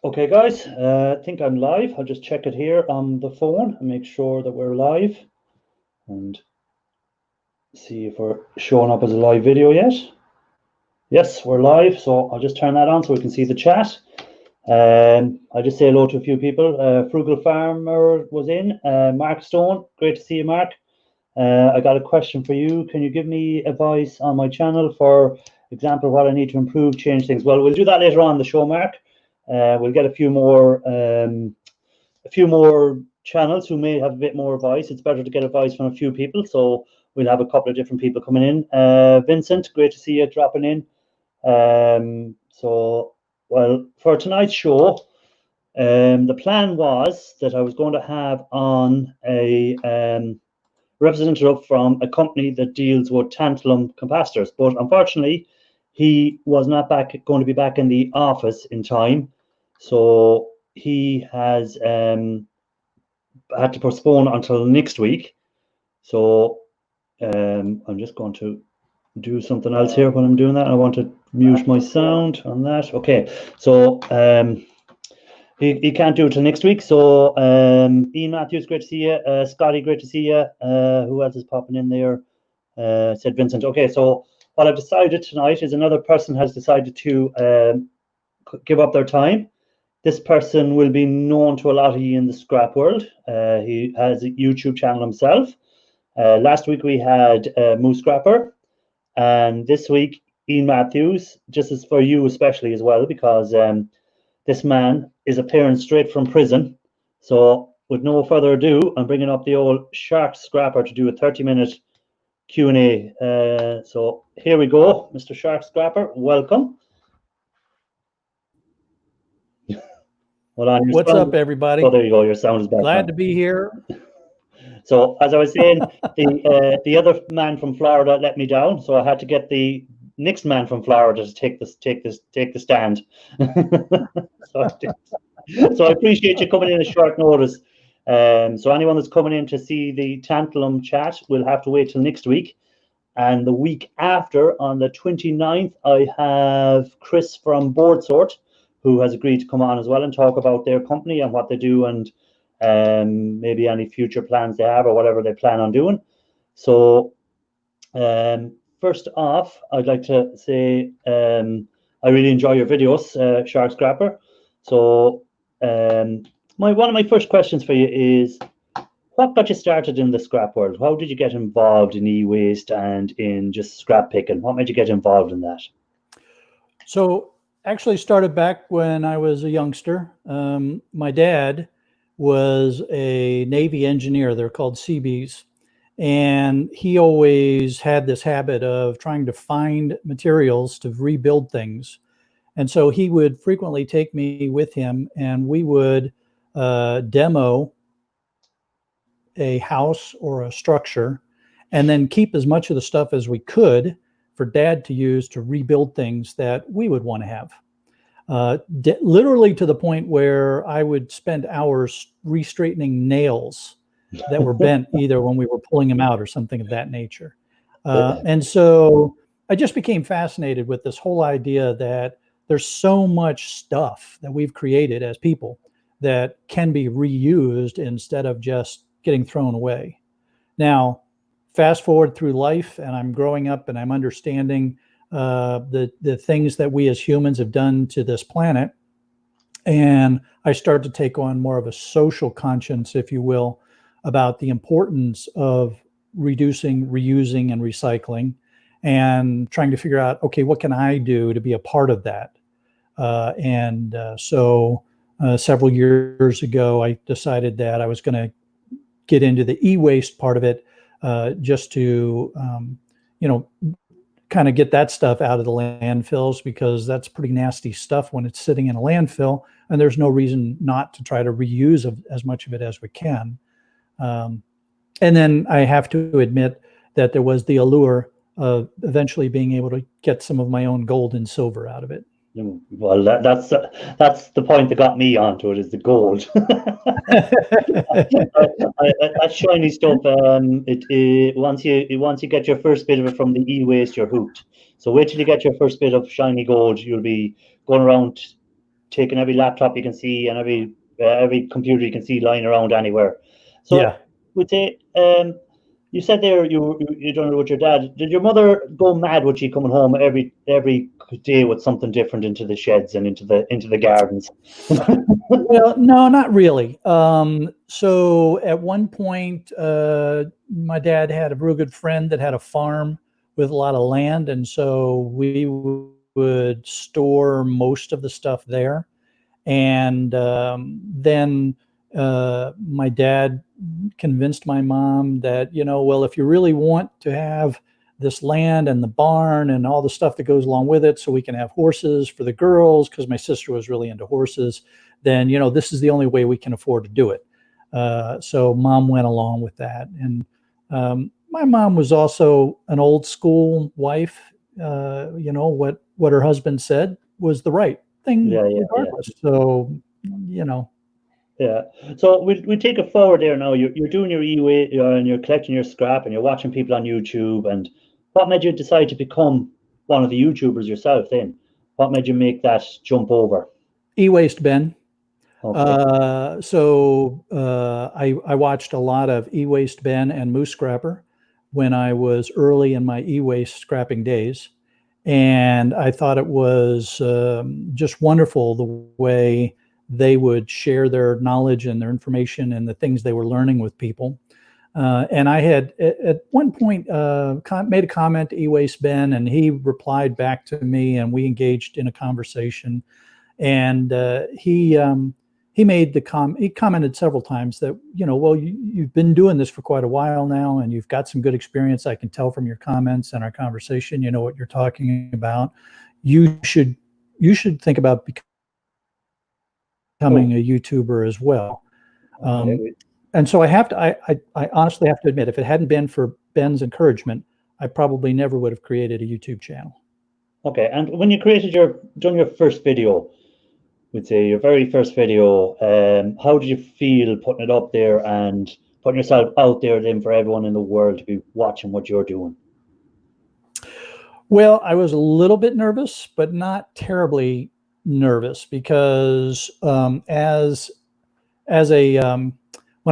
Okay, guys, I think I'm live. I'll just check it here on the phone and make sure that we're live and see if we're showing up as a live video yet. Yes, we're live, so I'll just turn that on so we can see the chat. I just say hello to a few people. Frugal Farmer was in. Mark Stone, great to see you, Mark. I got a question for you. Can you give me advice on my channel, for example, what I need to improve, change things? Well, we'll do that later on in the show, Mark. We'll get a few more channels who may have a bit more advice. It's better to get advice from a few people, so we'll have a couple of different people coming in. Vincent, great to see you dropping in. Well, for tonight's show, the plan was that I was going to have on a representative from a company that deals with tantalum capacitors, but unfortunately, he was not going to be back in the office in time, so he has had to postpone until next week. So I'm just going to do something else here when I'm doing that. I want to mute my sound on that. Okay, so he can't do it till next week. So Ian Matthews, great to see you. Scotty, great to see you. Who else is popping in there? Said Vincent. Okay, so what I've decided tonight is another person has decided to give up their time. This person will be known to a lot of you in the scrap world. He has a YouTube channel himself. Last week we had Moose Scrapper, and this week Ian Matthews, just as for you especially as well, because this man is appearing straight from prison. So with no further ado, I'm bringing up the old Shark Scrapper to do a 30-minute Q&A. So here we go, Mr. Shark Scrapper, welcome. What's up, everybody? Oh, there you go. Your sound is back. Glad to be here. So as I was saying, the other man from Florida let me down, so I had to get the next man from Florida to take the stand. So I appreciate you coming in at short notice. So anyone that's coming in to see the tantalum chat will have to wait till next week. And the week after, on the 29th, I have Chris from BoardSort, who has agreed to come on as well and talk about their company and what they do, and maybe any future plans they have or whatever they plan on doing. So first off, I'd like to say I really enjoy your videos, Shark Scrapper. So one of my first questions for you is, what got you started in the scrap world? How did you get involved in e-waste and in just scrap picking? What made you get involved in that? So actually started back when I was a youngster. My dad was a Navy engineer. They're called Seabees. And he always had this habit of trying to find materials to rebuild things. And so he would frequently take me with him, and we would demo a house or a structure, and then keep as much of the stuff as we could for Dad to use to rebuild things that we would want to have. Literally to the point where I would spend hours re-straightening nails that were bent either when we were pulling them out or something of that nature. And so I just became fascinated with this whole idea that there's so much stuff that we've created as people that can be reused instead of just getting thrown away. Now, fast forward through life, and I'm growing up and I'm understanding the things that we as humans have done to this planet. And I start to take on more of a social conscience, if you will, about the importance of reducing, reusing, and recycling, and trying to figure out, okay, what can I do to be a part of that? So several years ago, I decided that I was going to get into the e-waste part of it, just to, kind of get that stuff out of the landfills, because that's pretty nasty stuff when it's sitting in a landfill, and there's no reason not to try to reuse as much of it as we can. And then I have to admit that there was the allure of eventually being able to get some of my own gold and silver out of it. Well, that's the point that got me onto it, is the gold. That shiny stuff. Once you get your first bit of it from the e-waste, you're hooked. So wait till you get your first bit of shiny gold. You'll be going around taking every laptop you can see and every computer you can see lying around anywhere. So Yeah. would say, you said there you done it with your dad. Did your mother go mad with you coming home every day with something different into the sheds and into the gardens? Well, no, not really. So at one point, my dad had a real good friend that had a farm with a lot of land, and so we would store most of the stuff there. And then my dad convinced my mom that, well, if you really want to have this land and the barn and all the stuff that goes along with it, so we can have horses for the girls, because my sister was really into horses, then, this is the only way we can afford to do it. So mom went along with that. And my mom was also an old school wife. What her husband said was the right thing, Yeah, regardless. So, yeah. So we take it forward there now. You're doing your e-way and you're collecting your scrap and you're watching people on YouTube. And what made you decide to become one of the YouTubers yourself then? What made you make that jump over? e-waste bin. Okay. I watched a lot of e-waste Ben and Moose Scrapper when I was early in my e-waste scrapping days. And I thought it was just wonderful the way they would share their knowledge and their information and the things they were learning with people. And I had at one point made a comment to e-waste Ben, and he replied back to me, and we engaged in a conversation. And he made he commented several times that, well, you've been doing this for quite a while now, and you've got some good experience. I can tell from your comments and our conversation, you know what you're talking about. You should think about becoming a YouTuber as well. Okay. And so I honestly have to admit, if it hadn't been for Ben's encouragement, I probably never would have created a YouTube channel. Okay. And when you done your first video, would say your very first video, how did you feel putting it up there and putting yourself out there then for everyone in the world to be watching what you're doing? Well, I was a little bit nervous, but not terribly nervous, because when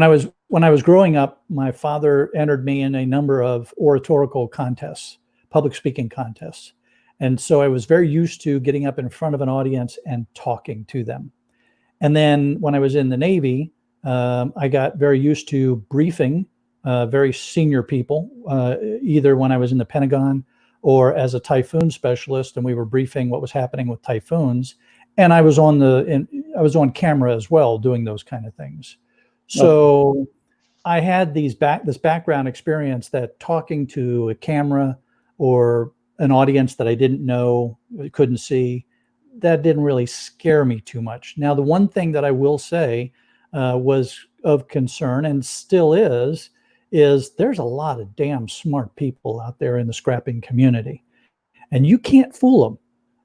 I was growing up, my father entered me in a number of oratorical contests, public speaking contests. And so I was very used to getting up in front of an audience and talking to them. And then when I was in the Navy, I got very used to briefing very senior people, either when I was in the Pentagon or as a typhoon specialist, and we were briefing what was happening with typhoons. And I was I was on camera as well, doing those kind of things. So I had this background experience that talking to a camera or an audience that I didn't know, couldn't see, that didn't really scare me too much. Now, the one thing that I will say was of concern, and still is there's a lot of damn smart people out there in the scrapping community, and you can't fool them.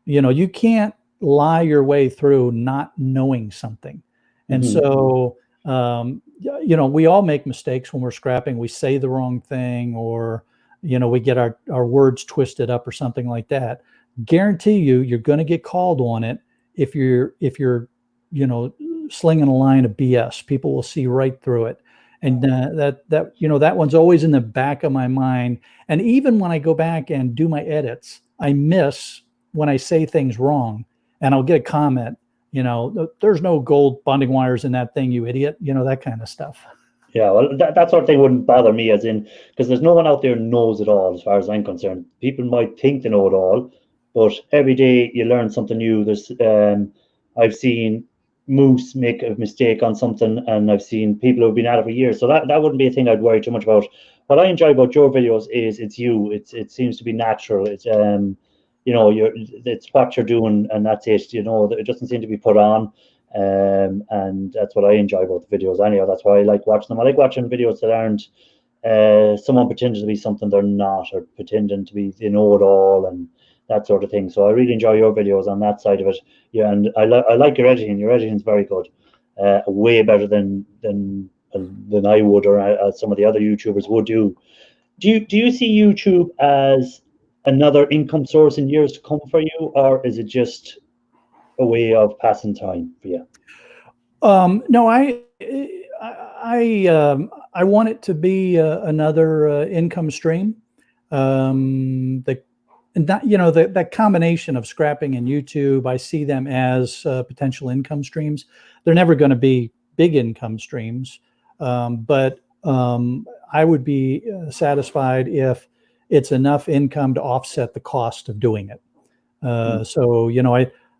You can't lie your way through not knowing something. And so, we all make mistakes when we're scrapping. We say the wrong thing, or we get our words twisted up or something like that. Guarantee you're going to get called on it if you're slinging a line of BS. People will see right through it. And that one's always in the back of my mind. And even when I go back and do my edits, I miss when I say things wrong, and I'll get a comment, there's no gold bonding wires in that thing, you idiot, that kind of stuff. Yeah, well, that sort of thing wouldn't bother me, as in, because there's no one out there who knows it all, as far as I'm concerned. People might think they know it all, but every day you learn something new. I've seen Moose make a mistake on something, and I've seen people who've been at it for years. So that wouldn't be a thing I'd worry too much about. What I enjoy about your videos is it's you. It seems to be natural. It's it's what you're doing, and that's it. It doesn't seem to be put on. And that's what I enjoy about the videos anyhow. That's why I like watching them. I like watching videos that aren't someone pretending to be something they're not, or pretending to be know it all and that sort of thing. So I really enjoy your videos on that side of it. Yeah, and I like your editing. Your editing is very good, way better than I would, or some of the other YouTubers would do. Do you see YouTube as another income source in years to come for you, or is it just a way of passing time for you? No, I want it to be another income stream. The and that that combination of scrapping and YouTube, I see them as potential income streams. They're never going to be big income streams, but I would be satisfied if it's enough income to offset the cost of doing it. So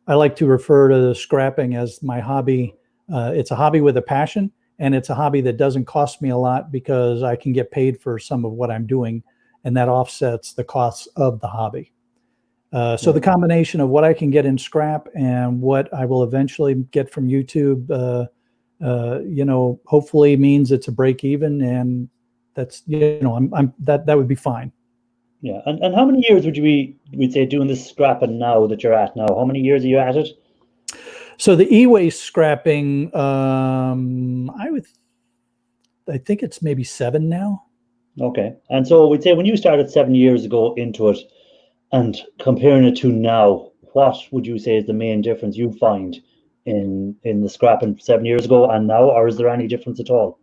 I like to refer to scrapping as my hobby. It's a hobby with a passion, and it's a hobby that doesn't cost me a lot because I can get paid for some of what I'm doing, and that offsets the costs of the hobby. So the combination of what I can get in scrap and what I will eventually get from YouTube, hopefully means it's a break even, and that's that would be fine. Yeah, and how many years we'd say doing this scrapping now that you're at now? How many years are you at it? So the e-waste scrapping, I think it's maybe 7 now. Okay, and so we'd say when you started 7 years ago into it, and comparing it to now, what would you say is the main difference you find in the scrapping 7 years ago and now, or is there any difference at all?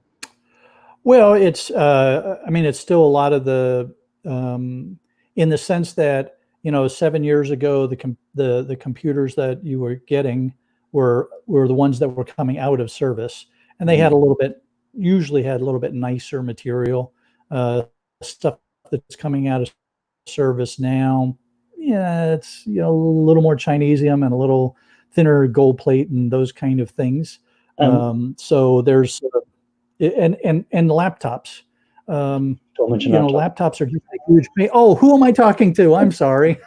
Well, it's still a lot of the, in the sense that 7 years ago the computers that you were getting were the ones that were coming out of service, and they had usually had a little bit nicer material. Stuff that's coming out of service now, yeah, it's a little more Chinesium and a little thinner gold plate and those kind of things. So there's and laptops. Don't mention laptops. Laptops are just a huge pain. Oh, who am I talking to? I'm sorry.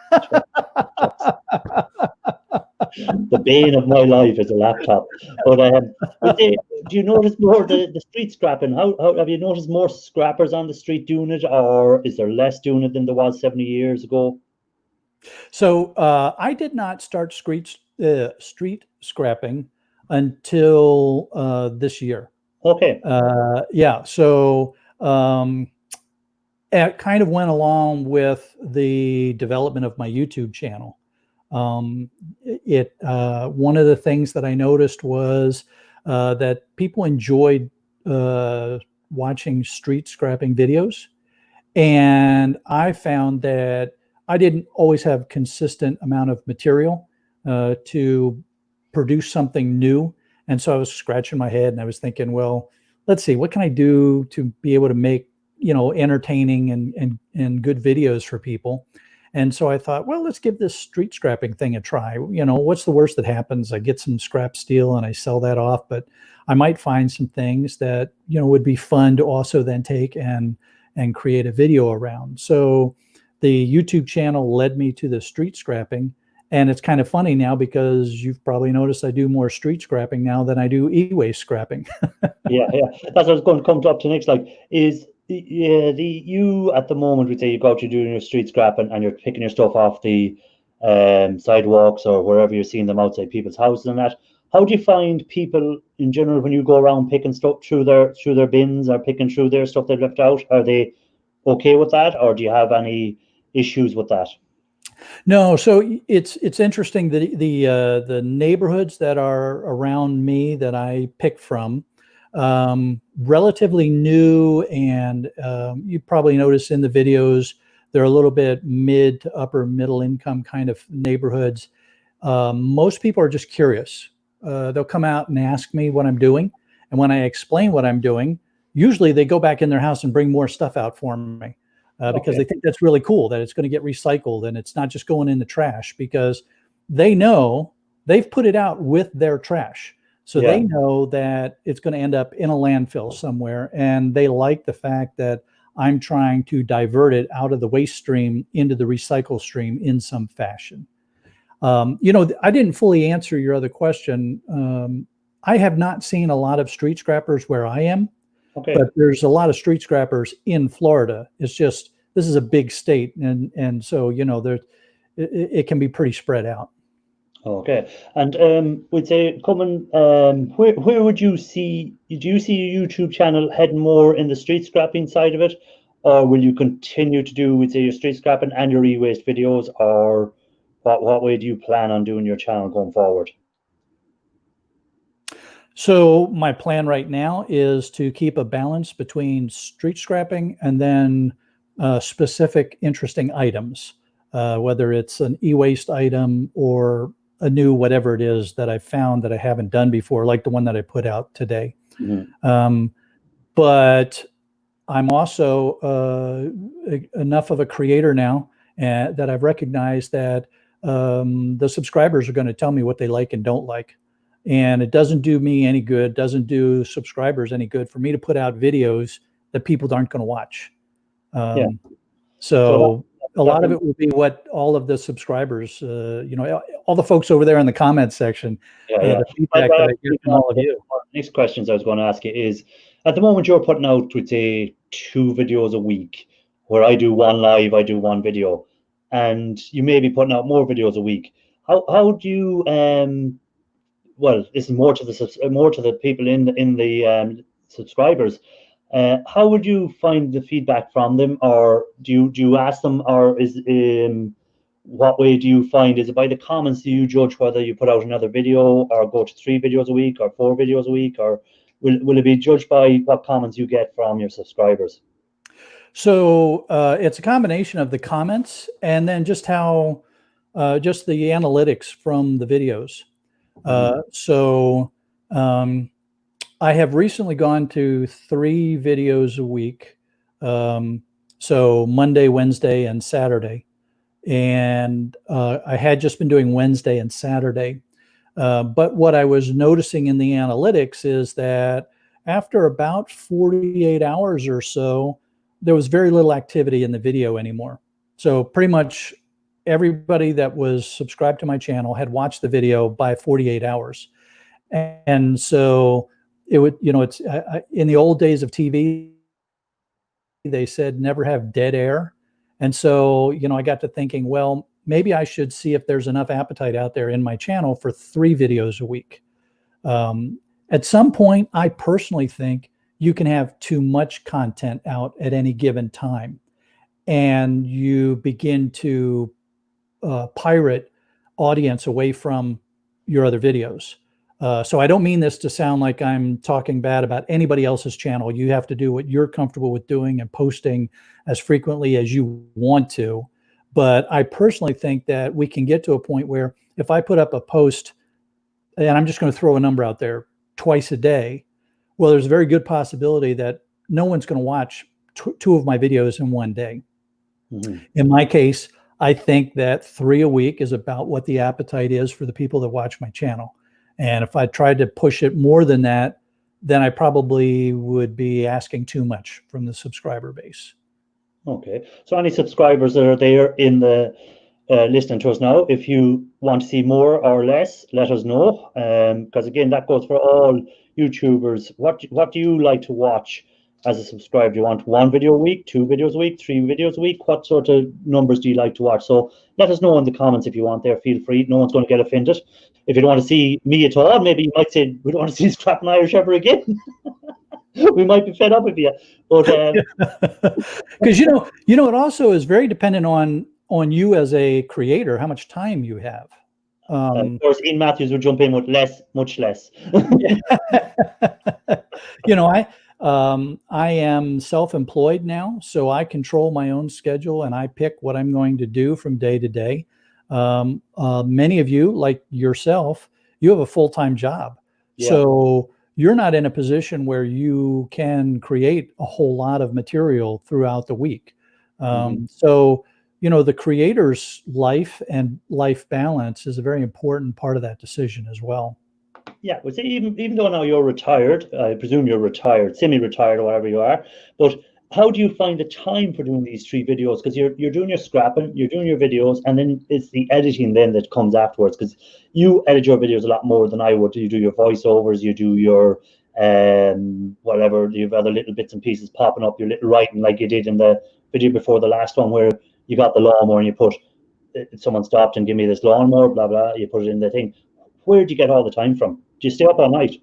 The bane of my life is a laptop. But do you notice more the street scrapping? How have you noticed more scrappers on the street doing it, or is there less doing it than there was 70 years ago? So I did not start street scrapping until this year. Okay. Yeah. So it kind of went along with the development of my YouTube channel. One of the things that I noticed was that people enjoyed watching street scrapping videos, and I found that I didn't always have consistent amount of material to produce something new, and so I was scratching my head and I was thinking, well, let's see, what can I do to be able to make entertaining and good videos for people. And so I thought, well, let's give this street scrapping thing a try. What's the worst that happens? I get some scrap steel and I sell that off, but I might find some things that, would be fun to also then take and create a video around. So the YouTube channel led me to the street scrapping. And it's kind of funny now because you've probably noticed I do more street scrapping now than I do e-waste scrapping. Yeah. That's what I was going to come up to next. Like, is you at the moment, we say you go out, you're doing your street scrapping and you're picking your stuff off the sidewalks or wherever you're seeing them outside people's houses and that. How do you find people in general when you go around picking stuff through their bins or picking through their stuff they've left out? Are they okay with that, or do you have any issues with that? No, so it's interesting that the neighborhoods that are around me that I pick from, relatively new, and you probably notice in the videos they're a little bit mid to upper middle income kind of neighborhoods. Most people are just curious. They'll come out and ask me what I'm doing, and when I explain what I'm doing, usually they go back in their house and bring more stuff out for me. Because they think that's really cool, that it's going to get recycled and it's not just going in the trash, because they know they've put it out with their trash. So they know that it's going to end up in a landfill somewhere. And they like the fact that I'm trying to divert it out of the waste stream into the recycle stream in some fashion. I didn't fully answer your other question. I have not seen a lot of street scrappers where I am. Okay. But there's a lot of street scrappers in Florida. It's just, this is a big state, and so it can be pretty spread out. Okay, and we'd say coming, where would you see? Do you see your YouTube channel heading more in the street scrapping side of it, or will you continue to do, we'd say, your street scrapping and your e-waste videos, or What way do you plan on doing your channel going forward? So my plan right now is to keep a balance between street scrapping and then specific interesting items, whether it's an e-waste item or a new whatever it is that I found that I haven't done before, like the one that I put out today. But I'm also enough of a creator now that I've recognized that the subscribers are going to tell me what they like and don't like. And it doesn't do me any good, doesn't do subscribers any good for me to put out videos that people aren't going to watch. So a lot of it will be what all of the subscribers, all the folks over there in the comments section, the feedback that I get from all of you. Next questions I was going to ask you is, at the moment you're putting out, would say, 2 videos a week, where I do 1 live, I do 1 video, and you may be putting out more videos a week. How do you well, this is more to the people in the subscribers. How would you find the feedback from them, or do you ask them, or is what way do you find? Is it by the comments? Do you judge whether you put out another video or go to 3 videos a week or 4 videos a week, or will it be judged by what comments you get from your subscribers? So it's a combination of the comments and then just how just the analytics from the videos. I have recently gone to 3 videos a week. So Monday, Wednesday, and Saturday. And I had just been doing Wednesday and Saturday. But what I was noticing in the analytics is that after about 48 hours or so, there was very little activity in the video anymore. So pretty much everybody that was subscribed to my channel had watched the video by 48 hours. And so it would, it's in the old days of TV, they said never have dead air. And so, I got to thinking, well, maybe I should see if there's enough appetite out there in my channel for 3 videos a week. At some point, I personally think you can have too much content out at any given time, and you begin to pirate audience away from your other videos. So I don't mean this to sound like I'm talking bad about anybody else's channel. You have to do what you're comfortable with doing and posting as frequently as you want to. But I personally think that we can get to a point where if I put up a post, and I'm just going to throw a number out there, twice a day, well, there's a very good possibility that no one's going to watch 2 of my videos in one day. In my case, I think that 3 a week is about what the appetite is for the people that watch my channel. And if I tried to push it more than that, then I probably would be asking too much from the subscriber base. Okay. So any subscribers that are there in the listening to us now, if you want to see more or less, let us know. Because again, that goes for all YouTubers. What do you like to watch as a subscriber? Do you want 1 video a week, 2 videos a week, 3 videos a week? What sort of numbers do you like to watch? So let us know in the comments if you want there. Feel free. No one's going to get offended. If you don't want to see me at all, maybe you might say, we don't want to see scrapping Irish ever again. We might be fed up with you. But because it also is very dependent on you as a creator, how much time you have. Of course, Ian Matthews would jump in with much less. I am self-employed now, so I control my own schedule and I pick what I'm going to do from day to day. Many of you, like yourself, you have a full-time job. Yeah. So you're not in a position where you can create a whole lot of material throughout the week. So, the creator's life and life balance is a very important part of that decision as well. Yeah, well, see, even though now you're retired, I presume you're retired, semi-retired or whatever you are, but how do you find the time for doing these 3 videos? Because you're doing your scrapping, you're doing your videos, and then it's the editing then that comes afterwards, because you edit your videos a lot more than I would. You do your voiceovers, you do your whatever, you have other little bits and pieces popping up, your little writing like you did in the video before the last one where you got the lawnmower and you put, someone stopped and give me this lawnmower, blah, blah, you put it in the thing. Where do you get all the time from? Do you stay up all night?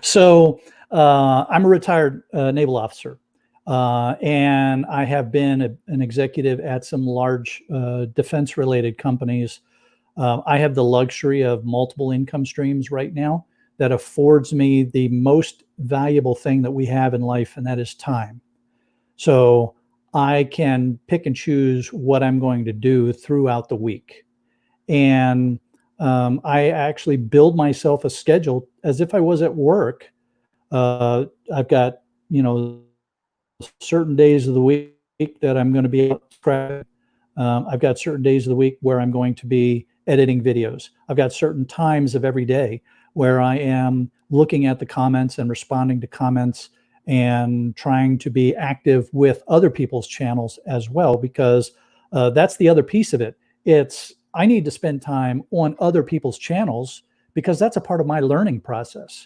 So I'm a retired naval officer. And I have been an executive at some large defense-related companies. I have the luxury of multiple income streams right now that affords me the most valuable thing that we have in life, and that is time. So I can pick and choose what I'm going to do throughout the week. And I actually build myself a schedule as if I was at work. I've got, certain days of the week that I'm going to be out. I've got certain days of the week where I'm going to be editing videos. I've got certain times of every day where I am looking at the comments and responding to comments and trying to be active with other people's channels as well, because that's the other piece of it. I need to spend time on other people's channels because that's a part of my learning process.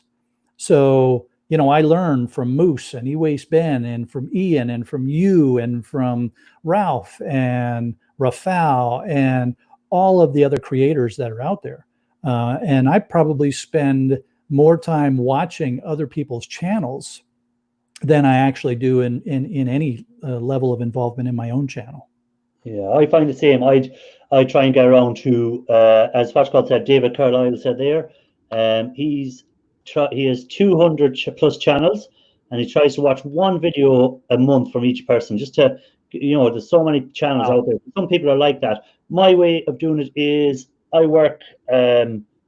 So, I learn from Moose and E-Waste Ben and from Ian and from you and from Ralph and Rafal and all of the other creators that are out there. And I probably spend more time watching other people's channels than I actually do in any level of involvement in my own channel. Yeah, I find the same. I try and get around to, as Pascal said, David Carlisle said there, he has 200 plus channels, and he tries to watch one video a month from each person, just to, there's so many channels out there. Some people are like that. My way of doing it is I work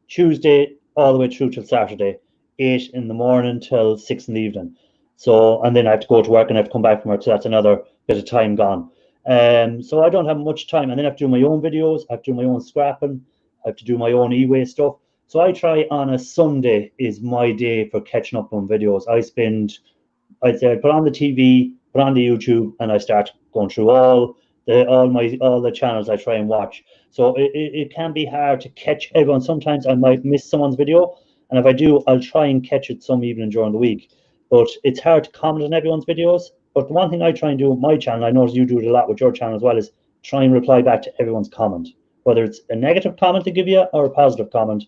Tuesday all the way through till Saturday, 8 in the morning till 6 in the evening. So, and then I have to go to work and I have to come back from work, so that's another bit of time gone. So I don't have much time, and then I have to do my own videos, I have to do my own scrapping, I have to do my own e-waste stuff. So I try on a Sunday is my day for catching up on videos. I'd say I put on the TV, put on the YouTube, and I start going through all the channels I try and watch. So it can be hard to catch everyone. Sometimes I might miss someone's video, and if I do, I'll try and catch it some evening during the week. But it's hard to comment on everyone's videos. But the one thing I try and do with my channel, I notice you do it a lot with your channel as well, is try and reply back to everyone's comment. Whether it's a negative comment they give you or a positive comment,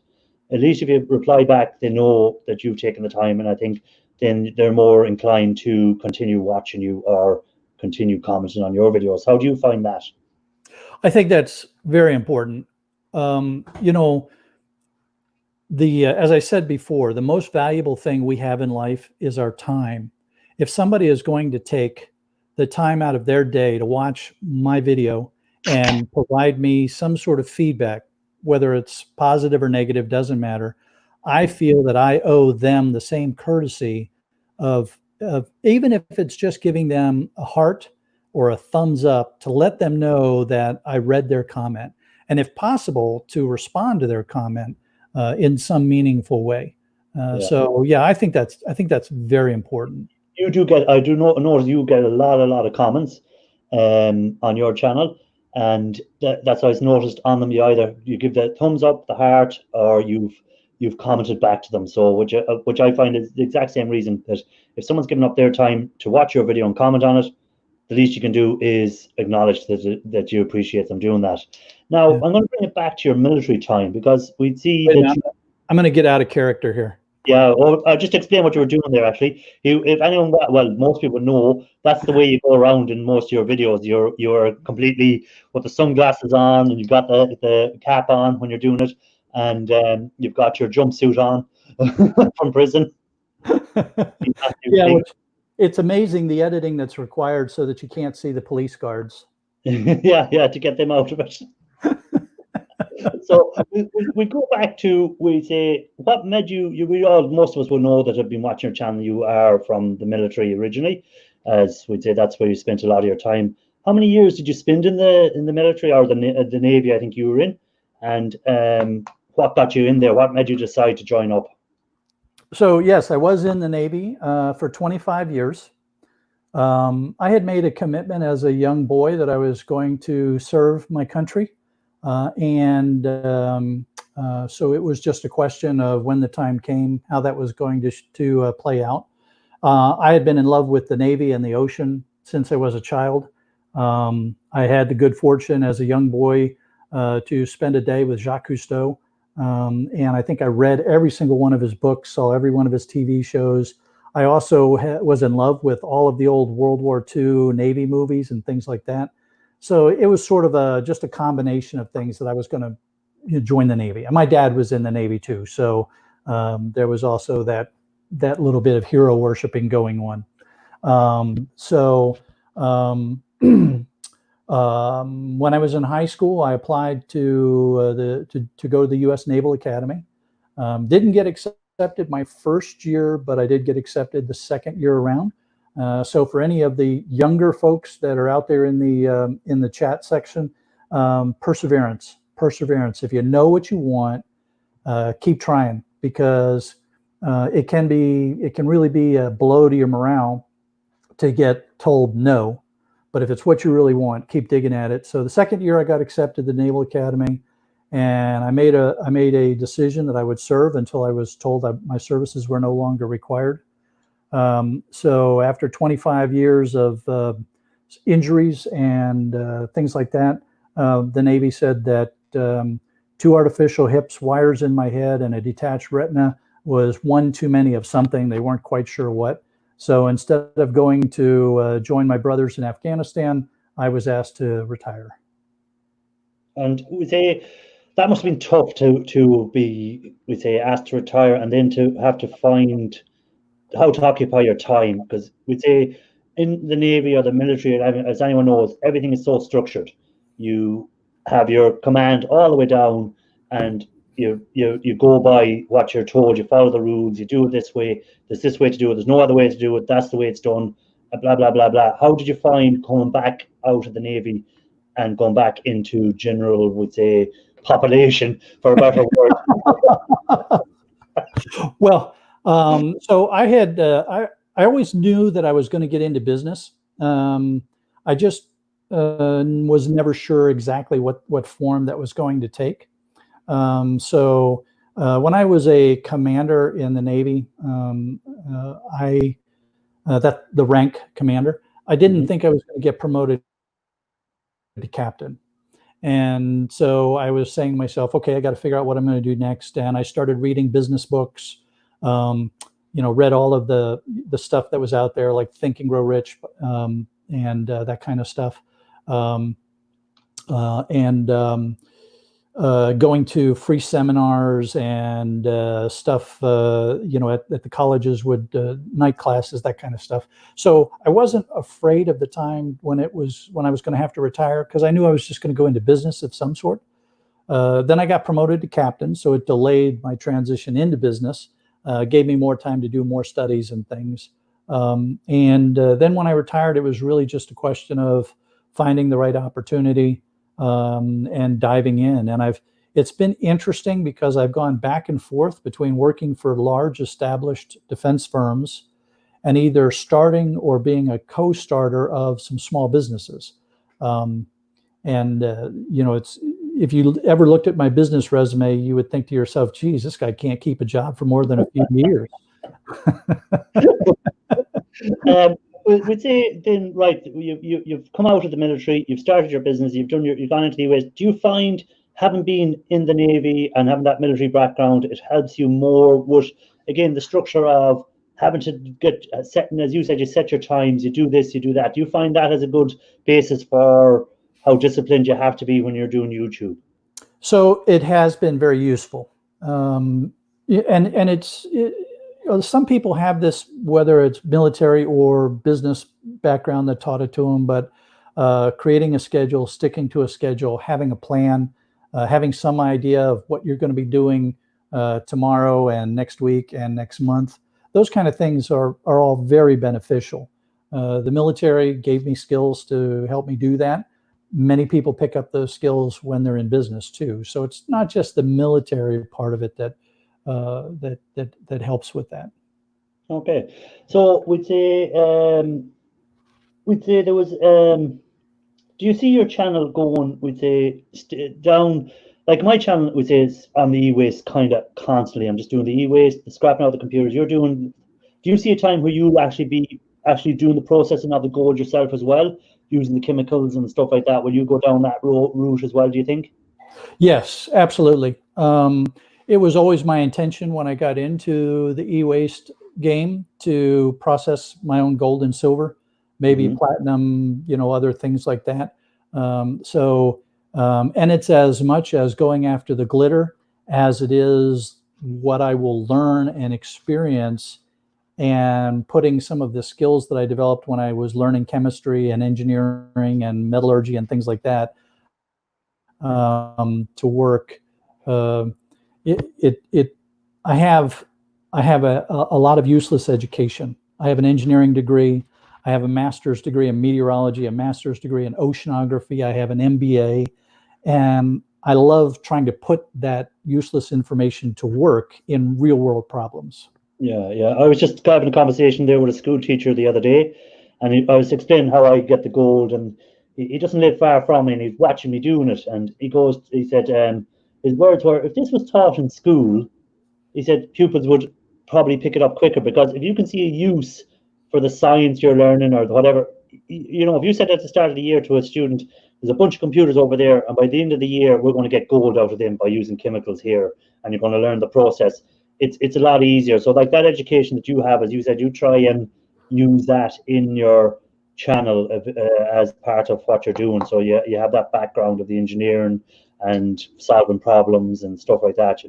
at least if you reply back, they know that you've taken the time, and I think then they're more inclined to continue watching you or continue commenting on your videos. How do you find that? I think that's very important. As I said before, the most valuable thing we have in life is our time. If somebody is going to take the time out of their day to watch my video and provide me some sort of feedback, whether it's positive or negative, doesn't matter, I feel that I owe them the same courtesy of even if it's just giving them a heart or a thumbs up, to let them know that I read their comment, and if possible, to respond to their comment in some meaningful way. So yeah, I think that's very important. I do notice you get a lot of comments on your channel, and that's what I've noticed on them. You give the thumbs up, the heart, or you've commented back to them. So which I find is the exact same reason, that if someone's given up their time to watch your video and comment on it, the least you can do is acknowledge that you appreciate them doing that. Now, I'm going to bring it back to your military time, because we'd see that I'm going to get out of character here. Yeah, or I'll just explain what you were doing there. Actually, if anyone, well, most people know that's the way you go around in most of your videos. You're completely with the sunglasses on, and you've got the cap on when you're doing it, and you've got your jumpsuit on from prison. Yeah, it's amazing the editing that's required so that you can't see the police guards. yeah, to get them out of it. So we go back to, we say, what made most of us will know that have been watching your channel, you are from the military originally, as we'd say that's where you spent a lot of your time. How many years did you spend in the military, or the Navy, I think you were in, and what got you in there? What made you decide to join up? So yes, I was in the Navy for 25 years. I had made a commitment as a young boy that I was going to serve my country. So it was just a question of when the time came, how that was going to play out. I had been in love with the Navy and the ocean since I was a child. I had the good fortune as a young boy to spend a day with Jacques Cousteau. And I think I read every single one of his books, saw every one of his TV shows. I also was in love with all of the old World War II Navy movies and things like that. So it was sort of just a combination of things that I was going to join the Navy. And my dad was in the Navy too, so there was also that little bit of hero worshiping going on. When I was in high school, I applied to go to the U.S. Naval Academy. Didn't get accepted my first year, but I did get accepted the second year around. So for any of the younger folks that are out there in the chat section, perseverance. If you know what you want, keep trying, because it can really be a blow to your morale to get told no. But if it's what you really want, keep digging at it. So the second year I got accepted to the Naval Academy, and I made a decision that I would serve until I was told that my services were no longer required. So after 25 years of injuries and things like that, the Navy said that 2 artificial hips, wires in my head, and a detached retina was one too many of something. They weren't quite sure what. So instead of going to join my brothers in Afghanistan, I was asked to retire. And that must have been tough to be, asked to retire, and then to have to find how to occupy your time, because in the Navy or the military, as anyone knows, everything is so structured. You have your command all the way down, and you go by what you're told. You follow the rules. You do it this way. There's this way to do it. There's no other way to do it. That's the way it's done. Blah blah blah blah. How did you find coming back out of the Navy and going back into general, population, for a better word? Well, so I had I always knew that I was going to get into business. I just was never sure exactly what form that was going to take. So when I was a commander in the Navy, the rank commander, I didn't think I was going to get promoted to captain. And so I was saying to myself, okay, I got to figure out what I'm going to do next. And I started reading business books, read all of the stuff that was out there, like Think and Grow Rich, and that kind of stuff. Going to free seminars and stuff, at the colleges, night classes, that kind of stuff. So I wasn't afraid of the time when I was going to have to retire, because I knew I was just going to go into business of some sort. Then I got promoted to captain, so it delayed my transition into business, gave me more time to do more studies and things. Then when I retired, it was really just a question of finding the right opportunity and diving in. And it's been interesting, because I've gone back and forth between working for large established defense firms and either starting or being a co-starter of some small businesses. If you ever looked at my business resume, you would think to yourself, geez, this guy can't keep a job for more than a few years. We'd say then, right, you've come out of the military, you've started your business, you've gone into the US. Do you find, having been in the Navy and having that military background, it helps you more with, again, the structure of having to get setting, as you said, you set your times, you do this, you do that. Do you find that as a good basis for how disciplined you have to be when you're doing YouTube? So it has been very useful. And some people have this, whether it's military or business background that taught it to them, but creating a schedule, sticking to a schedule, having a plan, having some idea of what you're going to be doing tomorrow and next week and next month, those kind of things are all very beneficial. The military gave me skills to help me do that. Many people pick up those skills when they're in business too. So it's not just the military part of it that helps with that. Okay, so we'd say there was. Do you see your channel going? We'd say down, like my channel, which is on the e-waste kind of constantly. I'm just doing the e-waste, the scrapping out the computers. You're doing. Do you see a time where you'll actually be doing the processing of the gold yourself as well, using the chemicals and stuff like that? Will you go down that route as well, do you think? Yes, absolutely. It was always my intention when I got into the e-waste game to process my own gold and silver, maybe platinum, other things like that. And it's as much as going after the glitter as it is what I will learn and experience, and putting some of the skills that I developed when I was learning chemistry and engineering and metallurgy and things like that to work. I have a lot of useless education. I have an engineering degree. I have a master's degree in meteorology, a master's degree in oceanography. I have an MBA, and I love trying to put that useless information to work in real world problems. Yeah, yeah. I was just having a conversation there with a school teacher the other day, and I was explaining how I get the gold, and he doesn't live far from me, and he's watching me doing it, and he said, his words were, if this was taught in school, he said pupils would probably pick it up quicker, because if you can see a use for the science you're learning or whatever, if you said at the start of the year to a student, there's a bunch of computers over there, and by the end of the year, we're going to get gold out of them by using chemicals here, and you're going to learn the process. It's a lot easier. So like that education that you have, as you said, you try and use that in your channel as part of what you're doing. So you have that background of the engineering and solving problems and stuff like that,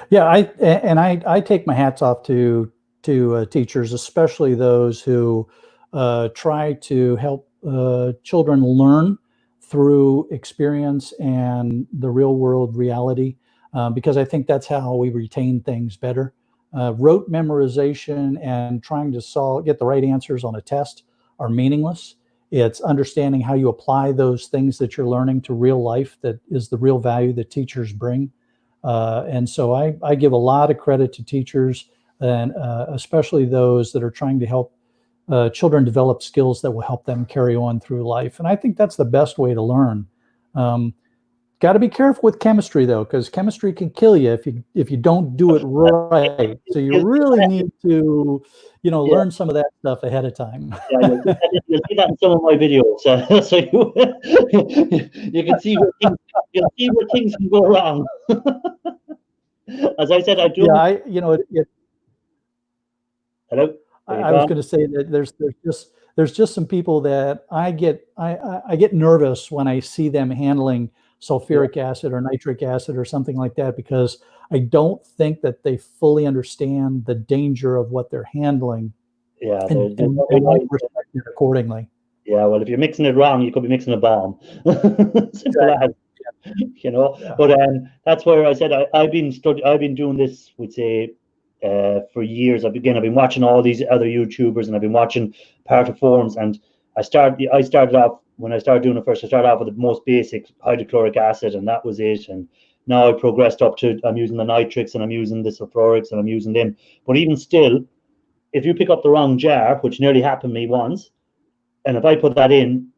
Yeah, I take my hats off to teachers, especially those who try to help children learn through experience and the real world reality, because I think that's how we retain things better. Rote memorization and trying to get the right answers on a test are meaningless. It's understanding how you apply those things that you're learning to real life that is the real value that teachers bring. And so I give a lot of credit to teachers, and especially those that are trying to help children develop skills that will help them carry on through life. And I think that's the best way to learn. Got to be careful with chemistry, though, because chemistry can kill you if you don't do it right. So you really need to, learn some of that stuff ahead of time. Yeah, you'll see that in some of my videos. So you can see where things can go wrong. As I said, I do. Yeah, Hello. I was going to say that there's just some people that I get nervous when I see them handling sulfuric acid or nitric acid or something like that, because I don't think that they fully understand the danger of what they're handling. Yeah, and don't respect it accordingly. Yeah, well, if you're mixing it wrong, you could be mixing a bomb. Simple as, Yeah. But that's where I said I've been doing this, would say, for years. I've been watching all these other YouTubers, and I've been watching part of forums. And I started off when I started doing it first. I started off with the most basic hydrochloric acid, and that was it. And now I progressed up to I'm using the nitrics, and I'm using the sulfurics, and I'm using them. But even still, if you pick up the wrong jar, which nearly happened to me once, and if I put that in,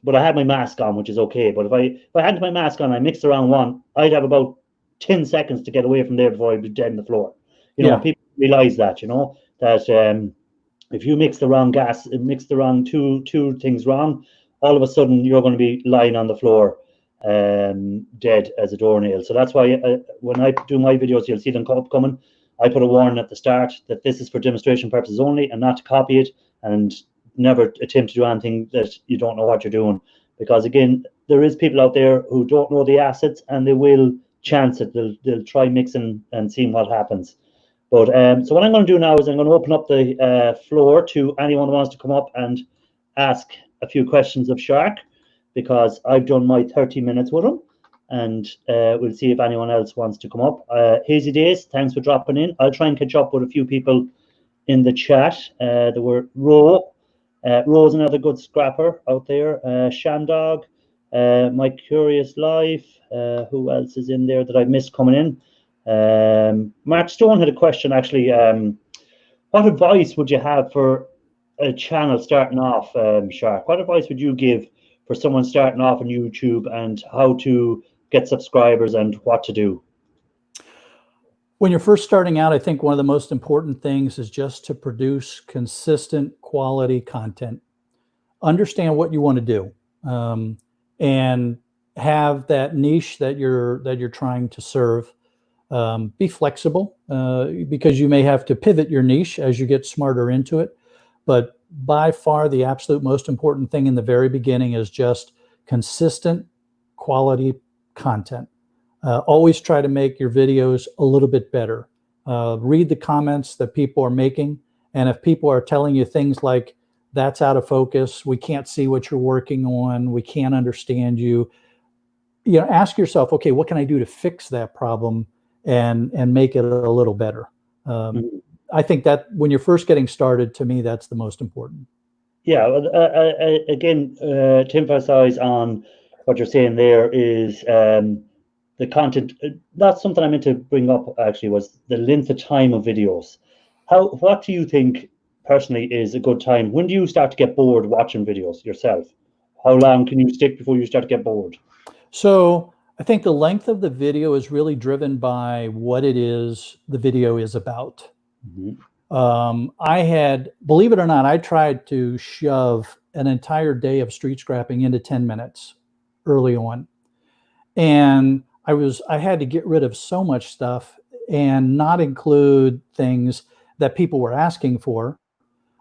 but I had my mask on, which is okay. But if I hadn't my mask on, I mixed the wrong one, I'd have about 10 seconds to get away from there before I'd be dead on the floor. People realize that, that if you mix the wrong two things wrong, all of a sudden you're going to be lying on the floor, dead as a doornail. So that's why when I do my videos, you'll see them upcoming. I put a warning at the start that this is for demonstration purposes only, and not to copy it, and never attempt to do anything that you don't know what you're doing. Because again, there is people out there who don't know the acids, and they will chance it. They'll try mixing and seeing what happens. But so what I'm going to do now is I'm going to open up the floor to anyone who wants to come up and ask a few questions of Shark, because I've done my 30 minutes with him. And we'll see if anyone else wants to come up. Hazy Days, thanks for dropping in. I'll try and catch up with a few people in the chat. There were Ro's another good scrapper out there. Shandog, My Curious Life. Who else is in there that I missed coming in? Mark Stone had a question, actually. What advice would you have for a channel starting off, Shark? What advice would you give for someone starting off on YouTube, and how to get subscribers and what to do? When you're first starting out, I think one of the most important things is just to produce consistent quality content. Understand what you want to do, and have that niche that you're trying to serve. Be flexible because you may have to pivot your niche as you get smarter into it. But by far, the absolute most important thing in the very beginning is just consistent quality content. Always try to make your videos a little bit better. Read the comments that people are making. And if people are telling you things like, that's out of focus, we can't see what you're working on, we can't understand you, ask yourself, okay, what can I do to fix that problem and make it a little better? I think that when you're first getting started, to me, that's the most important. Yeah, again, to emphasize on what you're saying there is the content. That's something I meant to bring up actually, was the length of time of videos. What do you think personally is a good time? When do you start to get bored watching videos yourself? How long can you stick before you start to get bored? So I think the length of the video is really driven by what it is the video is about. Believe it or not, I tried to shove an entire day of street scrapping into 10 minutes early on. And I had to get rid of so much stuff and not include things that people were asking for.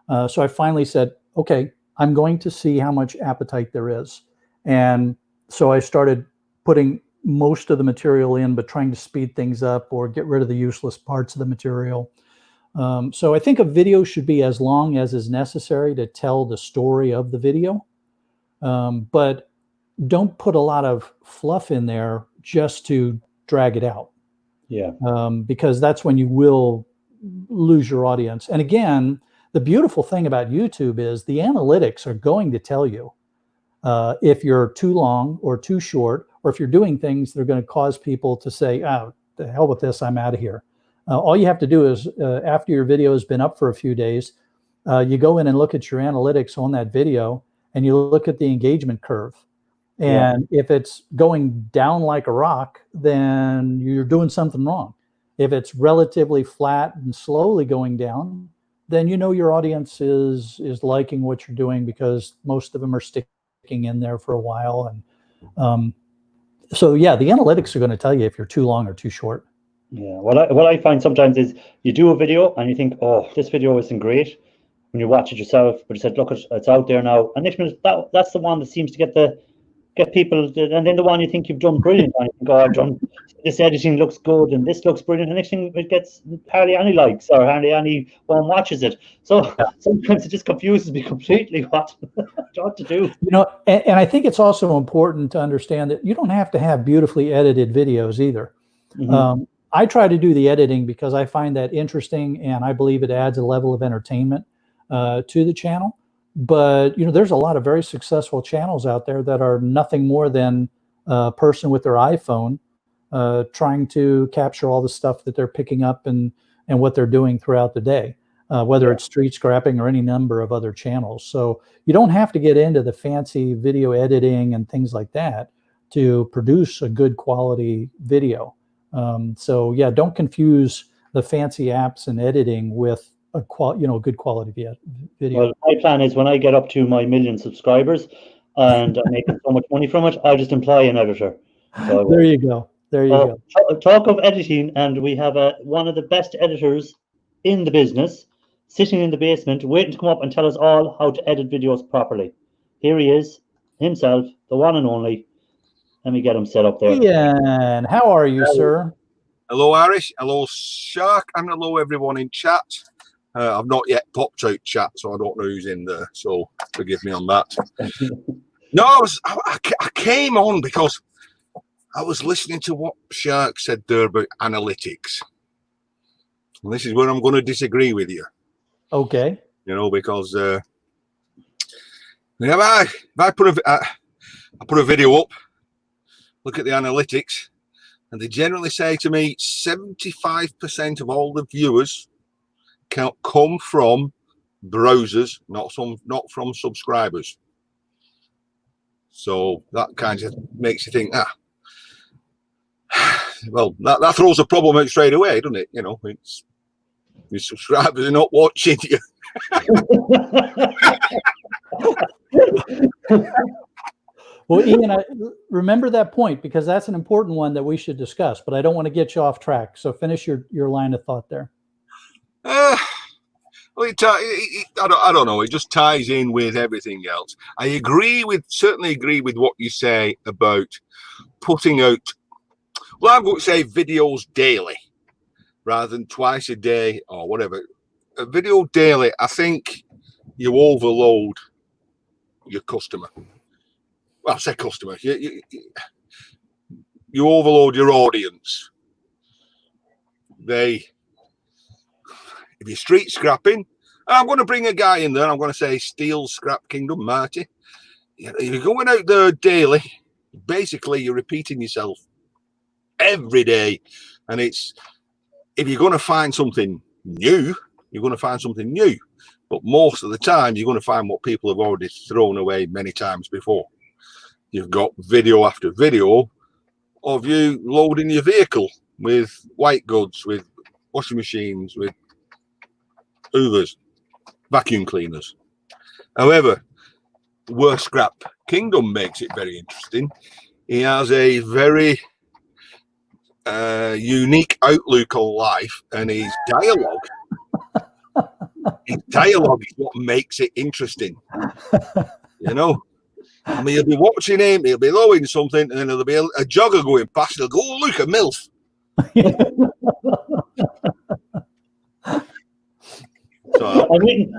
So I finally said, okay, I'm going to see how much appetite there is. And so I started putting most of the material in, but trying to speed things up or get rid of the useless parts of the material. So I think a video should be as long as is necessary to tell the story of the video. But don't put a lot of fluff in there just to drag it out. Yeah. Because that's when you will lose your audience. And again, the beautiful thing about YouTube is the analytics are going to tell you if you're too long or too short, or if you're doing things that are going to cause people to say, oh, the hell with this, I'm out of here. All you have to do is after your video has been up for a few days, you go in and look at your analytics on that video and you look at the engagement curve. And if it's going down like a rock, then you're doing something wrong. If it's relatively flat and slowly going down, then your audience is liking what you're doing, because most of them are sticking in there for a while. And so yeah, the analytics are going to tell you if you're too long or too short. Yeah, what I find sometimes is you do a video and you think, oh, this video isn't great when you watch it yourself, but you said, look, it's out there now. And next minute, that's the one that seems to get people, and then the one you think you've done brilliant, and you think, oh, I've done this, editing looks good and this looks brilliant, and next thing it gets hardly any likes or hardly anyone watches it. So sometimes it just confuses me completely what to do. And I think it's also important to understand that you don't have to have beautifully edited videos either. I try to do the editing because I find that interesting, and I believe it adds a level of entertainment to the channel. But there's a lot of very successful channels out there that are nothing more than a person with their iPhone trying to capture all the stuff that they're picking up and what they're doing throughout the day, whether it's street scrapping or any number of other channels. So you don't have to get into the fancy video editing and things like that to produce a good quality video. So yeah, don't confuse the fancy apps and editing with a good quality video. Well, my plan is when I get up to my 1 million subscribers and I'm making so much money from it, I'll just employ an editor. So, there you go. Talk of editing, and we have one of the best editors in the business sitting in the basement waiting to come up and tell us all how to edit videos properly. Here he is, himself, the one and only. Let me get him set up there. Ian, how are you, sir? Hello, Irish. Hello, Shark. And hello, everyone in chat. I've not yet popped out chat, so I don't know who's in there. So forgive me on that. No, I came on because I was listening to what Shark said there about analytics. And this is where I'm going to disagree with you. Okay. Because if I put a video up, look at the analytics, and they generally say to me 75% of all the viewers come from browsers, not from subscribers. So that kind of makes you think, well, that throws a problem out straight away, doesn't it? It's your subscribers are not watching you. Well, Ian, remember that point, because that's an important one that we should discuss, but I don't want to get you off track. So finish your line of thought there. Well, I don't know. It just ties in with everything else. I certainly agree with what you say about putting out, well, I'm going to say videos daily rather than twice a day or whatever. A video daily, I think you overload your customer. Well, I say customer. You overload your audience. If you're street scrapping, and I'm going to bring a guy in there, I'm going to say Steel Scrap Kingdom, Marty. If you're going out there daily, basically you're repeating yourself every day. And if you're going to find something new, you're going to find something new. But most of the time, you're going to find what people have already thrown away many times before. You've got video after video of you loading your vehicle with white goods, with washing machines, with hoovers, vacuum cleaners. However, where Scrap Kingdom makes it very interesting, he has a very unique outlook on life, and his dialogue is what makes it interesting. You know, I mean, you'll be watching him, he'll be loading something, and then there'll be a jogger going past, he'll go, oh, look, a MILF. So,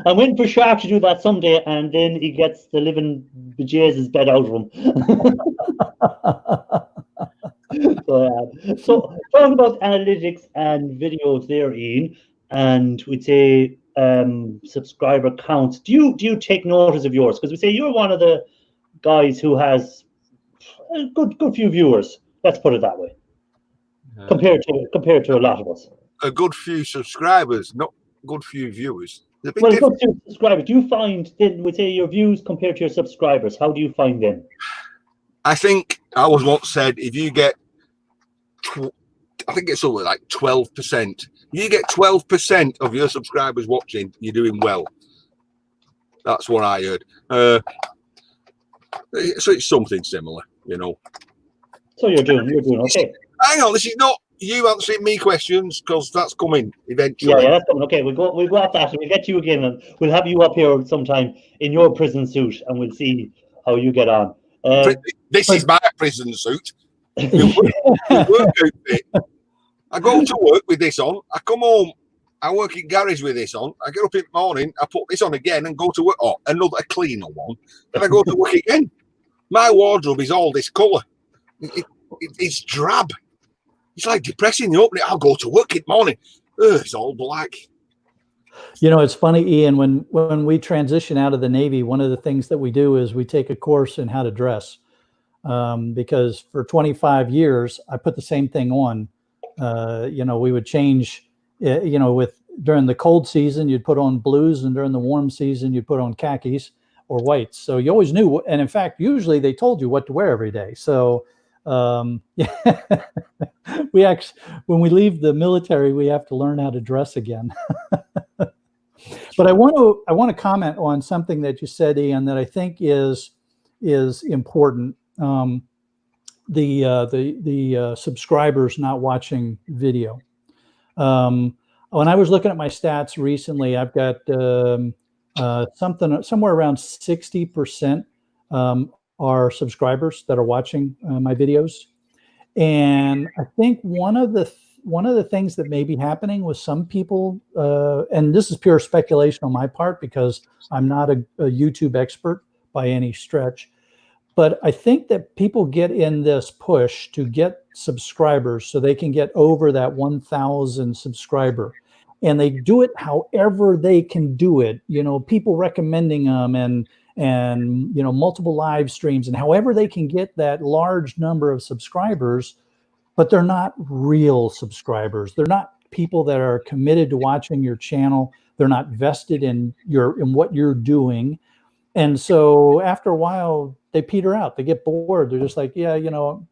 I'm waiting for Shark to do that someday, and then he gets the living bejesus bed out of him. So talking about analytics and videos there, Ian, and we'd say subscriber counts. Do you take notice of yours? Because we say you're one of the guys who has a good few viewers. Let's put it that way. Compared to a lot of us. A good few subscribers, not good few viewers. Well, a good few subscribers. Do you find then we say your views compared to your subscribers? How do you find them? I think I was once said if you get, I think it's something like 12%. You get 12% of your subscribers watching, you're doing well. That's what I heard. So it's something similar, you know. So you're doing okay. Hang on, this is not you answering me questions, because that's coming eventually. Yeah, that's coming. Okay, we'll go off that, and we'll get you again, and we'll have you up here sometime in your prison suit, and we'll see how you get on. This is my prison suit. Work outfit. I go to work with this on. I come home. I work in garage with this on. I get up in the morning. I put this on again and go to work. Oh, another cleaner one. Then I go to work again. My wardrobe is all this colour. It's drab. It's like depressing. You open it. I'll go to work in the morning. It's all black. You know, it's funny, Ian, when we transition out of the Navy, one of the things that we do is we take a course in how to dress. Because for 25 years, I put the same thing on. We would change, during the cold season, you'd put on blues, and during the warm season, you'd put on khakis or whites. So you always knew. And in fact, usually they told you what to wear every day. So we actually, when we leave the military, we have to learn how to dress again. But I want to comment on something that you said, Ian, that I think is important. The subscribers not watching video. When I was looking at my stats recently, I've got somewhere around 60% are subscribers that are watching my videos, and I think one of the things that may be happening with some people, and this is pure speculation on my part because I'm not a YouTube expert by any stretch. But I think that people get in this push to get subscribers so they can get over that 1,000 subscriber. And they do it however they can do it. You know, people recommending them and multiple live streams, and however they can get that large number of subscribers, but they're not real subscribers. They're not people that are committed to watching your channel. They're not vested in what you're doing. And so after a while, they peter out. They get bored. They're just like, yeah, they do.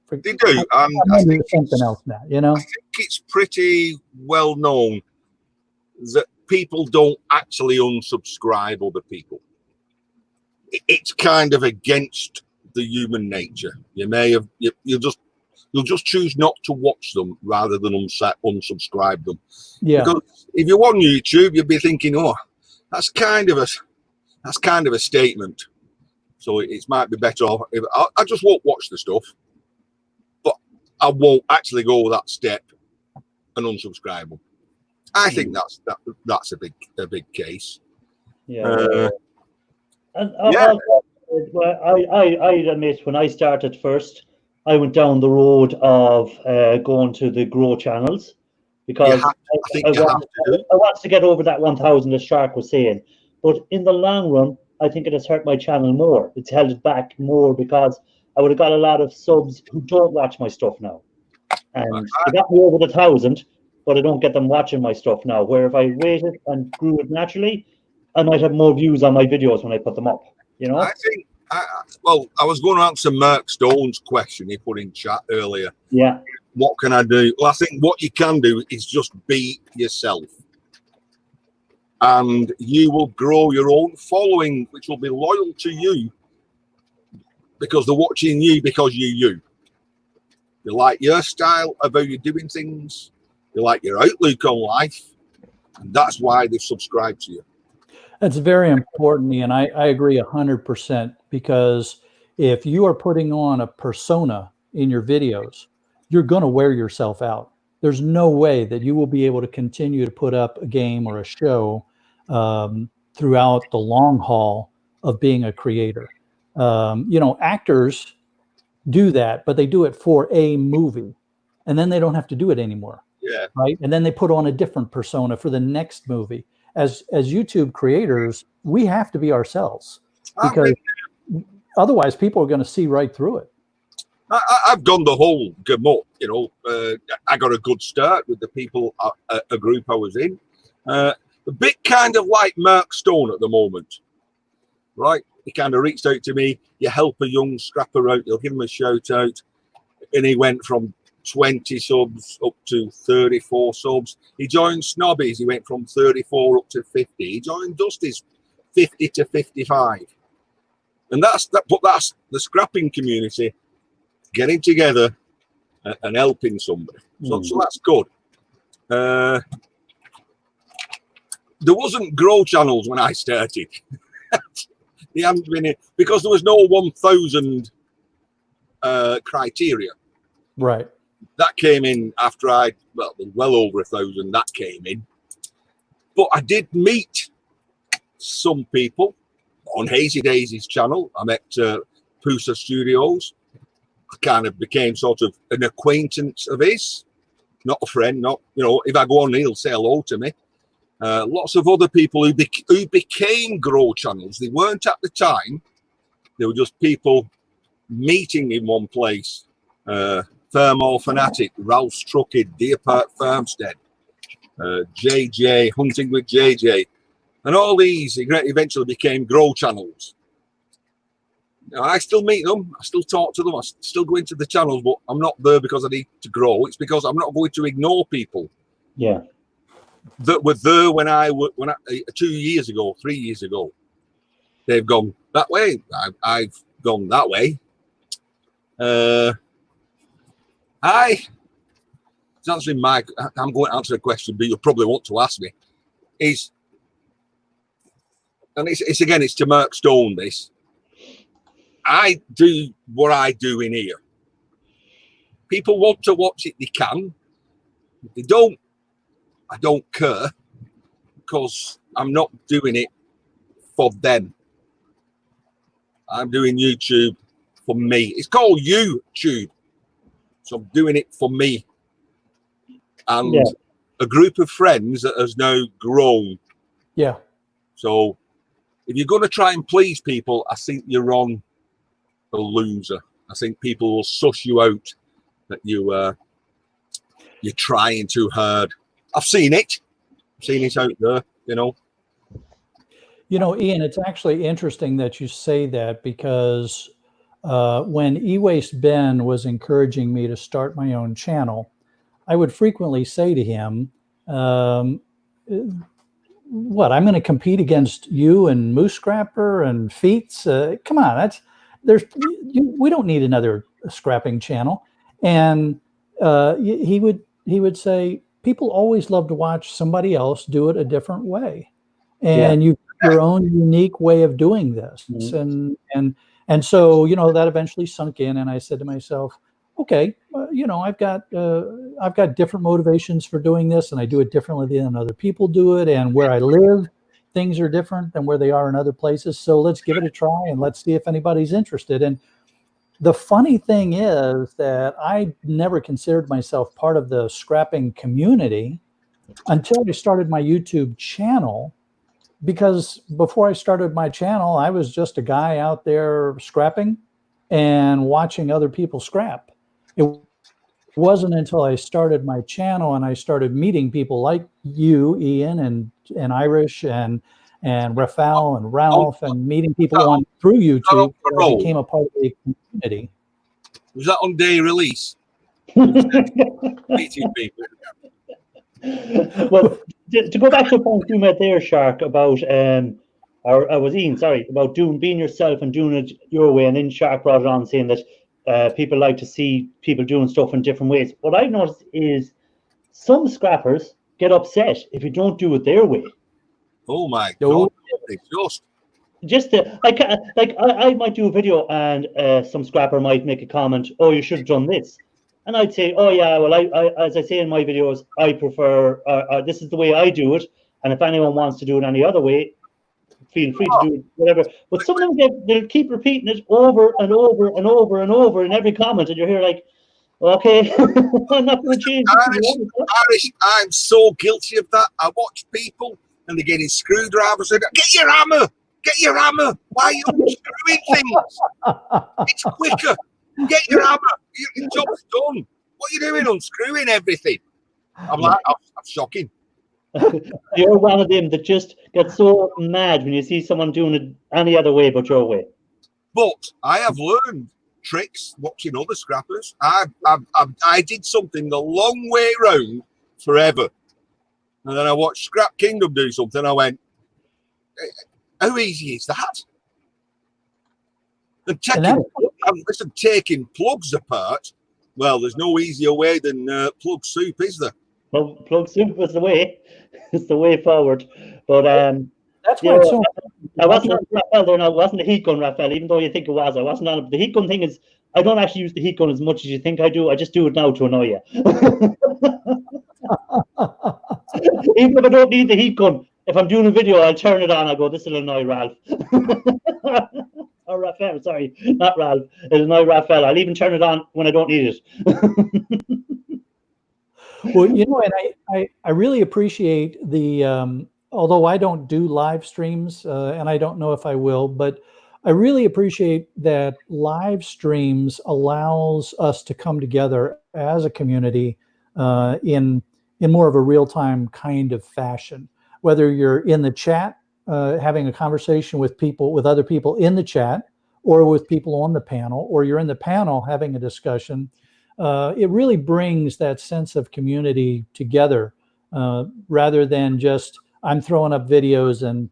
I think something else now. I think it's pretty well known that people don't actually unsubscribe other people. It's kind of against the human nature. You may have you'll just choose not to watch them rather than unsubscribe them. Yeah. Because if you're on YouTube, you'll be thinking, oh, that's kind of a statement. So it might be better off if I just won't watch the stuff, but I won't actually go that step and unsubscribe them. I think that's a big case. Yeah. Yeah. Well, I admit, when I started first, I went down the road of going to the grow channels because I wanted to get over that 1,000, as Shark was saying. But in the long run, I think it has hurt my channel more. It's held it back more because I would have got a lot of subs who don't watch my stuff now. And they got me over the 1,000, but I don't get them watching my stuff now. Where if I waited and grew it naturally, I might have more views on my videos when I put them up. You know? I think, I was going to answer Mark Stone's question he put in chat earlier. Yeah. What can I do? Well, I think what you can do is just be yourself. And you will grow your own following, which will be loyal to you because they're watching you because you're you. You like your style of how you're doing things. You like your outlook on life. And that's why they've subscribed to you. That's very important, Ian. I agree 100%, because if you are putting on a persona in your videos, you're going to wear yourself out. There's no way that you will be able to continue to put up a game or a show throughout the long haul of being a creator. Actors do that, but they do it for a movie, and then they don't have to do it anymore. Yeah. Right. And then they put on a different persona for the next movie. As YouTube creators, we have to be ourselves, because otherwise people are going to see right through it. I've done the whole gamut, I got a good start with the people, a group I was in. A bit kind of like Mark Stone at the moment, right? He kind of reached out to me. You help a young scrapper out, you'll give him a shout out. And he went from 20 subs up to 34 subs. He joined Snobbies. He went from 34 up to 50. He joined Dusty's 50 to 55. And that's the scrapping community getting together and helping somebody. So that's good. There wasn't grow channels when I started. They hadn't been in, because there was no 1,000 criteria. Right. That came in after well over 1,000 that came in. But I did meet some people on Hazy Daisy's channel. I met Pusa Studios. I kind of became sort of an acquaintance of his, not a friend. Not, if I go on, he'll say hello to me. Lots of other people who became grow channels. They weren't at the time. They were just people meeting in one place. Thermal Fanatic, Ralph's Trucked, Deer Park Farmstead, JJ, Hunting with JJ, and all these eventually became grow channels. I still meet them, I still talk to them, I still go into the channels, but I'm not there because I need to grow. It's because I'm not going to ignore people. Yeah. That were there when I 2 years ago, 3 years ago. They've gone that way. I've gone that way. It's answering I'm going to answer a question, but you'll probably want to ask me. It's to Mark Stone, this. I do what I do in here. People want to watch it, they can. If they don't, I don't care, because I'm not doing it for them. I'm doing YouTube for me. It's called YouTube. So I'm doing it for me and a group of friends that has now grown. Yeah. So if you're going to try and please people, I think you're on a loser. I think people will suss you out that you're trying too hard. I've seen it. I've seen it out there, Ian, it's actually interesting that you say that, because when E-Waste Ben was encouraging me to start my own channel, I would frequently say to him, what, I'm going to compete against you and Moose Scrapper and Feats? Come on, we don't need another scrapping channel. And he would say, people always love to watch somebody else do it a different way, and you've got your own unique way of doing this. And so, you know, that eventually sunk in, and I said to myself, okay, you know, I've got different motivations for doing this, and I do it differently than other people do it, and where I live, things are different than where they are in other places. So let's give it a try, and let's see if anybody's interested. And the funny thing is that I never considered myself part of the scrapping community until I started my YouTube channel, because before I started my channel, I was just a guy out there scrapping and watching other people scrap. It wasn't until I started my channel and I started meeting people like you, Ian, and Irish and Rafael and Ralph, and meeting people through YouTube, that I became a part of the community. Was that on day release? Well, to go back to a point you made there, Shark, about or I was Ian, sorry, about being yourself and doing it your way, and then Shark brought it on, saying that people like to see people doing stuff in different ways. What I've noticed is some scrappers get upset if you don't do it their way. Oh my God! I might do a video and some scrapper might make a comment, oh, you should have done this. And I'd say, oh yeah, well, I as I say in my videos, I prefer, this is the way I do it. And if anyone wants to do it any other way, feel free to do it, whatever. But some of them, they'll keep repeating it over and over and over and over in every comment. And you're here like, okay, I'm not going to change. Irish, I'm so guilty of that. I watch people and they're getting screwdrivers. And get your hammer. Get your hammer. Why are you unscrewing things? It's quicker. Get your hammer. Your job's done. What are you doing unscrewing everything? I'm like, that's shocking. You're one of them that just gets so mad when you see someone doing it any other way but your way. But I have learned tricks watching other scrappers. I did something the long way round forever. And then I watched Scrap Kingdom do something. I went, how easy is that? And taking plugs apart, well, there's no easier way than plug soup, is there? Well, plug soup was the way. It's the way forward. But that's why it's so. I wasn't on Raphael there. No, it wasn't a heat gun, Raphael. Even though you think it was, I wasn't on it. The heat gun thing is, I don't actually use the heat gun as much as you think I do. I just do it now to annoy you. Even if I don't need the heat gun, if I'm doing a video, I'll turn it on. I'll go, this will annoy Ralph. Or Raphael, sorry, not Ralph. It'll annoy Raphael. I'll even turn it on when I don't need it. Well, you know, and I really appreciate the, although I don't do live streams, and I don't know if I will, but I really appreciate that live streams allows us to come together as a community in more of a real-time kind of fashion. Whether you're in the chat, having a conversation with other people in the chat, or with people on the panel, or you're in the panel having a discussion, it really brings that sense of community together, rather than just I'm throwing up videos and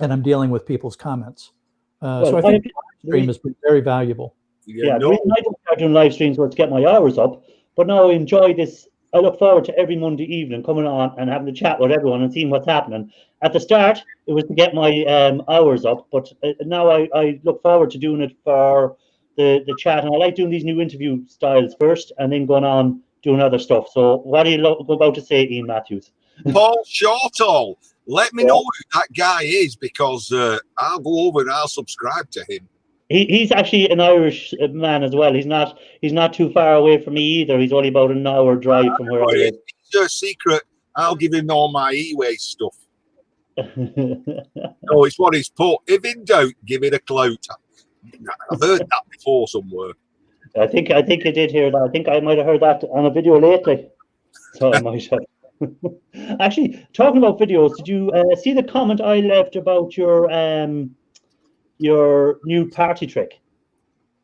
I'm dealing with people's comments. So I think the live stream has been very valuable. Yeah, the reason I don't start doing live streams was to get my hours up, but now I enjoy this. I look forward to every Monday evening coming on and having a chat with everyone and seeing what's happening. At the start, it was to get my hours up, but now I look forward to doing it for the chat. And I like doing these new interview styles first and then going on doing other stuff. So what do you go about to say, Ian Matthews? Paul Shortall, let me know who that guy is, because I'll go over and I'll subscribe to him. He's actually an Irish man as well. He's not too far away from me either. He's only about an hour drive from where I live. It's a secret. I'll give him all my e-waste stuff. No, it's what he's put. If in doubt, give it a clout. I've heard that before somewhere. I think you did hear that. I think I might have heard that on a video lately. So I might have. Actually, talking about videos, did you see the comment I left about your new party trick?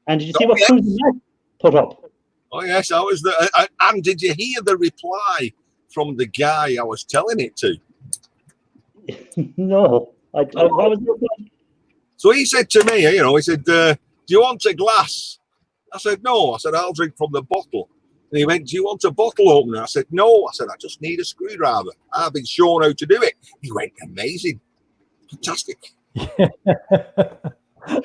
And did you see what Susan put up? Oh yes, I was the. And did you hear the reply from the guy I was telling it to? No, I was. So he said to me, he said, do you want a glass? I said, no. I said, I'll drink from the bottle. And he went, do you want a bottle opener? I said, no. I said, I just need a screwdriver. I've been shown how to do it. He went, amazing. Fantastic.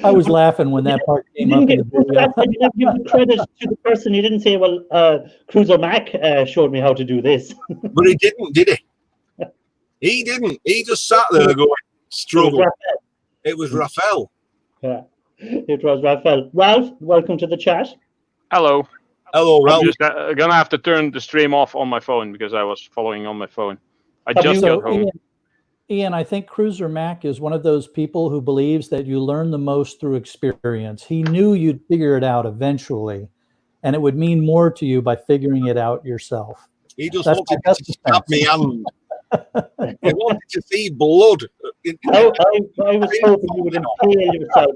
I was laughing when that part came up in the video. You didn't give the credit to the person. You didn't say, well, Cruiser Mac showed me how to do this. But he didn't, did he? He didn't. He just sat there going, struggle. It was Raphael. Yeah, it was Raphael. Ralph, welcome to the chat. Hello. Hello, Ralph. I'm just gonna have to turn the stream off on my phone because I was following on my phone. I just got home. Ian, I think Cruiser Mac is one of those people who believes that you learn the most through experience. He knew you'd figure it out eventually, and it would mean more to you by figuring it out yourself. He just wanted to stab me hand. He wanted to see blood. I was hoping you would impale yourself.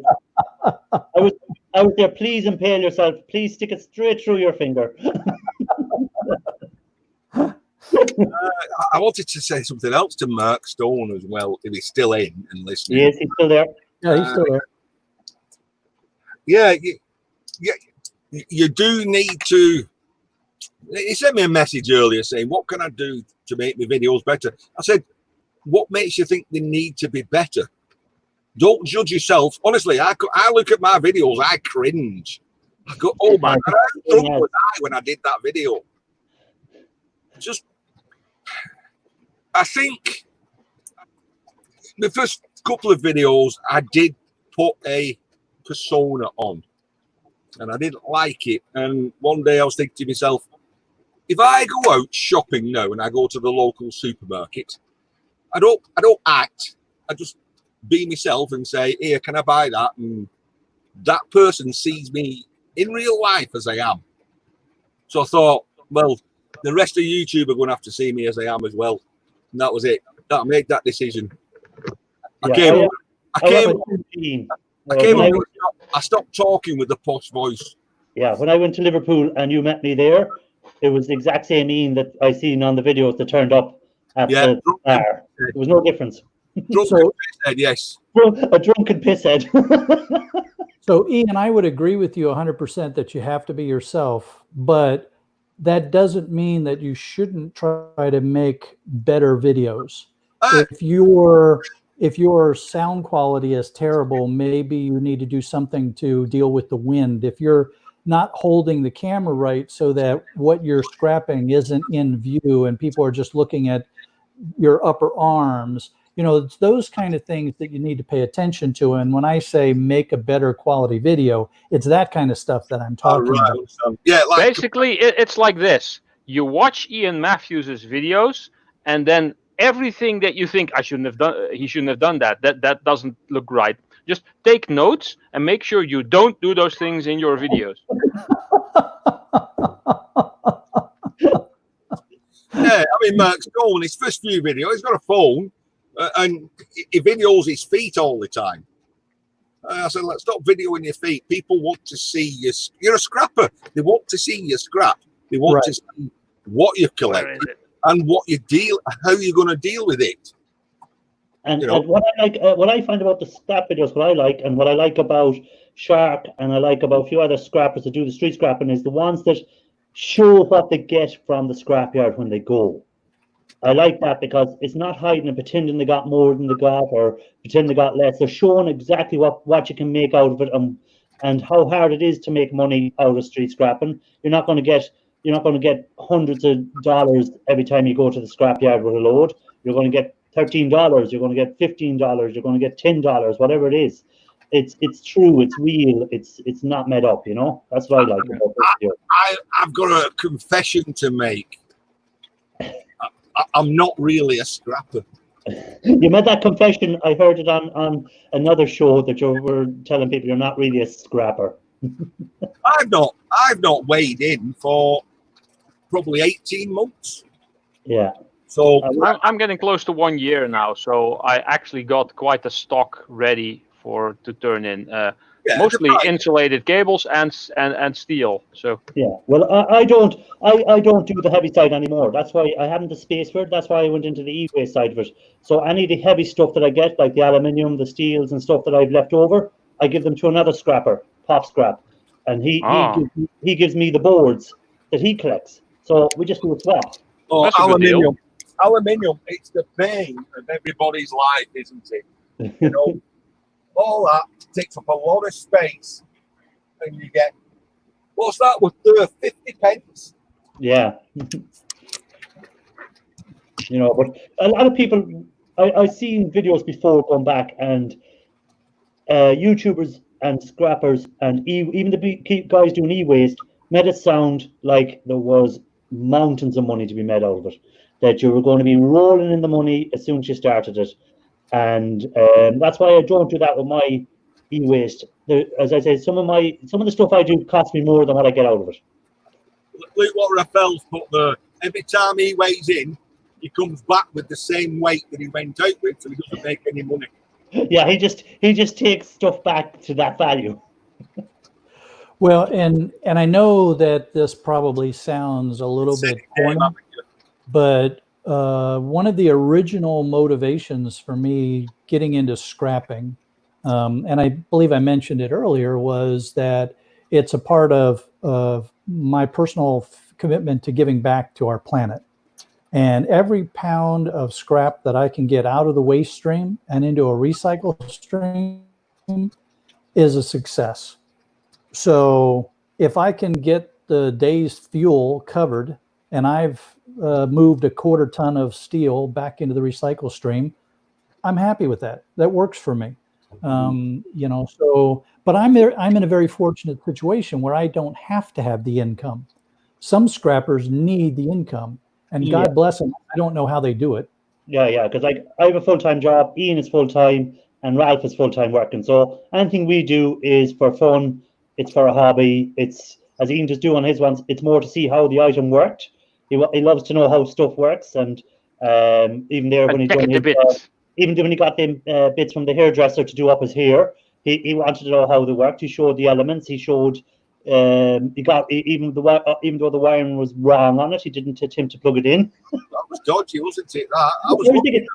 I was there, please impale yourself. Please stick it straight through your finger. I wanted to say something else to Mark Stone as well, if he's still in and listening. Yes, he's still there. Yeah, he's still there. Yeah, you do need to. He sent me a message earlier saying, what can I do to make my videos better? I said, what makes you think they need to be better? Don't judge yourself. Honestly, I look at my videos, I cringe. I go, oh my God, how drunk was I when I did that video? Just, I think the first couple of videos I did put a persona on and I didn't like it. And one day I was thinking to myself, if I go out shopping now and I go to the local supermarket, I don't act. I just be myself and say, here, can I buy that? And that person sees me in real life as I am. So I thought, well, the rest of YouTube are going to have to see me as I am as well. And that was it. I made that decision. I stopped talking with the posh voice. Yeah, when I went to Liverpool and you met me there, it was the exact same Ian that I seen on the videos that turned up at the bar. There was no difference. Drunken pisshead, yes. A drunken pisshead. So, Ian, I would agree with you 100% that you have to be yourself, but that doesn't mean that you shouldn't try to make better videos. If your sound quality is terrible, maybe you need to do something to deal with the wind. If you're not holding the camera right so that what you're scrapping isn't in view and people are just looking at your upper arms, you know, it's those kind of things that you need to pay attention to. And when I say make a better quality video, it's that kind of stuff that I'm talking about. Yeah, basically, it's like this. You watch Ian Matthews' videos, and then everything that you think he shouldn't have done that doesn't look right. Just take notes and make sure you don't do those things in your videos. Yeah, I mean, Mark Stone, his first few videos, he's got a phone and he videos his feet all the time. I said, let's stop videoing your feet. People want to see you. You're a scrapper. They want to see your scrap. They want to see what you've collected and how you're going to deal with it. And, and what I like, what I find about the scrap videos, what I like about Shark, and I like about a few other scrappers that do the street scrapping, is the ones that show what they get from the scrapyard when they go. I like that because it's not hiding and pretending they got more than they got or pretending they got less. They're showing exactly what you can make out of it and how hard it is to make money out of street scrapping. You're not going to get hundreds of dollars every time you go to the scrapyard with a load. You're going to get $13. You're going to get $15. You're going to get $10. Whatever it is. It's true. It's real. It's not made up. You know. That's what I like about this video. I've got a confession to make. I'm not really a scrapper. You made that confession. I heard it on another show that you were telling people you're not really a scrapper. I've not weighed in for probably 18 months. Yeah. So I'm getting close to 1 year now. So I actually got quite a stock ready to turn in. Mostly insulated cables and steel. So yeah, well, I don't do the heavy side anymore. That's why I haven't the space for it. That's why I went into the e-waste side of it. So any of the heavy stuff that I get, like the aluminium, the steels, and stuff that I've left over, I give them to another scrapper pop scrap, and he gives me the boards that he collects. So we just do a swap. Oh, That's a good deal. aluminium. Aluminium, it's the bane of everybody's life, isn't it? You know, all that takes up a lot of space, and you get, what's that worth? 50 pence? Yeah. You know, but a lot of people, I've seen videos before going back, and YouTubers and scrappers and even the guys doing e-waste made it sound like there was mountains of money to be made out of it, that you were going to be rolling in the money as soon as you started it. And that's why I don't do that with my e-waste. As I say, some of the stuff I do costs me more than what I get out of it. Look what Raphael's put there. Every time he weighs in, he comes back with the same weight that he went out with, so he doesn't make any money. Yeah, he just takes stuff back to that value. Well, and I know that this probably sounds a little bit corny, but one of the original motivations for me getting into scrapping, and I believe I mentioned it earlier, was that it's a part of my personal commitment to giving back to our planet. And every pound of scrap that I can get out of the waste stream and into a recycle stream is a success. So if I can get the day's fuel covered, and I've moved a 1/4 ton of steel back into the recycle stream, I'm happy with that. That works for me. You know, so, but I'm in a very fortunate situation where I don't have to have the income. Some scrappers need the income, and God bless them. I don't know how they do it. Yeah, because I have a full-time job, Ian is full-time, and Ralph is full-time working. So anything we do is for fun, it's for a hobby, it's, as Ian just do on his ones, it's more to see how the item worked. He loves to know how stuff works, and even there when he's doing his, even when he got them bits from the hairdresser to do up his hair, he wanted to know how they worked. He showed the elements, he showed he got even though the wiring was wrong on it, he didn't attempt to plug it in. That was dodgy, wasn't it? That I was thinking,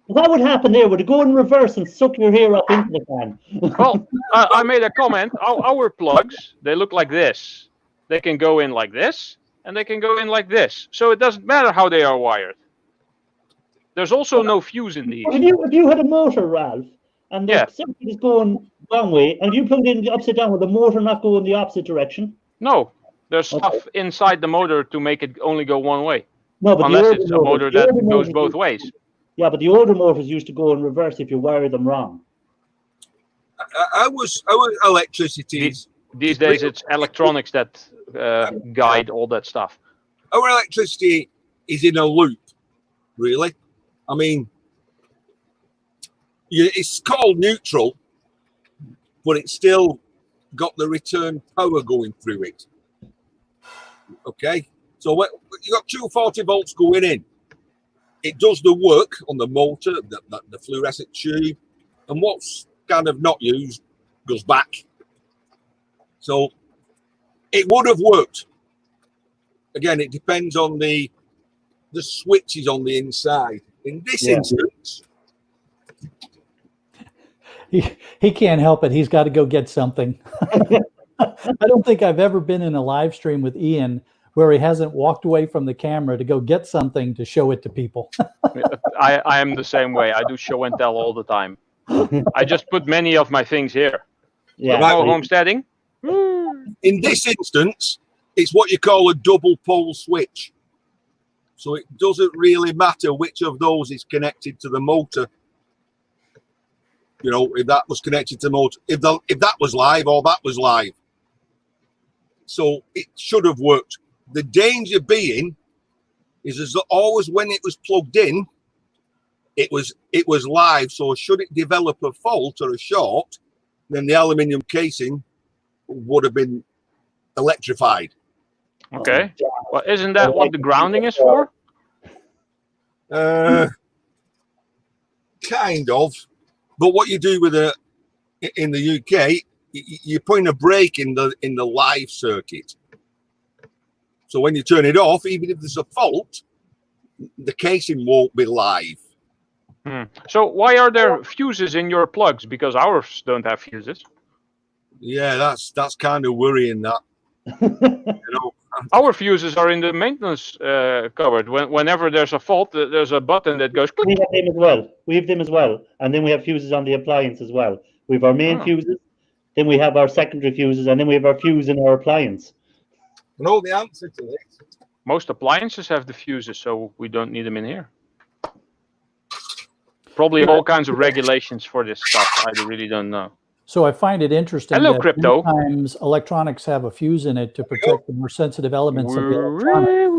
what would happen there? Would it go in reverse and suck your hair up into the fan? Well, I made a comment. Our plugs, they look like this. They can go in like this, and they can go in like this. So it doesn't matter how they are wired. There's also no fuse in these. If you had a motor, Ralph, and the circuit is going one way, and you plugged in the upside down, would the motor not go in the opposite direction? No, there's stuff inside the motor to make it only go one way. No, but unless it's a motor that goes both ways. Yeah, but the older motors used to go in reverse if you wire them wrong. Our electricity. These days, it's electronics that guide all that stuff. Our electricity is in a loop, really. I mean, it's called neutral, but it's still got the return power going through it. Okay, so you got 240 volts going in. It does the work on the motor, the fluorescent tube, and what's kind of not used goes back. So it would have worked. Again, it depends on the switches on the inside. In this instance, he can't help it. He's got to go get something. I don't think I've ever been in a live stream with Ian where he hasn't walked away from the camera to go get something to show it to people. I am the same way. I do show and tell all the time. I just put many of my things here. Yeah. No homesteading. In this instance, it's what you call a double pole switch. So it doesn't really matter which of those is connected to the motor. You know, if that was connected to the motor, if that was live or that was live. So it should have worked. The danger being is as always when it was plugged in, it was live. So should it develop a fault or a short, then the aluminium casing would have been electrified. Okay. Well, isn't that what the grounding is for? Kind of. But what you do with in the UK, you're putting a brake in the live circuit. So when you turn it off, even if there's a fault, the casing won't be live. So why are there fuses in your plugs? Because ours don't have fuses. Yeah, that's kind of worrying. That you know. Our fuses are in the maintenance cupboard. Whenever there's a fault, there's a button that goes click. We have them as well. We have them as well, and then we have fuses on the appliance as well. We have our main Oh. fuses, then we have our secondary fuses, and then we have our fuse in our appliance. I know the answer to this. Most appliances have the fuses, so we don't need them in here. Probably all kinds of regulations for this stuff. I really don't know. So I find it interesting Hello, that Crypto. sometimes electronics have a fuse in it to protect the more sensitive elements of the electronics.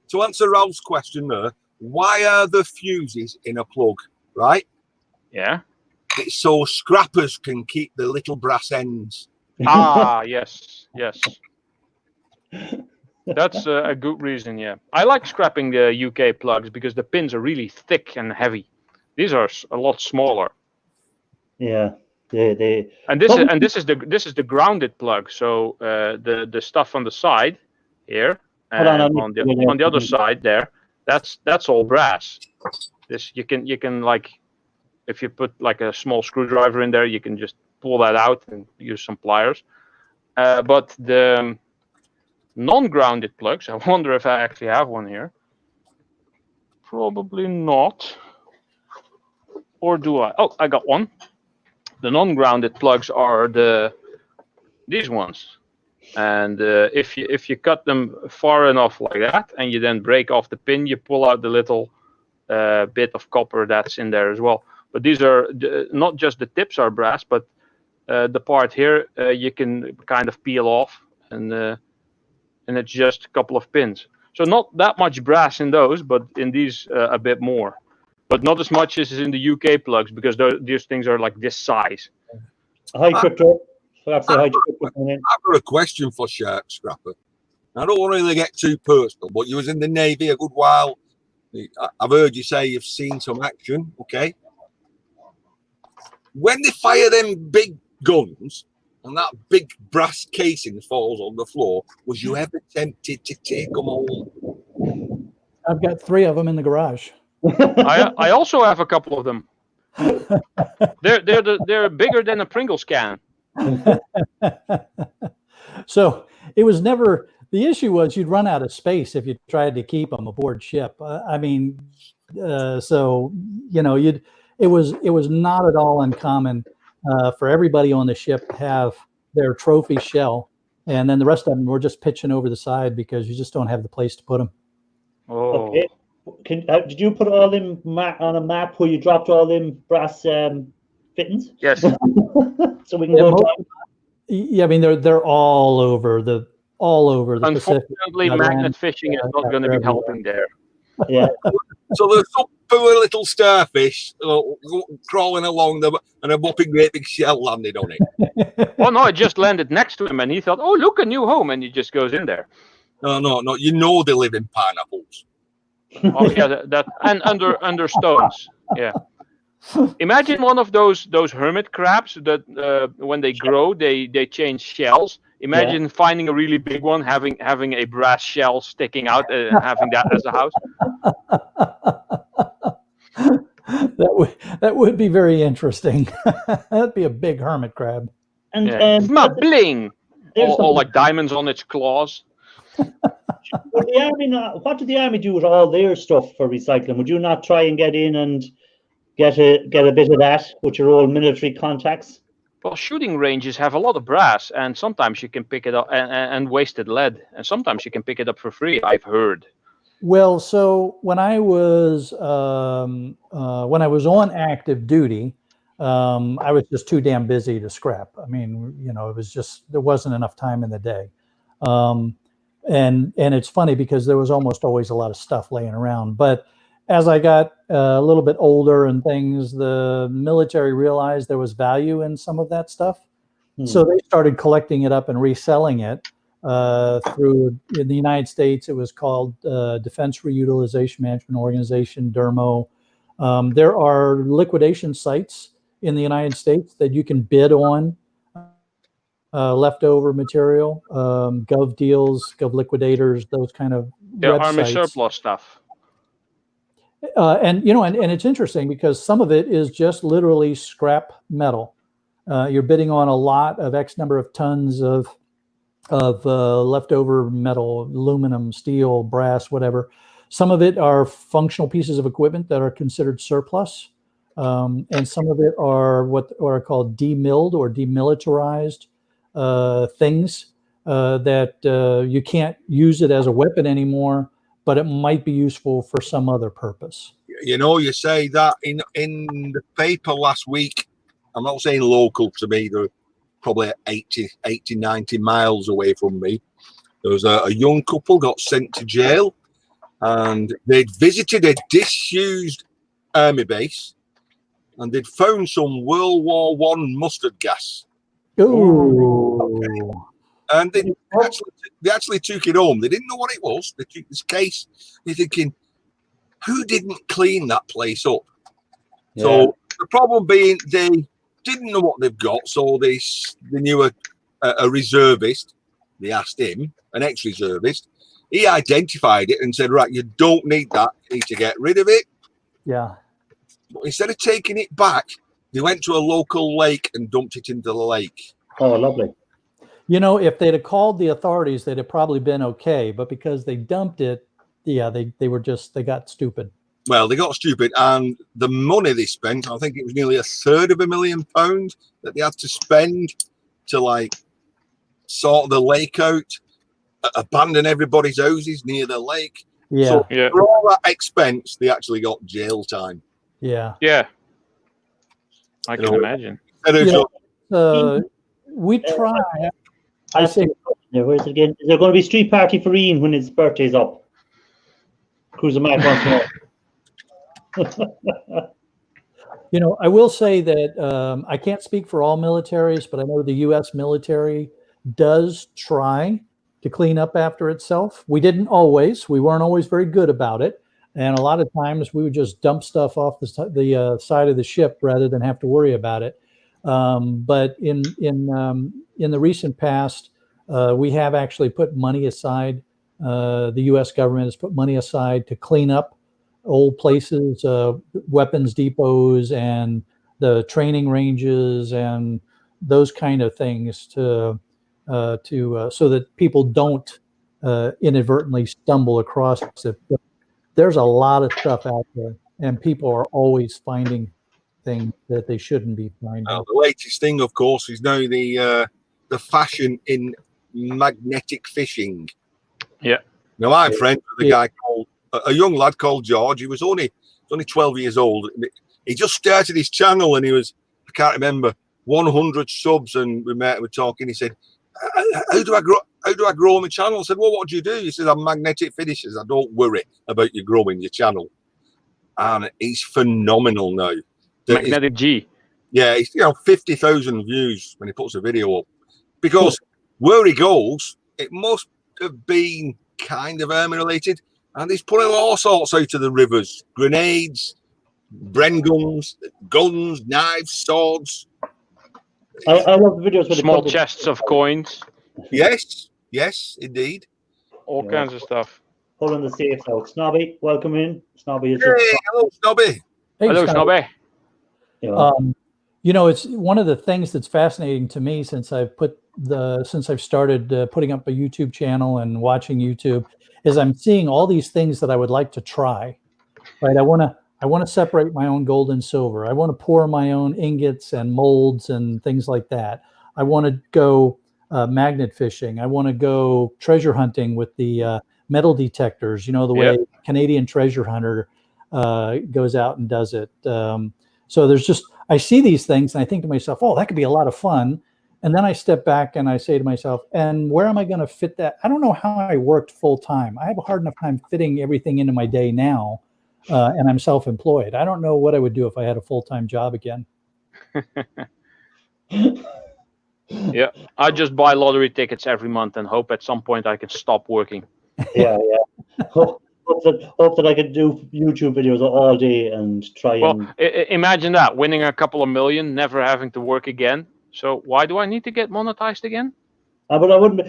To answer Ralph's question there, why are the fuses in a plug, right? Yeah. It's so scrappers can keep the little brass ends. Ah, yes. That's a good reason, yeah. I like scrapping the UK plugs because the pins are really thick and heavy. These are a lot smaller. Yeah, And this is the grounded plug. So the stuff on the side here and on the other side there, that's all brass. This you can like, if you put like a small screwdriver in there, you can just pull that out and use some pliers. But the non-grounded plugs, I wonder if I actually have one here. Probably not. Or do I? Oh, I got one. The non-grounded plugs are these ones. And if you cut them far enough like that, and you then break off the pin, you pull out the little bit of copper that's in there as well. But these are not just the tips are brass, but the part here you can kind of peel off, and it's just a couple of pins. So not that much brass in those, but in these a bit more. But not as much as in the UK plugs, because these things are like this size. Hi, Crypto. I've got a question for Shark Scrapper. I don't want to really get too personal, but you was in the Navy a good while. I've heard you say you've seen some action, okay? When they fire them big guns and that big brass casing falls on the floor, was you ever tempted to take them home? I've got 3 of them in the garage. I also have a couple of them. They're bigger than a Pringles can. So it was never, the issue was you'd run out of space if you tried to keep them aboard ship. I mean, so you know, it was not at all uncommon for everybody on the ship to have their trophy shell, and then the rest of them were just pitching over the side because you just don't have the place to put them. Oh. Okay. Did you put all them on a map where you dropped all them brass fittings? Yes. So we can go down. Yeah, I mean they're all over the Unfortunately, Pacific. magnet fishing is not going to be helping there. Yeah. So there's some poor little starfish crawling along them, and a whopping great big shell landed on it. Oh no, it just landed next to him, and he thought, "Oh, look, a new home," and he just goes in there. No. You know they live in pineapples. Oh yeah, that and under stones. Yeah. Imagine one of those hermit crabs that when they grow they change shells. Imagine finding a really big one, having a brass shell sticking out, and having that as a house. That would be very interesting. That'd be a big hermit crab. And my bling, all like diamonds on its claws. Would the army what did the army do with all their stuff for recycling? Would you not try and get in and get a bit of that with your old military contacts? Well, shooting ranges have a lot of brass, and sometimes you can pick it up, and wasted lead, and sometimes you can pick it up for free, I've heard. Well, so when I was on active duty, I was just too damn busy to scrap. I mean, you know, it was just, there wasn't enough time in the day. And it's funny because there was almost always a lot of stuff laying around. But as I got a little bit older and things, the military realized there was value in some of that stuff. So they started collecting it up and reselling it through, in the United States, it was called Defense Reutilization Management Organization, DERMO. There are liquidation sites in the United States that you can bid on leftover material, Gov Deals, Gov Liquidators, those kind of Army websites. surplus stuff. And you know, and it's interesting because some of it is just literally scrap metal. You're bidding on a lot of X number of tons of leftover metal, aluminum, steel, brass, whatever. Some of it are functional pieces of equipment that are considered surplus, and some of it are what are called demilled or demilitarized things that you can't use it as a weapon anymore, but it might be useful for some other purpose. You know, you say that in the paper last week. I'm not saying local to me. They're probably 80, 90 miles away from me. There was a young couple got sent to jail, and they'd visited a disused army base, and they'd found some World War I mustard gas. Ooh. Okay. And they actually took it home. They didn't know what it was. They took this case. You're thinking, who didn't clean that place up? Yeah. So the problem being they didn't know what they've got. So they knew a reservist. They asked him, an ex-reservist. He identified it and said, right, you don't need that. You need to get rid of it. Yeah. But instead of taking it back, they went to a local lake and dumped it into the lake. Oh, lovely. You know, if they'd have called the authorities, they'd have probably been okay. But because they dumped it, yeah, they got stupid. Well, they got stupid, and the money they spent, I think it was nearly £250,000 that they had to spend to like sort the lake out, abandon everybody's houses near the lake. Yeah. So for all that expense, they actually got jail time. Yeah. Yeah. I can imagine. We try. I say, where is it again? Is there going to be street party for Ian when his birthday's up? Cruiser Mac wants to know. You know, I will say that I can't speak for all militaries, but I know the U.S. military does try to clean up after itself. We didn't always. We weren't always very good about it. And a lot of times we would just dump stuff off the side of the ship rather than have to worry about it. But in the recent past, we have actually put money aside. The U.S. government has put money aside to clean up old places, weapons depots, and the training ranges, and those kind of things to so that people don't inadvertently stumble across it. But there's a lot of stuff out there, and people are always finding things that they shouldn't be finding. The latest thing, of course, is now the fashion in magnetic fishing. Yeah. Now, I'm friends with a young lad called George. He was only 12 years old. He just started his channel, and he was, I can't remember, 100 subs. And we were talking. He said, "How do I grow my channel?" I said, "Well, what do you do?" He said, "I'm magnetic finish." I said, "Don't worry about you growing your channel." And he's phenomenal now. Magnetic G. Yeah, he's 50,000 views when he puts a video up. Because where he goes, it must have been kind of army related. And he's putting all sorts out of the rivers: grenades, Bren guns, knives, swords. I love the videos with small chests of coins. Yes, indeed. All kinds of stuff. Pulling the safes out. Snobby, welcome in. Snobby is hello, Snobby. Hey, hello, Snobby. You know, it's one of the things that's fascinating to me since I've started putting up a YouTube channel and watching YouTube, is I'm seeing all these things that I would like to try. Right? I want to separate my own gold and silver. I want to pour my own ingots and molds and things like that. I want to go magnet fishing. I want to go treasure hunting with the metal detectors. You know, the way Canadian treasure hunter goes out and does it. So there's just, I see these things and I think to myself, oh, that could be a lot of fun. And then I step back and I say to myself, and where am I going to fit that? I don't know how I worked full time. I have a hard enough time fitting everything into my day now. And I'm self-employed. I don't know what I would do if I had a full-time job again. Yeah, I just buy lottery tickets every month and hope at some point I can stop working. Yeah. Hope that I could do YouTube videos all day and try. Well, imagine that, winning a couple of million, never having to work again. So why do I need to get monetized again? But I wouldn't.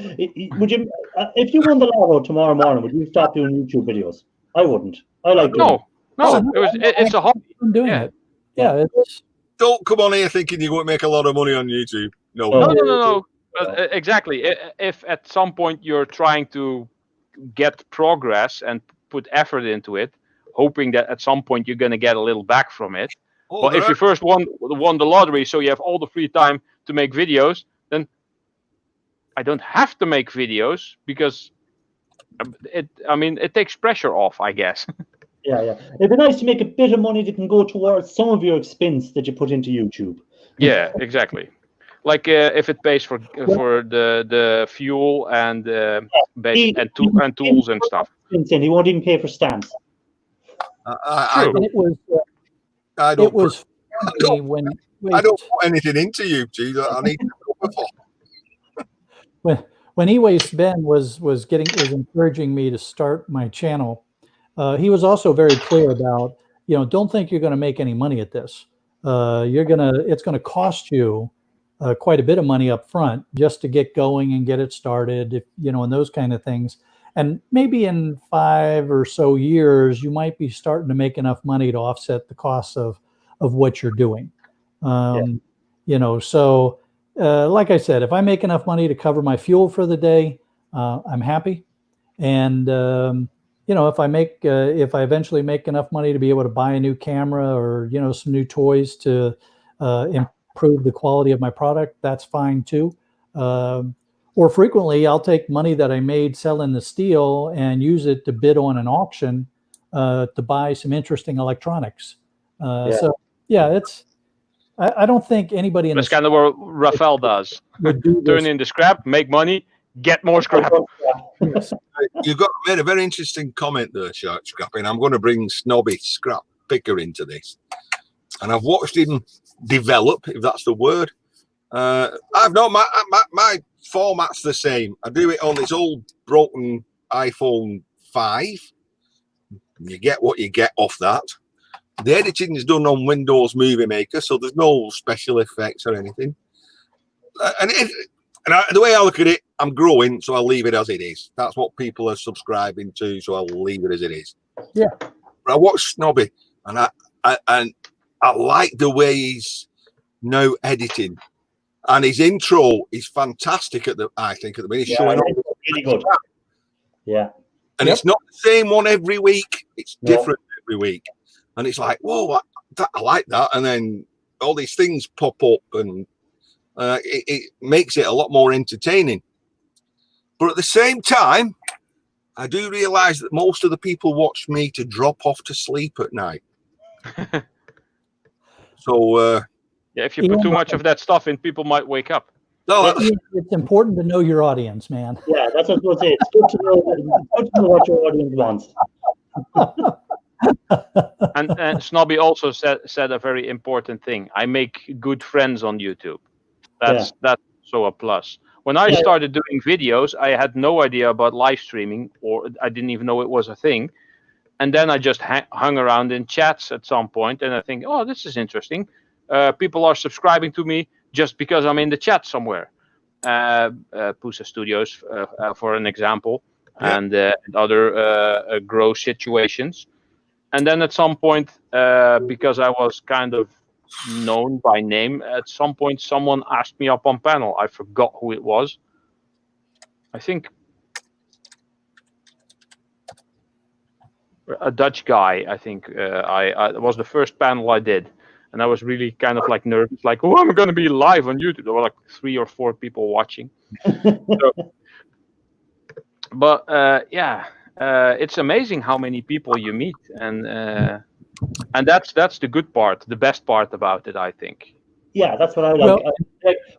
Would you? If you won the lotto tomorrow morning, would you stop doing YouTube videos? I wouldn't. I like doing it. No, it's a hobby. I'm doing Yeah. it. Yeah, it's Don't come on here thinking you're going to make a lot of money on YouTube. No. No. But, exactly. If at some point you're trying to get progress and put effort into it, hoping that at some point you're going to get a little back from it. But if you first won the lottery, so you have all the free time to make videos, then I don't have to make videos because it takes pressure off, I guess. Yeah. It'd be nice to make a bit of money that can go towards some of your expense that you put into YouTube. Yeah, exactly. Like if it pays for the fuel and tools and stuff. He won't even pay for stamps. I don't put anything into YouTube. I need to go before. When E-Waste Ben was encouraging me to start my channel, he was also very clear about, don't think you're going to make any money at this. It's going to cost you quite a bit of money up front just to get going and get it started, and those kind of things. And maybe in 5 or so years, you might be starting to make enough money to offset the costs of what you're doing. So like I said, if I make enough money to cover my fuel for the day, I'm happy. And if I eventually make enough money to be able to buy a new camera or some new toys to improve the quality of my product, that's fine too. Or frequently, I'll take money that I made selling the steel and use it to bid on an auction to buy some interesting electronics. So yeah, I don't think anybody in that's kind of what Rafael does. Turn in the scrap, make money, get more scrap. You've made a very interesting comment there, Shark Scrapping. I'm going to bring Snobby Scrap Picker into this, and I've watched him develop, if that's the word. I've not my format's the same. I do it on this old broken iPhone 5. You get what you get off that. The editing is done on Windows Movie Maker, so there's no special effects or anything. The way I look at it, I'm growing, so I'll leave it as it is. That's what people are subscribing to, so I'll leave it as it is. Yeah. But I watched Snobby, and I like the way he's now editing. And his intro is fantastic I think at the minute. Showing it's really good. Yeah. And it's not the same one every week. It's different every week. And it's like, whoa, I like that. And then all these things pop up and it makes it a lot more entertaining. But at the same time, I do realize that most of the people watch me to drop off to sleep at night. So, if you put too much of that stuff in, people might wake up. No, it's important to know your audience, man. Yeah, that's what I was going to say. It's good to know what your audience wants. And Snobby also said a very important thing. I make good friends on YouTube. That's so a plus. When I started doing videos, I had no idea about live streaming, or I didn't even know it was a thing. And then I just hung around in chats at some point, and I think, oh, this is interesting. People are subscribing to me just because I'm in the chat somewhere. Pusa Studios, for an example, and other grow situations. And then at some point, because I was kind of known by name, at some point someone asked me up on panel. I forgot who it was. I think a Dutch guy. I think I was the first panel I did. And I was really kind of like nervous, like, oh, I'm going to be live on YouTube. There were like 3 or 4 people watching. But it's amazing how many people you meet, and that's the good part, the best part about it, I think. Yeah, that's what I like.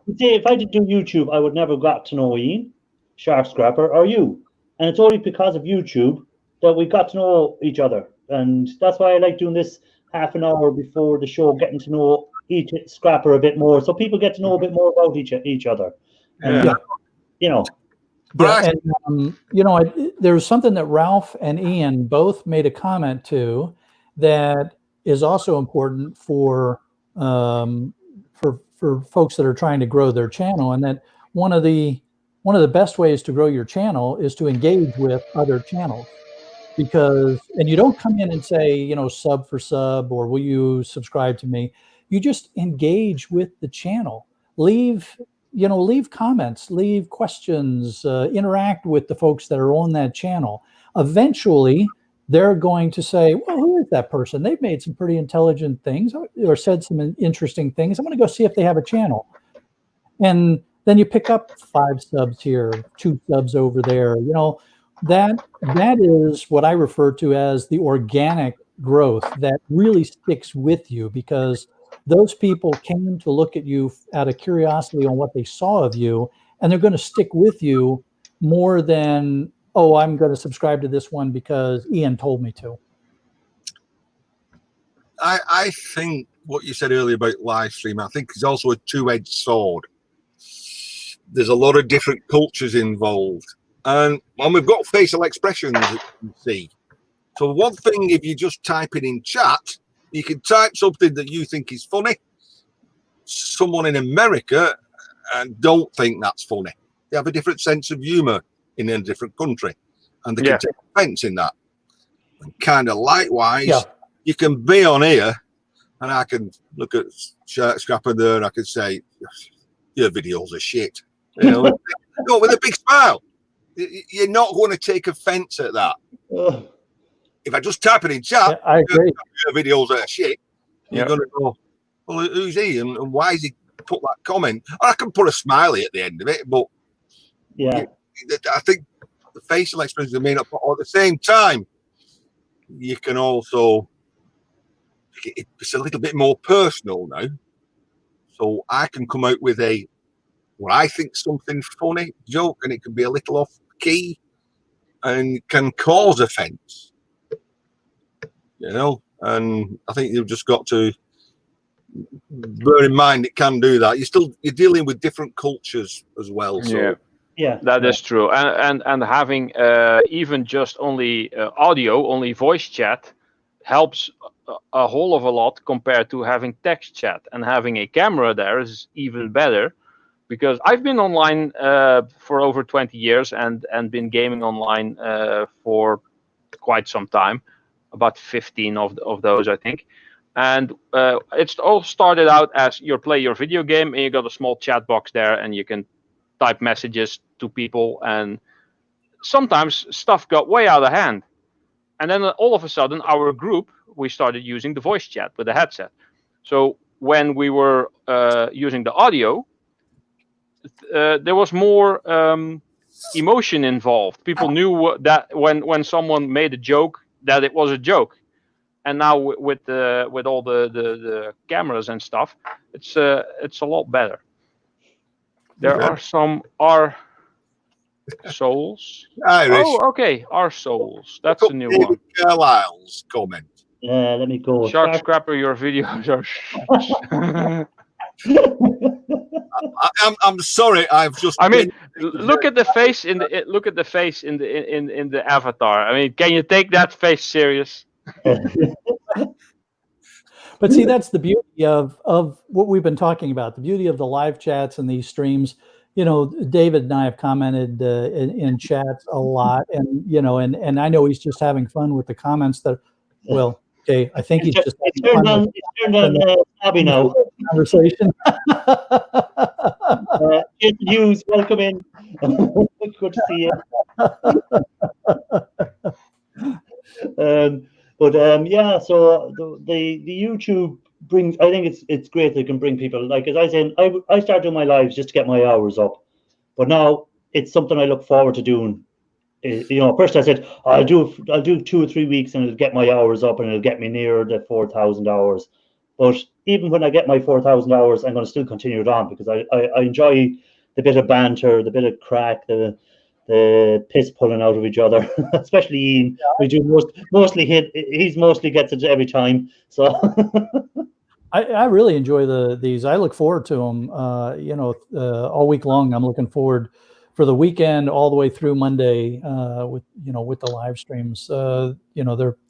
If I did do YouTube, I would never got to know Ian, Shark Scrapper, or you. And it's only because of YouTube that we got to know each other. And that's why I like doing this half an hour before the show, getting to know each scrapper a bit more, so people get to know a bit more about each other. And, there's something that Ralph and Ian both made a comment to that is also important for folks that are trying to grow their channel, and that one of the best ways to grow your channel is to engage with other channels. because, and you don't come in and say, you know, sub for sub, or will you subscribe to me? You just engage with the channel, leave comments, leave questions, interact with the folks that are on that channel. Eventually, they're going to say, well, who is that person? They've made some pretty intelligent things or said some interesting things. I'm going to go see if they have a channel. And then you pick up 5 subs here, 2 subs over there. You know, that is what I refer to as the organic growth that really sticks with you, because those people came to look at you out of curiosity on what they saw of you, and they're going to stick with you more than, oh, I'm going to subscribe to this one because Ian told me to. I think what you said earlier about live stream, I think is also a two-edged sword. There's a lot of different cultures involved, and we've got facial expressions that you can see. So one thing, if you just type it in chat, you can type something that you think is funny. Someone in America and don't think that's funny. They have a different sense of humor in a different country, and they can take offense in that. And kind of likewise, you can be on here, and I can look at Scrapper there, and I can say, your videos are shit. You know, no, with a big smile. You're not going to take offense at that. If I just type it in chat, I agree. Your videos are shit. You're going to go, well, who's he and why has he put that comment? Or I can put a smiley at the end of it, but I think the facial expressions may not put, or at the same time, you can also, it's a little bit more personal now. So I can come out with what I think something funny joke, and it can be a little off key and can cause offense, you know. And I think you've just got to bear in mind it can do that. You're dealing with different cultures as well. So that is true. And having even just only audio, only voice chat helps a whole of a lot compared to having text chat. And having a camera there is even better, because I've been online for over 20 years and been gaming online for quite some time, about 15 of those, I think. And it's all started out as you play your video game and you got a small chat box there and you can type messages to people, and sometimes stuff got way out of hand. And then all of a sudden, our group, we started using the voice chat with the headset. So when we were using the audio, there was more emotion involved. People knew that when someone made a joke, that it was a joke. And now with all the cameras and stuff, it's a lot better. There are some souls. Irish. Oh, okay, our souls. That's a new one. Carlisle's comment. Yeah, let me go. Shark Scrapper, your videos are. I'm sorry. I've just. I mean, look at the face in the avatar. I mean, can you take that face serious? But see, that's the beauty of what we've been talking about. The beauty of the live chats and these streams. You know, David and I have commented in chats a lot, and you know, and I know he's just having fun with the comments. That, well, okay, I think he's just turned on hobby now. Conversation. Hughes, welcome in. Good to see you. So the YouTube brings, I think it's great that it can bring people, like, as I said, I started doing my lives just to get my hours up, but now it's something I look forward to doing. You know, first I said I'll do 2 or 3 weeks and it'll get my hours up and it'll get me near the 4,000 hours. But even when I get my 4,000 hours, I'm going to still continue it on, because I enjoy the bit of banter, the bit of crack, the piss pulling out of each other, especially Ian. We do mostly hit. He's mostly gets it every time. So I really enjoy these. I look forward to them. All week long. I'm looking forward for the weekend all the way through Monday with the live streams. They're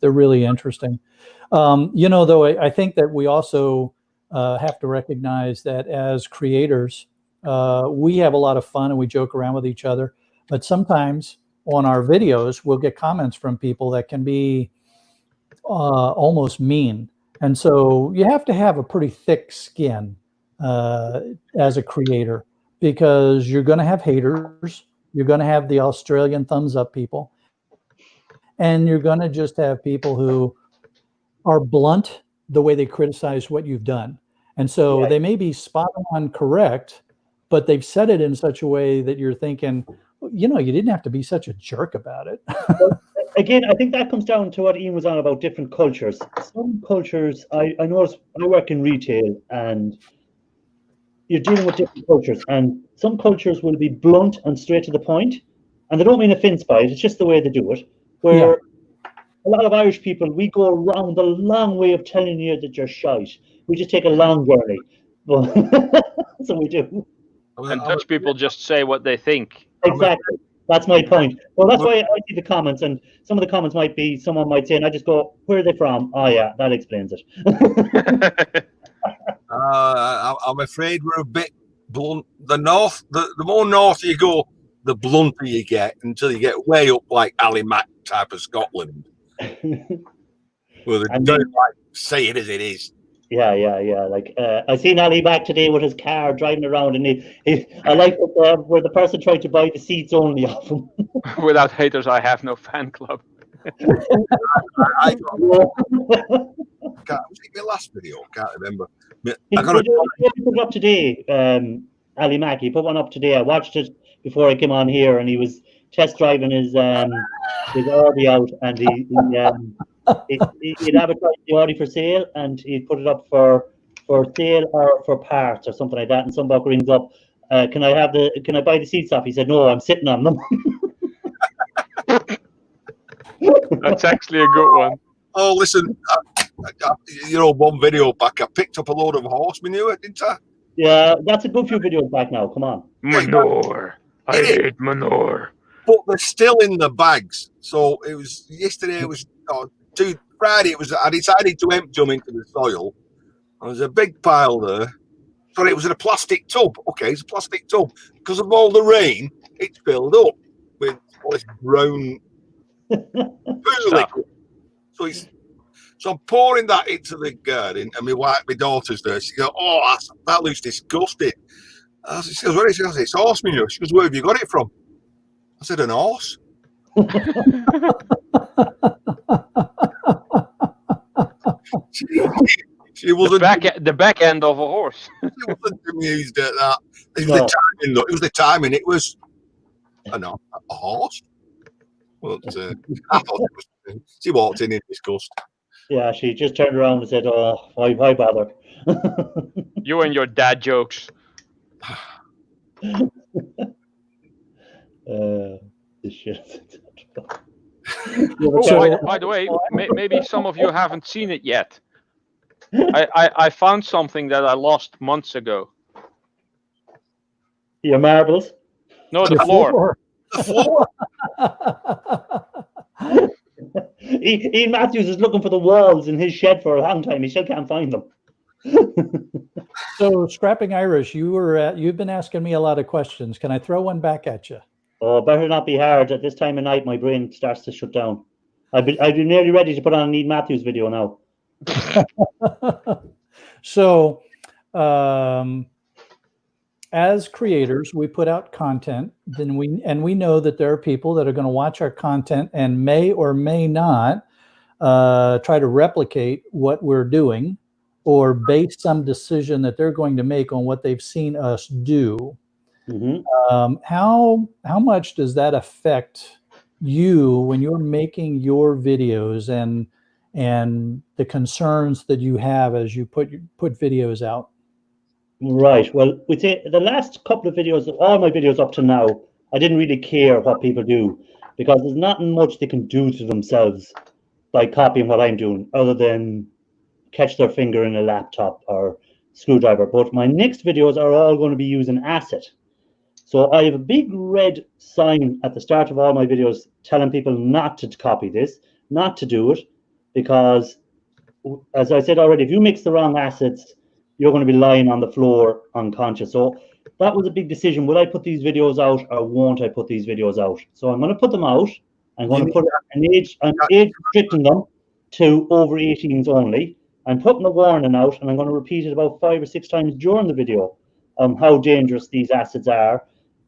really interesting. Though I think that we also have to recognize that as creators, we have a lot of fun and we joke around with each other. But sometimes on our videos, we'll get comments from people that can be almost mean. And so you have to have a pretty thick skin as a creator, because you're going to have haters. You're going to have the Australian thumbs up people. And you're going to just have people who are blunt the way they criticize what you've done. And so they may be spot on correct, but they've said it in such a way that you're thinking, you know, you didn't have to be such a jerk about it. Again, I think that comes down to what Ian was on about different cultures. Some cultures, I notice, I work in retail, and you're dealing with different cultures, and some cultures will be blunt and straight to the point, and they don't mean offense by it, it's just the way they do it. Where a lot of Irish people, we go around the long way of telling you that you're shite. We just take a long journey. So we do. And Dutch people just say what they think. Exactly. That's my point. Well, that's why I see the comments, and some of the comments might be, someone might say, and I just go, where are they from? Oh, yeah, that explains it. I'm afraid we're a bit blunt. The more north you go, the blunter you get, until you get way up like Alimac type of Scotland. Well, they don't like say it as it is. Yeah. Like I seen Ali back today with his car driving around, and I like where the person tried to buy the seats only off him. Without haters, I have no fan club. I was it my last video? I can't remember. He put it up today, Ali Mack. He put one up today. I watched it before I came on here, and he was test driving his Audi out, and he'd advertised the Audi for sale, and he'd put it up for sale or for parts or something like that. And some buck rings up, can I buy the seats off? He said, no, I'm sitting on them. That's actually a good one. Oh, listen, one video back, I picked up a load of horse manure, didn't I? Yeah, that's a good few videos back now. Come on. Manure. I hate manure. But they're still in the bags. So it was yesterday. It was Friday. I decided to empty them into the soil. There was a big pile there. Sorry, it was in a plastic tub. Okay, it's a plastic tub. Because of all the rain, it's filled up with all this brown poo liquid. So I'm pouring that into the garden, and my daughter's there. She goes, "Oh, that looks disgusting." She goes, "What is it?" I said, "It's horse manure." She goes, "Where have you got it from?" I said, "An horse." She wasn't the back end of a horse. She wasn't amused at that. It was the timing, though. It was the timing. It was a horse. Well, I thought it was. She walked in disgust. Yeah, she just turned around and said, "Oh, why bother?" You and your dad jokes. This shit. By the way, maybe some of you haven't seen it yet. I found something that I lost months ago. Your marbles? No, the floor. The floor. Ian Matthews is looking for the walls in his shed for a long time. He still can't find them. So, Scrapping Irish, you've been asking me a lot of questions. Can I throw one back at you? Oh, better not be hard. At this time of night, my brain starts to shut down. I've been nearly ready to put on an Ian Matthews video now. So, as creators, we put out content. Then we know that there are people that are going to watch our content and may or may not try to replicate what we're doing, or base some decision that they're going to make on what they've seen us do. Mm-hmm. How much does that affect you when you're making your videos and the concerns that you have as you put videos out? Right. Well, we'd say the last couple of videos, all my videos up to now, I didn't really care what people do, because there's not much they can do to themselves by copying what I'm doing, other than catch their finger in a laptop or screwdriver. But my next videos are all going to be using acid. So I have a big red sign at the start of all my videos telling people not to copy this, not to do it, because, as I said already, if you mix the wrong acids, you're going to be lying on the floor unconscious. So that was a big decision. Will I put these videos out or won't I put these videos out? So I'm going to put them out. I'm going to put an age restricting them to over 18s only. I'm putting the warning out, and I'm going to repeat it about 5 or 6 times during the video on how dangerous these acids are,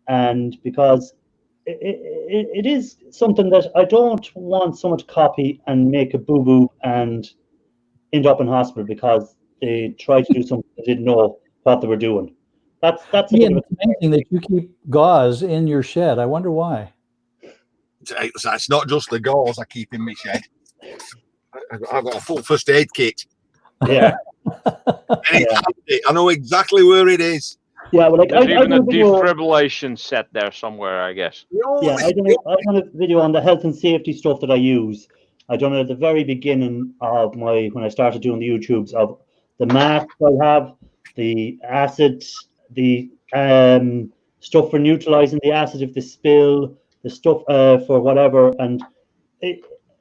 and because it is something that I don't want someone to copy and make a boo-boo and end up in hospital because they tried to do something they didn't know what they were doing. That's Ian, it's amazing that you keep gauze in your shed. I wonder why. It's not just the gauze I keep in my shed. I've got a full first aid kit. Yeah. I know exactly where it is. Yeah, well, like there's even a defibrillation set there somewhere, I guess. Yeah, I've done a video on the health and safety stuff that I use. I done it at the very beginning of when I started doing the YouTubes, of the mask I have, the acid, the stuff for neutralizing the acid if they spill, the stuff for whatever. And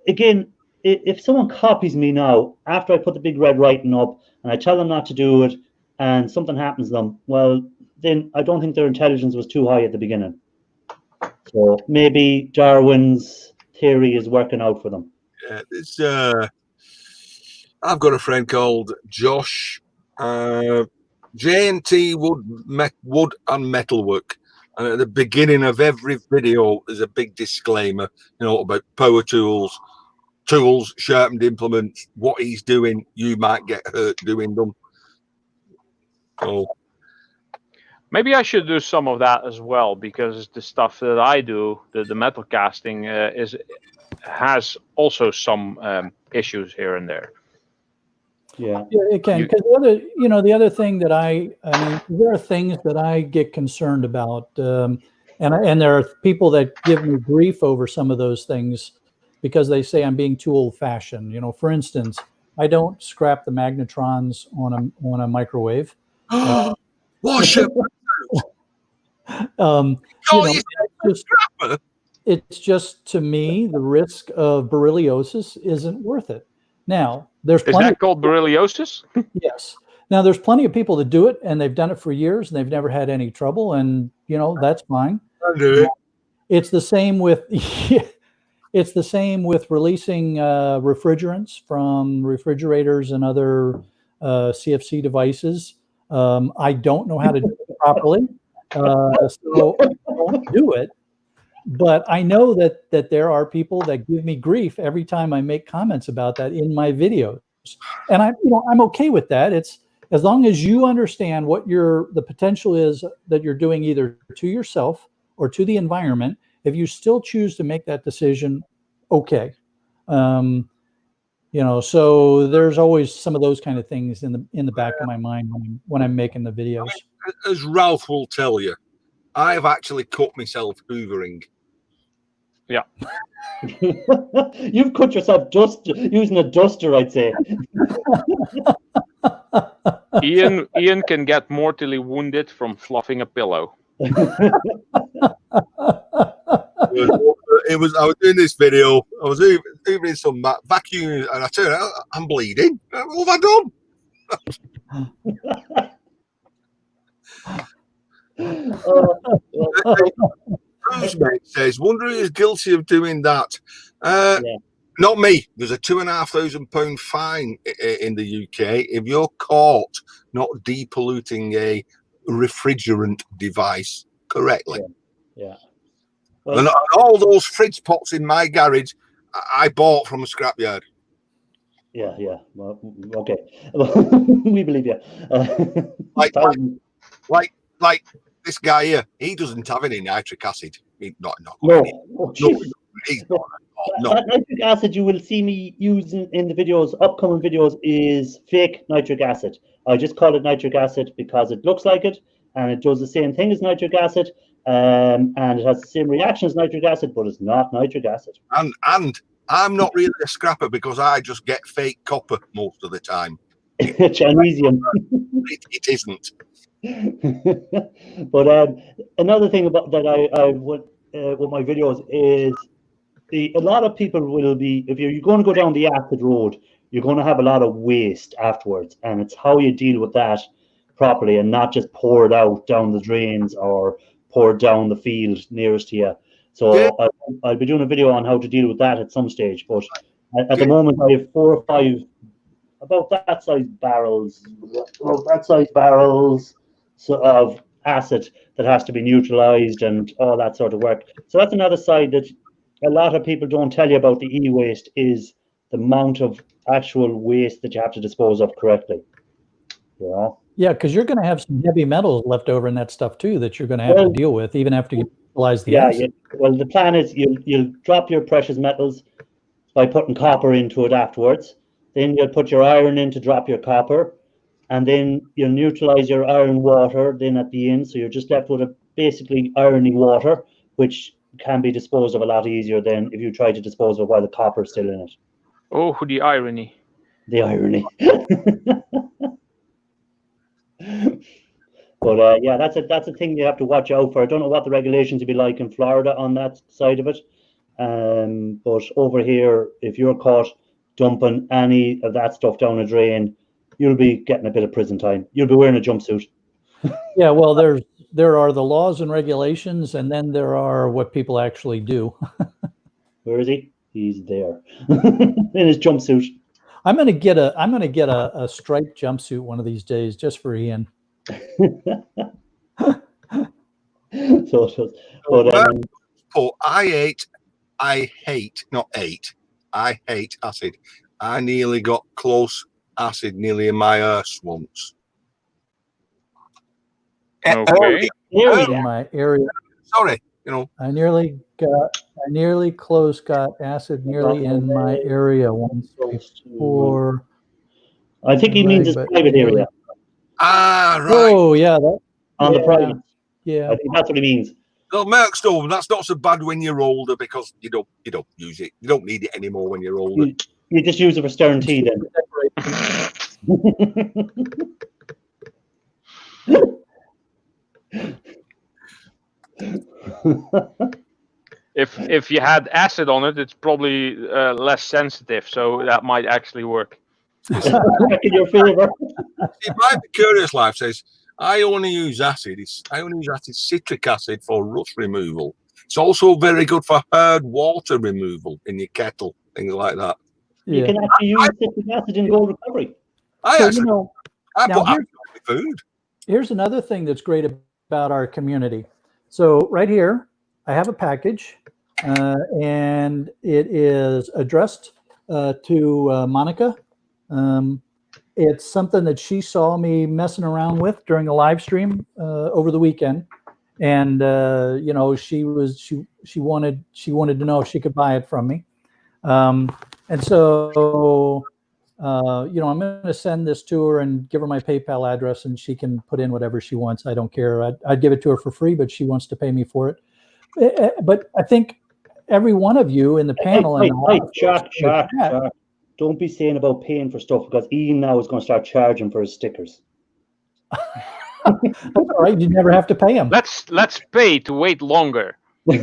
again, if someone copies me now after I put the big red writing up and I tell them not to do it, and something happens to them, well, then I don't think their intelligence was too high at the beginning. So maybe Darwin's theory is working out for them. Yeah, I've got a friend called Josh, J&T wood and metalwork. And at the beginning of every video, there's a big disclaimer, about power tools, sharpened implements, what he's doing. You might get hurt doing them. So maybe I should do some of that as well, because the stuff that I do, the metal casting, has also some issues here and there. Yeah, it can. Because the other thing that I mean, there are things that I get concerned about, and there are people that give me grief over some of those things because they say I'm being too old-fashioned. For instance, I don't scrap the magnetrons on a microwave. Wash it. It's just, to me, the risk of berylliosis isn't worth it. Now, there's plenty. Is that called berylliosis? Yes. Now, there's plenty of people that do it, and they've done it for years, and they've never had any trouble, and that's fine. I do it. It's the same with it's the same with releasing refrigerants from refrigerators and other CFC devices. I don't know how to do it properly, so I don't do it. But I know that there are people that give me grief every time I make comments about that in my videos, and I'm okay with that. It's as long as you understand what the potential is that you're doing either to yourself or to the environment. If you still choose to make that decision, okay. So there's always some of those kind of things in the back of my mind when I'm making the videos. As Ralph will tell you, I've actually cut myself hoovering. Yeah. You've cut yourself using a duster, I'd say. Ian can get mortally wounded from fluffing a pillow. I was doing this video. I was hoovering some vacuum, and I turned out I'm bleeding. What have I done? Mate says, wonder who is guilty of doing that. Not me. There's a £2,500 fine in the UK if you're caught not depolluting a refrigerant device correctly. Yeah. Well, and all those fridge pots in my garage, I bought from a scrapyard. Yeah. Well, okay. We believe you. Like this guy here, he doesn't have any nitric acid. He's not. No. He's not. No. That nitric acid you will see me using in the videos, upcoming videos, is fake nitric acid. I just call it nitric acid because it looks like it, and it does the same thing as nitric acid, and it has the same reaction as nitric acid, but it's not nitric acid. And I'm not really a scrapper because I just get fake copper most of the time. Chinesium. It isn't. But another thing about that I would with my videos is a lot of people will be, if you're going to go down the acid road, you're going to have a lot of waste afterwards, and it's how you deal with that properly and not just poured out down the drains or poured down the field nearest to you. So I'll be doing a video on how to deal with that at some stage. But at the moment, I have 4 or 5 about that size barrels of acid that has to be neutralized and all that sort of work. So that's another side that a lot of people don't tell you about the e-waste, is the amount of actual waste that you have to dispose of correctly. Yeah, because you're going to have some heavy metals left over in that stuff too that you're going to have to deal with even after you utilize the acid. Yeah. Well, the plan is you'll drop your precious metals by putting copper into it afterwards. Then you'll put your iron in to drop your copper, and then you'll neutralize your iron water then at the end. So you're just left with a basically irony water, which can be disposed of a lot easier than if you try to dispose of it while the copper is still in it. Oh, the irony. The irony. But yeah, that's a thing you have to watch out for. I don't know what the regulations will be like in Florida on that side of it. But over here, if you're caught dumping any of that stuff down a drain, you'll be getting a bit of prison time. You'll be wearing a jumpsuit. Yeah, well, there are the laws and regulations, and then there are what people actually do. Where is he? He's there in his jumpsuit. I'm gonna get a striped jumpsuit one of these days just for Ian. I hate acid. I nearly got close acid nearly in my arse once. Okay. In my area. Sorry, you know. I nearly close got acid nearly in my area once before. I think he means his private area. Ah, right. Oh, yeah. On the private. Yeah. I think that's what he means. Well, Merkstone, that's not so bad when you're older because you don't use it. You don't need it anymore when you're older. You just use it for stirring tea then. If you had acid on it, it's probably less sensitive, so that might actually work. In your favor. See, my Curious Life says I only use acid. I only use acid, citric acid, for rust removal. It's also very good for hard water removal in your kettle, things like that. You can actually use citric acid in gold recovery. I put acid on food. Here's another thing that's great about our community. So right here, I have a package, and it is addressed to Monica. It's something that she saw me messing around with during a live stream over the weekend, and you know, she wanted to know if she could buy it from me, and so you know, I'm going to send this to her and give her my PayPal address, and she can put in whatever she wants. I don't care. I'd give it to her for free, but she wants to pay me for it. But I think every one of you in the panel, Chuck. Don't be saying about paying for stuff, because Ian now is going to start charging for his stickers. That's all right. You never have to pay him. Let's pay to wait longer. I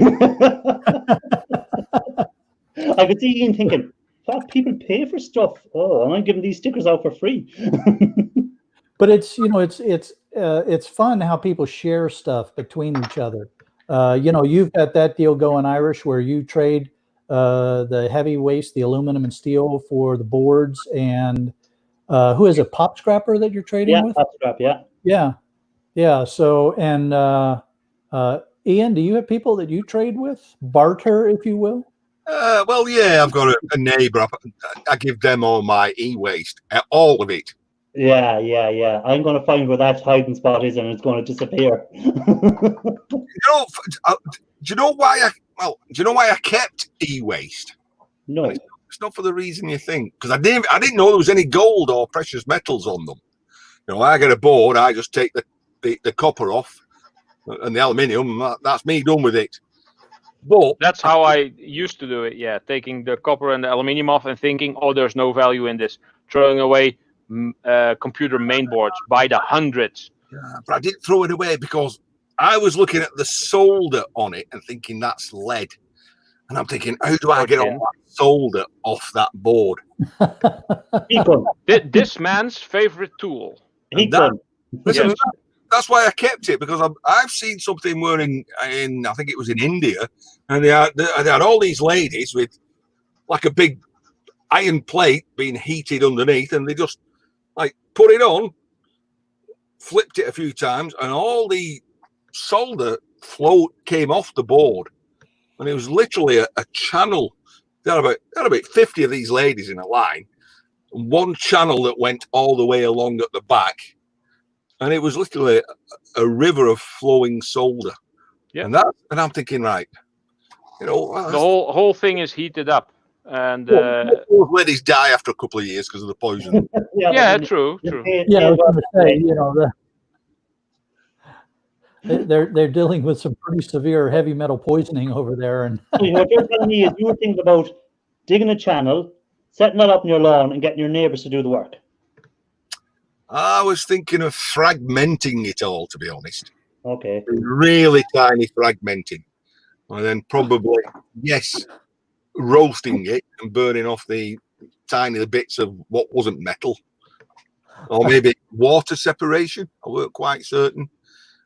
could see Ian thinking, "Fuck, people pay for stuff. Oh, and I'm giving these stickers out for free." But it's, you know, it's fun how people share stuff between each other. You know, you've got that deal going, Irish, where you trade the heavy waste, the aluminum and steel, for the boards, and who is it, Pop Scrapper that you're trading with? Pop Scrap, yeah. So, and Ian, do you have people that you trade with, barter, if you will? Well, yeah, I've got a neighbour. I give them all my e-waste, all of it. Yeah. I'm going to find where that hiding spot is, and it's going to disappear. Do you know why I kept e-waste? No, it's not for the reason you think, because I didn't know there was any gold or precious metals on them. You know, I get a board, I just take the copper off and the aluminium, and that's me done with it. But that's how I used to do it. Yeah, taking the copper and the aluminium off and thinking, oh, there's no value in this. Throwing away computer mainboards by the hundreds. Yeah, but I didn't throw it away because I was looking at the solder on it and thinking that's lead. And I'm thinking, how do I get all that solder off that board? This man's favorite tool. Listen, Yes. that's why I kept it, because I've seen something where in I think it was in India, and they had all these ladies with like a big iron plate being heated underneath, and they just like put it on, flipped it a few times, and all the solder float came off the board, and it was literally a channel. They had about 50 of these ladies in a line, and one channel that went all the way along at the back, and it was literally a river of flowing solder. Yeah. And I'm thinking, right, The whole thing is heated up, and those ladies die after a couple of years because of the poison. yeah, true. Yeah, I was going to say, you know, they're dealing with some pretty severe heavy metal poisoning over there, and So what you're telling me is you were thinking about digging a channel, setting it up in your lawn, and getting your neighbours to do the work. I was thinking of fragmenting it all, to be honest. Okay. Really tiny fragmenting. And then probably, yes, roasting it and burning off the tiny bits of what wasn't metal. Or maybe water separation. I weren't quite certain.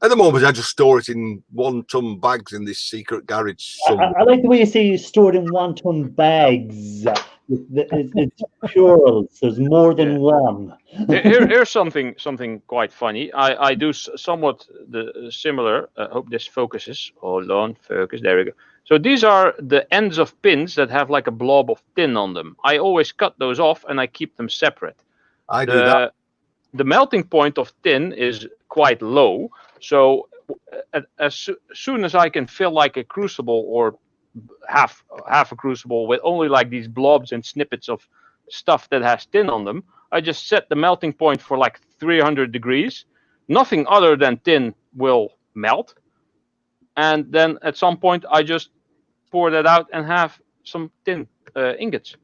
At the moment, I just store it in 1-ton bags in this secret garage. I like the way you say you store it in 1-ton bags. It's plurals. There's more than one. Here's something quite funny. I do somewhat similar. I hope this focuses. Hold on, focus. There we go. So these are the ends of pins that have like a blob of tin on them. I always cut those off and I keep them separate. I do that. The melting point of tin is quite low. So as soon as I can fill like a crucible or half a crucible with only like these blobs and snippets of stuff that has tin on them, I just set the melting point for like 300 degrees. Nothing other than tin will melt. And then at some point I just pour that out and have some tin ingots.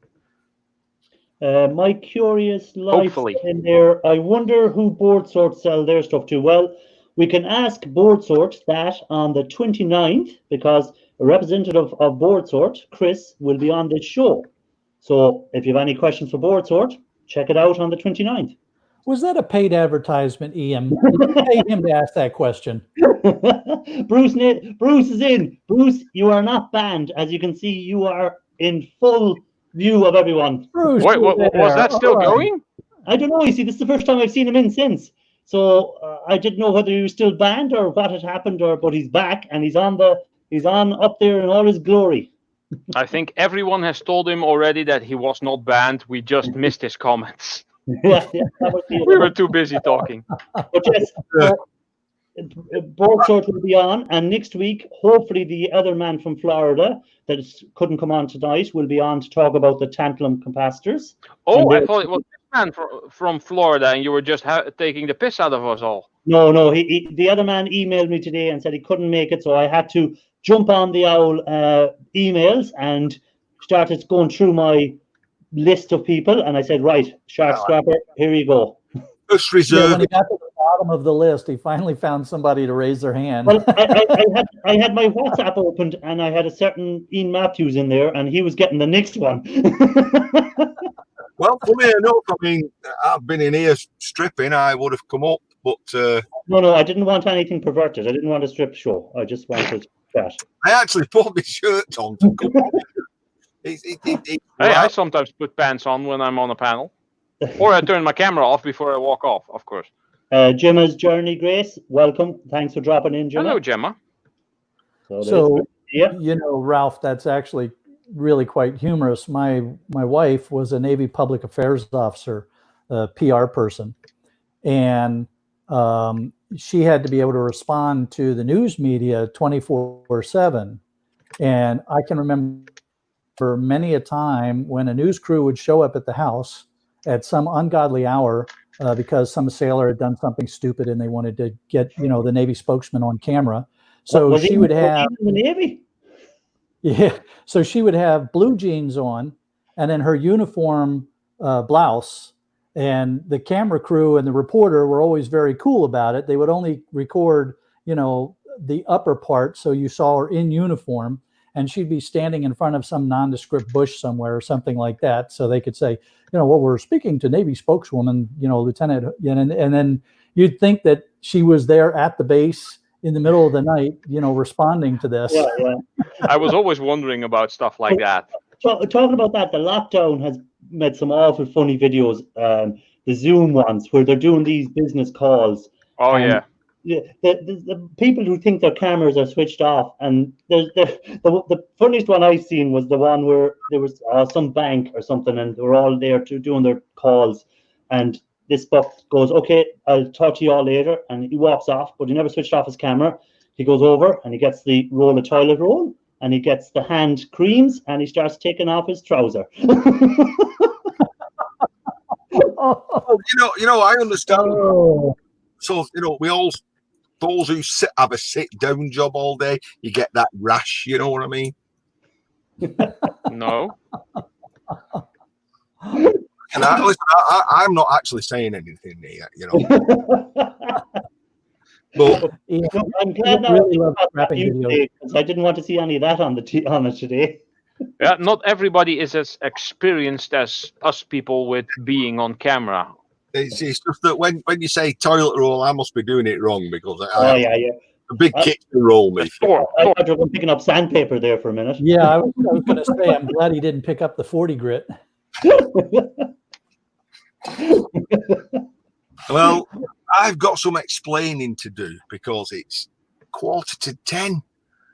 My curious life Hopefully. in there. I wonder who Board Sort sell their stuff to. Well, we can ask Board Sort that on the 29th, because a representative of Board Sort, Chris, will be on this show. So if you have any questions for Board Sort, check it out on the 29th. was that a paid advertisement, Ian? Did you pay him to ask that question? Bruce is in. Bruce, you are not banned. As you can see, you are in full view of everyone. Bruce, Wait, was that still going? I don't know. You see, this is the first time I've seen him in since. So I didn't know whether he was still banned or what had happened, but he's back and he's on up there in all his glory. I think everyone has told him already that he was not banned. We just missed his comments. Yeah, that was the We were too busy talking. But yes, Board Sort will be on, and next week, hopefully, the other man from Florida that couldn't come on tonight will be on to talk about the tantalum capacitors. Oh, I thought it was this man from Florida, and you were just taking the piss out of us all. No, the other man emailed me today and said he couldn't make it, so I had to jump on the owl emails and started going through my list of people, and I said, right, Shark Scrapper, here you go. Just Yeah, reserve when he got to the bottom of the list, he finally found somebody to raise their hand. Well, I had my WhatsApp opened, and I had a certain Ian Matthews in there, and he was getting the next one. Well, funny enough, I mean, I've been in here stripping. I would have come up, but No, I didn't want anything perverted. I didn't want a strip show. I just wanted that. I actually put my shirt on to come. Hey, I sometimes put pants on when I'm on a panel. Or I turn my camera off before I walk off, of course. Gemma's Journey Grace, welcome. Thanks for dropping in, Gemma. Hello, Gemma. So, yeah. you know, Ralph, that's actually really quite humorous. My wife was a Navy public affairs officer, a PR person, and she had to be able to respond to the news media 24/7. And I can remember for many a time when a news crew would show up at the house at some ungodly hour because some sailor had done something stupid and they wanted to get, you know, the Navy spokesman on camera. So she would have the Navy. Yeah. So she would have blue jeans on and then her uniform blouse, and the camera crew and the reporter were always very cool about it. They would only record, you know, the upper part. So you saw her in uniform, and she'd be standing in front of some nondescript bush somewhere or something like that. So they could say, you know, well, we're speaking to Navy spokeswoman, you know, Lieutenant, and then, you'd think that she was there at the base in the middle of the night, you know, responding to this. Yeah. I was always wondering about stuff like that. Talking about that, the lockdown has made some awful funny videos. The Zoom ones where they're doing these business calls. Oh yeah. The people who think their cameras are switched off, and the funniest one I've seen was the one where there was some bank or something, and they were all there doing their calls, and this buck goes, "Okay, I'll talk to you all later," and he walks off, but he never switched off his camera. He goes over and he gets the roll of toilet roll, and he gets the hand creams, and he starts taking off his trouser. You know, I understand. Oh. So, you know, those who have a sit-down job all day, you get that rash, you know what I mean? No. And I'm not actually saying anything here, you know. But I'm glad now because I didn't want to see any of that on it today. Yeah, not everybody is as experienced as us people with being on camera. it's just that when you say toilet roll, I must be doing it wrong because Yeah. A big kitchen roll, me. I thought you were picking up sandpaper there for a minute. Yeah, I was going to say, I'm glad he didn't pick up the 40 grit. Well, I've got some explaining to do because it's 9:45.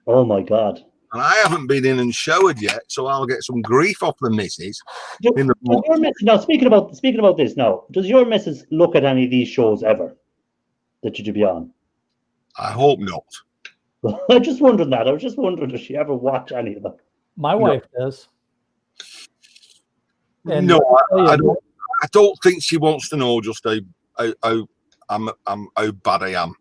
Oh my God. And I haven't been in and showered yet, so I'll get some grief off the missus. Now, speaking about this now, does your missus look at any of these shows ever that you'd be on? I hope not. I just wondered that. I was just wondering, does she ever watch any of them? My wife does. And No, I don't think she wants to know just how bad I am.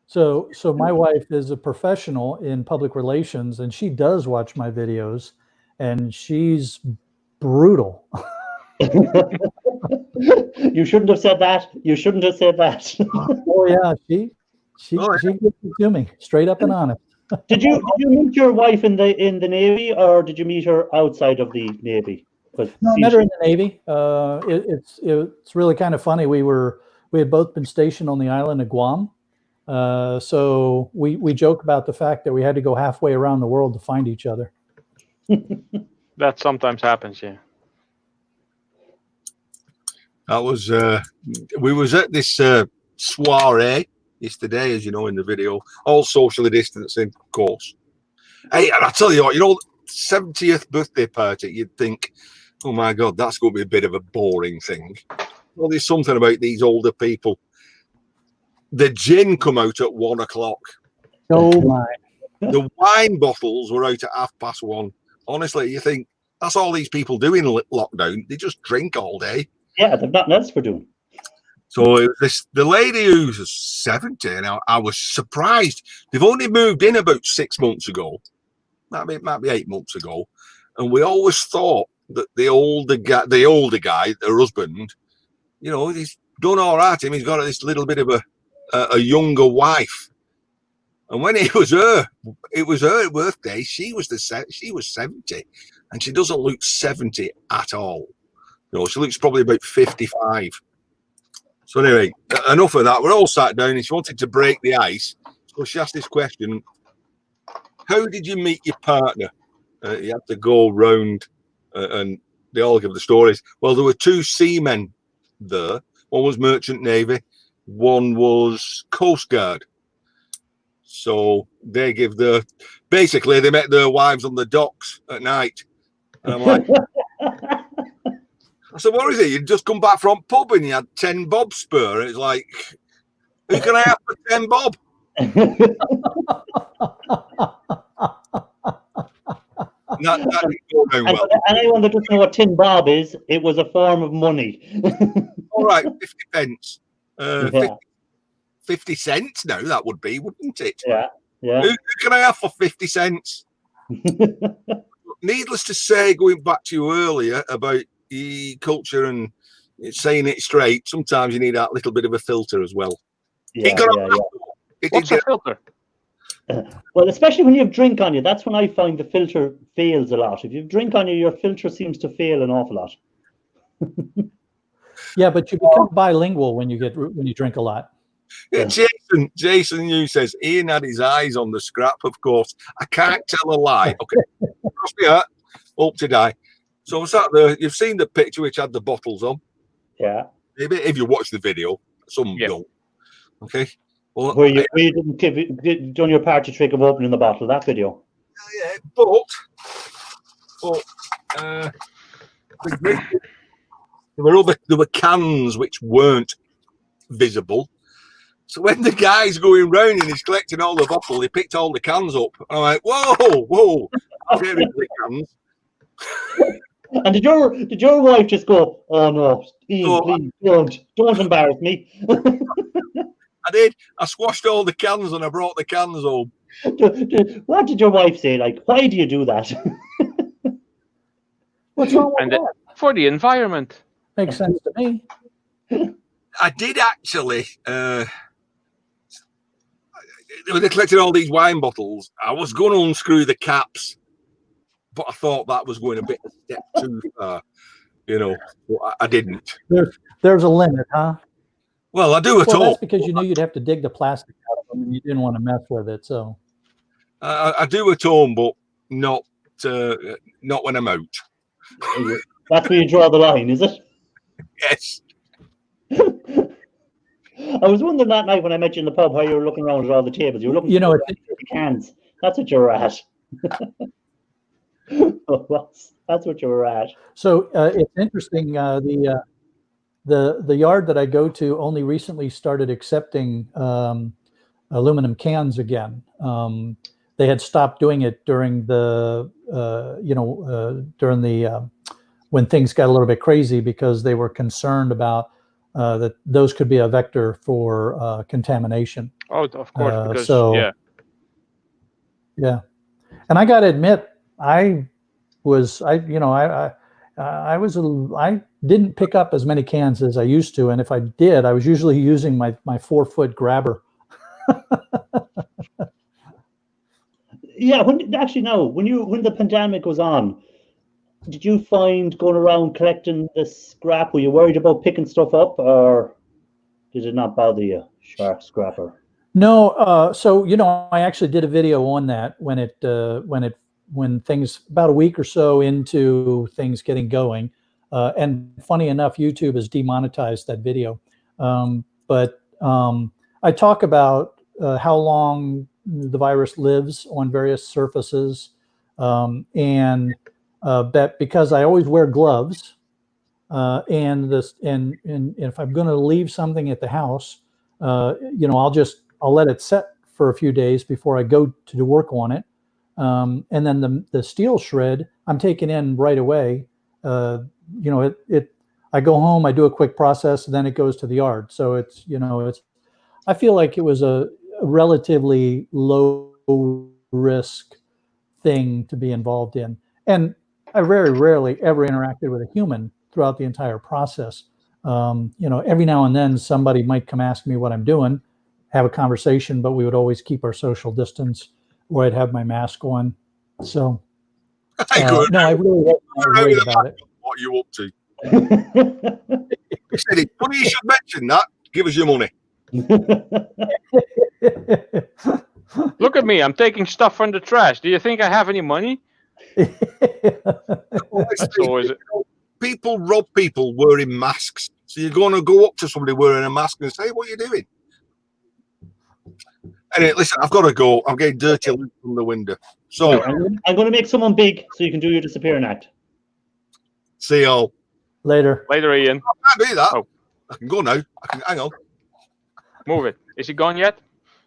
So my wife is a professional in public relations, and she does watch my videos, and she's brutal. You shouldn't have said that. You shouldn't have said that. Oh yeah, she gives it to me straight up and honest. Did you meet your wife in the Navy, or did you meet her outside of the Navy? No, I met her in the Navy. It's really kind of funny. We had both been stationed on the island of Guam. So we joke about the fact that we had to go halfway around the world to find each other. That sometimes happens, yeah. That was we was at this soiree yesterday, as you know in the video, all socially distancing, of course. Hey, and I tell you what, 70th birthday party, you'd think, oh my God, that's going to be a bit of a boring thing. Well, there's something about these older people. The gin come out at 1 o'clock. Oh my! The wine bottles were out at 1:30. Honestly, you think that's all these people do in lockdown? They just drink all day. Yeah, they've nothing else for doing. So it was the lady who's 70, and I was surprised. They've only moved in about 6 months ago, might be 8 months ago, and we always thought that the older guy, her husband, he's done all right. He's got this little bit of a younger wife, and when it was her birthday. She was 70, and she doesn't look 70 at all. She looks probably about 55. So anyway, enough of that. We're all sat down, and she wanted to break the ice, so she asked this question: how did you meet your partner? You had to go round, and they all give the stories. Well, there were two seamen there. One was Merchant Navy, one was Coast Guard. So they give basically they met their wives on the docks at night. And I'm like, I said, what is it? You just come back from pub and you had 10 bob spur. It's like, who can I have for 10 bob? That didn't go down well. Anyone that doesn't know what tin bob is, it was a form of money. All right, 50 pence. 50 cents now, that would be, wouldn't it? Yeah. Who can I have for 50 cents? Needless to say, going back to you earlier about the culture and saying it straight, sometimes you need that little bit of a filter as well. What's a filter? Well, especially when you have drink on you, that's when I find the filter fails a lot. If you have drink on you, your filter seems to fail an awful lot. Yeah, but you become bilingual when you drink a lot. Yeah, Jason Yu says Ian had his eyes on the scrap, of course. I can't tell a lie. Okay, cross me out, hope to die. So I was sat there. You've seen the picture which had the bottles on. Yeah. Maybe if you watch the video, some don't. Okay. Well, Where you didn't done your party trick of opening the bottle, that video. Yeah, but there were cans which weren't visible. So when the guy's going round and he's collecting all the bottles, he picked all the cans up. And I'm like, whoa, very big cans. And did your wife just go, "Oh no, Ian, please don't embarrass me"? I did. I squashed all the cans and I brought the cans home. What did your wife say? Like, why do you do that? What's wrong with that? For the environment. Makes sense to me. I did actually. When they collected all these wine bottles, I was going to unscrew the caps, but I thought that was going a bit a step too far, but I didn't. There's a limit, huh? Well, I do at all. That's because you knew you'd have to dig the plastic out of them, and you didn't want to mess with it. So I do at home, but not when I'm out. That's where you draw the line, is it? Yes. I was wondering that night when I met you in the pub how you were looking around at all the tables. You were looking at the cans. That's what you were at. That's what you were at. So it's interesting. The yard that I go to only recently started accepting aluminum cans again. They had stopped doing it during the when things got a little bit crazy because they were concerned about that those could be a vector for contamination. Oh, of course. Yeah. And I got to admit, I didn't pick up as many cans as I used to, and if I did, I was usually using my 4-foot grabber. Yeah, when the pandemic was on, did you find going around collecting the scrap? Were you worried about picking stuff up, or did it not bother you, shark scrapper? No, so I actually did a video on that when things about a week or so into things getting going, and funny enough, YouTube has demonetized that video. But I talk about how long the virus lives on various surfaces, and that because I always wear gloves, and if I'm going to leave something at the house, I'll let it set for a few days before I go to do work on it. And then the steel shred I'm taking in right away. I go home, I do a quick process, and then it goes to the yard. So I feel like it was a relatively low risk thing to be involved in. And I very rarely ever interacted with a human throughout the entire process. Every now and then somebody might come ask me what I'm doing, have a conversation, but we would always keep our social distance, or I'd have my mask on. So, I really wasn't worried about it. What are you up to? He said, "It's funny you should mention that. Give us your money." Look at me. I'm taking stuff from the trash. Do you think I have any money? People rob people wearing masks. So you're going to go up to somebody wearing a mask and say, "What are you doing?" Anyway, listen, I've got to go. I'm getting dirty from the window. So I'm going to make someone big so you can do your disappearing act. See y'all later. Later, Ian. I can't do that. Oh. I can go now. Hang on. Move it. Is he gone yet?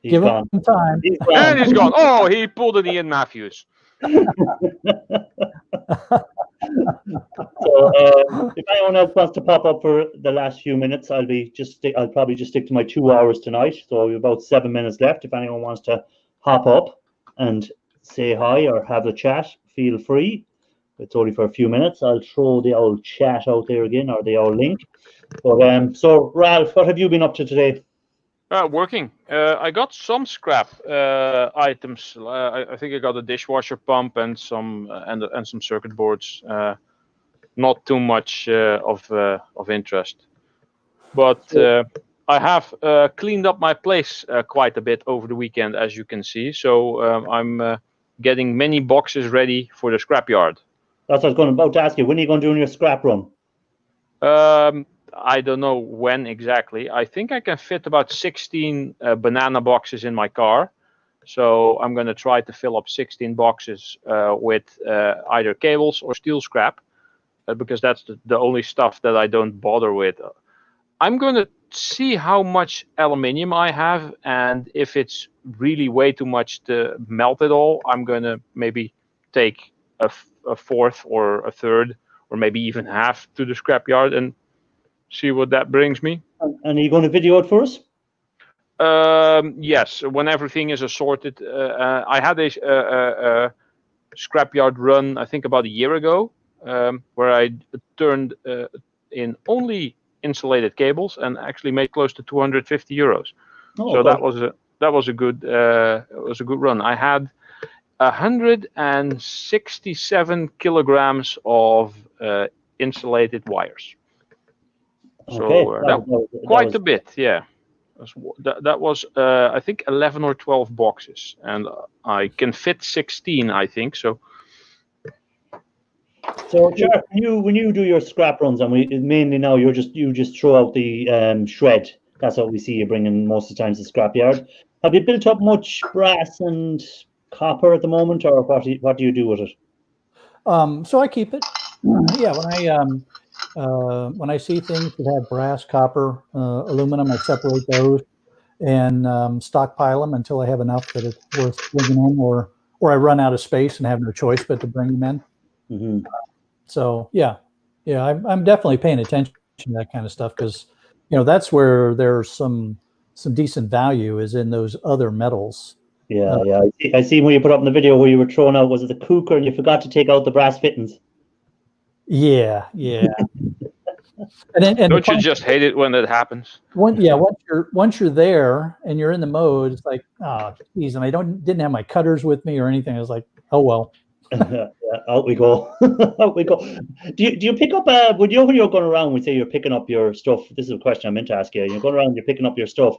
Give him time. And he's gone. Oh, he pulled an Ian Matthews. So if anyone else wants to pop up for the last few minutes, I'll probably just stick to my 2 hours tonight. So we have about 7 minutes left. If anyone wants to hop up and say hi or have a chat, feel free. It's only for a few minutes. I'll throw the old chat out there again, or the old link. But so Ralph, what have you been up to today? Working. I got some scrap items. I think I got a dishwasher pump and some circuit boards. Not too much of interest. But I have cleaned up my place quite a bit over the weekend, as you can see. So I'm getting many boxes ready for the scrapyard. That's what I was about to ask you. When are you going to do your scrap run? I don't know when exactly. I think I can fit about 16 banana boxes in my car. So I'm going to try to fill up 16 boxes with either cables or steel scrap, because that's the only stuff that I don't bother with. I'm going to see how much aluminium I have, and if it's really way too much to melt it all, I'm going to maybe take a fourth or a third or maybe even half to the scrapyard and see what that brings me. And are you going to video it for us? Yes, when everything is assorted. I had a scrapyard run, I think about a year ago, where I turned in only insulated cables and actually made close to 250 euros. Oh, So okay. that was a good run. I had 167 kilograms of insulated wires. So Okay. quite a bit, yeah. That was I think 11 or 12 boxes, and I can fit 16, I think. So Shark, when you do your scrap runs, and mainly now you just throw out the shred. That's what we see you bringing most of the time to the scrapyard. Have you built up much brass and copper at the moment, or what do you do with it? So I keep it. Yeah, when I see things that have brass, copper, aluminum, I separate those and stockpile them until I have enough that it's worth bringing in, or I run out of space and have no choice but to bring them in. Mm-hmm. So yeah, I'm definitely paying attention to that kind of stuff, because that's where there's some decent value is in those other metals. Yeah. I see when you put up in the video where you were throwing out, was it the cooker, and you forgot to take out the brass fittings? Yeah. And don't you just hate it when that happens? Once you're there and you're in the mode, it's like, oh geez, and I didn't have my cutters with me or anything. I was like, oh well. Yeah, out we go. Out we go. Do you pick up when you're going around, we say you're picking up your stuff? This is a question I meant to ask you. You're going around, you're picking up your stuff.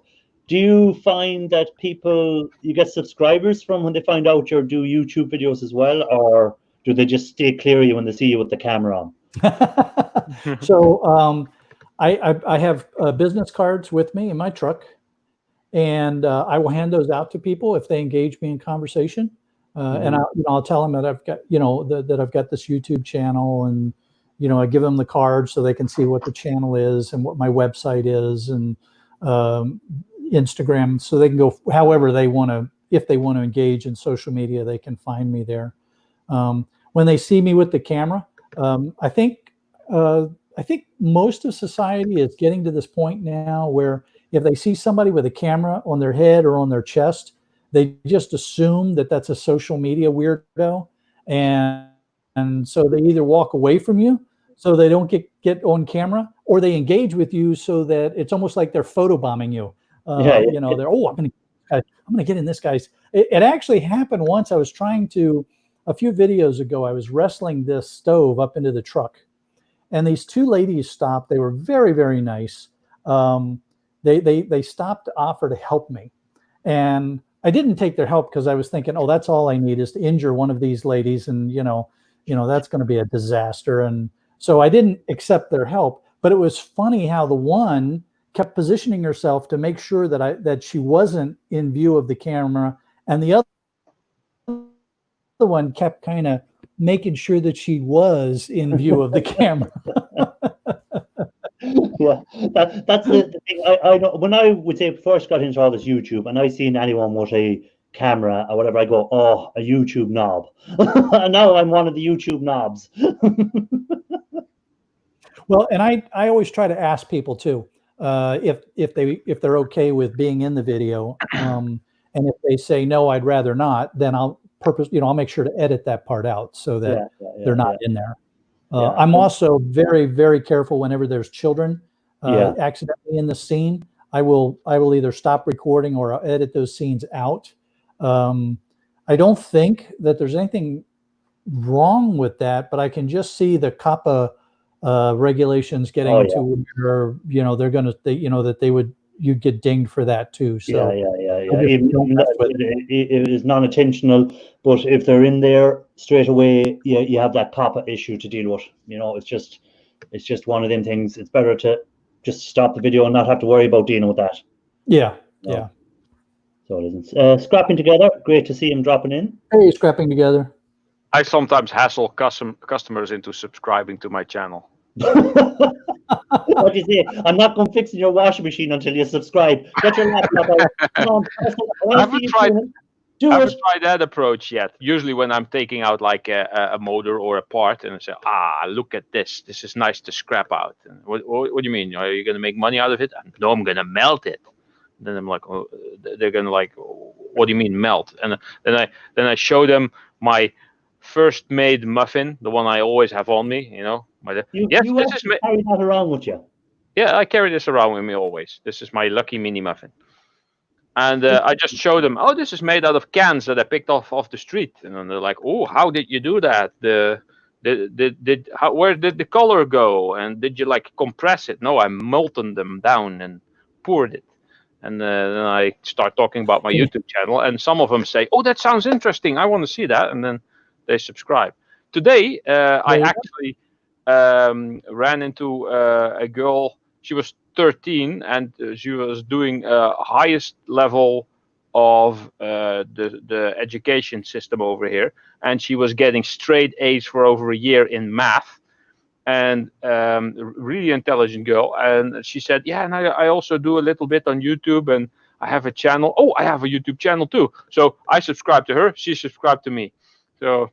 Do you find that you get subscribers from when they find out you do YouTube videos as well, or do they just stay clear of you when they see you with the camera on? So I have business cards with me in my truck, and I will hand those out to people if they engage me in conversation. And I'll tell them that I've got that I've got this YouTube channel, and I give them the card so they can see what the channel is and what my website is, and Instagram, so they can go however they want to. If they want to engage in social media, they can find me there. When they see me with the camera, I think most of society is getting to this point now where if they see somebody with a camera on their head or on their chest, they just assume that that's a social media weirdo, and so they either walk away from you so they don't get on camera, or they engage with you so that it's almost like they're photobombing you. They're I'm gonna get in this guy's. It actually happened once. I was a few videos ago, I was wrestling this stove up into the truck, and these two ladies stopped. They were very, very nice. They stopped to offer to help me, and I didn't take their help because I was thinking, oh, that's all I need is to injure one of these ladies, and that's going to be a disaster. And so I didn't accept their help. But it was funny how the one kept positioning herself to make sure that she wasn't in view of the camera, and the other one kept kind of making sure that she was in view of the camera. Yeah, that's the thing. I know when I would say first got into all this YouTube, and I seen anyone with a camera or whatever, I go, oh, a YouTube knob. And now I'm one of the YouTube knobs. Well, and I always try to ask people too, if they're okay with being in the video, and if they say no, I'd rather not, then I'll make sure to edit that part out so that they're not in there. I'm also very, very careful whenever there's children accidentally in the scene. I will either stop recording or I'll edit those scenes out. I don't think that there's anything wrong with that, but I can just see the COPPA regulations getting Oh, yeah. to where, you know, they're going to, you know, that you'd get dinged for that too. So Yeah. I just Even don't mess with it. it is non-intentional, but if they're in there straight away, you have that COPPA issue to deal with. You know, it's just one of them things. It's better to just stop the video and not have to worry about dealing with that. Yeah. You know? Yeah. So it isn't. Scrapping together. Great to see him dropping in. Hey, scrapping together. I sometimes hassle customers into subscribing to my channel. What do you say? I'm not going fixing your washing machine until you subscribe. Get your laptop out. Come on, I haven't tried that approach yet. Usually when I'm taking out like a motor or a part, and I say, look at this. This is nice to scrap out. And what do you mean? Are you going to make money out of it? No, I'm going to melt it. Then I'm like, oh, they're going to like, what do you mean melt? And then I show them my first made muffin, the one I always have on me, you know. You carry that around with you. Yeah, I carry this around with me always. This is my lucky mini muffin. And I just showed them, oh, this is made out of cans that I picked off the street. And then they're like, oh, how did you do that? Where did the color go? And did you like compress it? No, I molten them down and poured it. And then I start talking about my YouTube channel. And some of them say, oh, that sounds interesting. I want to see that. And then they subscribe. Today, I actually ran into a girl. She was 13 and she was doing highest level of the education system over here, and she was getting straight A's for over a year in math, and really intelligent girl. And she said, yeah, and I also do a little bit on YouTube, and I have a channel. Oh, I have a YouTube channel too. So I subscribed to her, she subscribed to me. So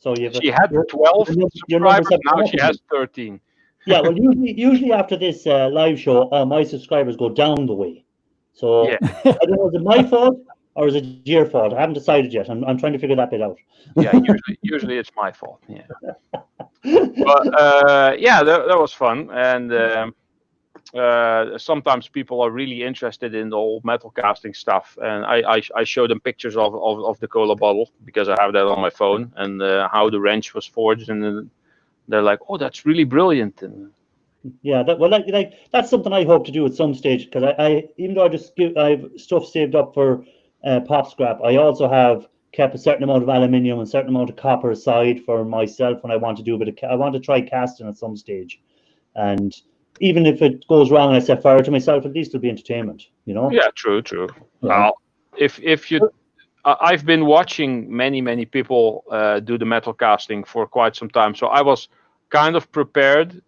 she had 12 subscribers, now she has 13. Yeah, well, usually after this live show, my subscribers go down the way. So yeah. I don't know, is it my fault or is it your fault? I haven't decided yet. I'm trying to figure that bit out. Yeah, usually it's my fault. Yeah. But yeah, that was fun, and sometimes people are really interested in the whole metal casting stuff, and I show them pictures of the cola bottle because I have that on my phone, and how the wrench was forged, and they're like, oh, that's really brilliant. And yeah, like that's something I hope to do at some stage, because I even though I have stuff saved up for pop scrap, I also have kept a certain amount of aluminium and a certain amount of copper aside for myself when I want to do a bit of I want to try casting at some stage. And even if it goes wrong and I set fire to myself, at least it'll be entertainment, you know. Yeah, true. Yeah. Well, if you I've been watching many people do the metal casting for quite some time, so I was kind of prepared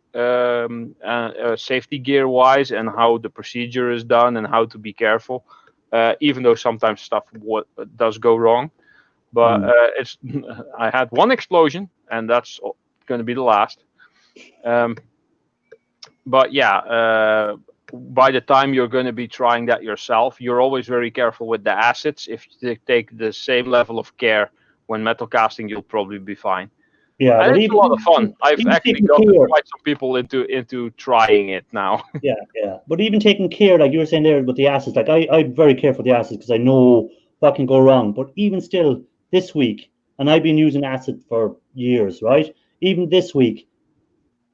safety gear wise, and how the procedure is done and how to be careful, even though sometimes stuff does go wrong. But I had one explosion, and that's going to be the last. But yeah, by the time you're going to be trying that yourself, you're always very careful with the acids. If you take the same level of care when metal casting, you'll probably be fine. Yeah, and it's a lot of fun. I've actually got quite some people into trying it now. Yeah. But even taking care, like you were saying there with the acids, like I'm very careful with the acids because I know what can go wrong. But even still, this week, and I've been using acid for years, right? Even this week,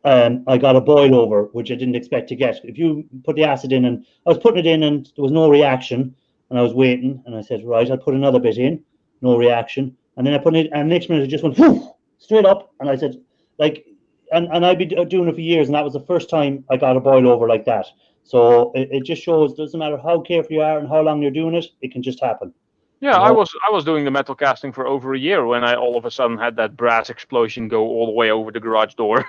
I got a boil over, which I didn't expect to get. If you put the acid in, and I was putting it in, and there was no reaction, and I was waiting, and I said, right, I'll put another bit in, no reaction, and then I put it, and next minute it just went whoosh, straight up, and I said, like, and I've been doing it for years, and that was the first time I got a boil over like that. So it just shows, doesn't matter how careful you are and how long you're doing it, it can just happen. Yeah, you know? I was doing the metal casting for over a year when I all of a sudden had that brass explosion go all the way over the garage door.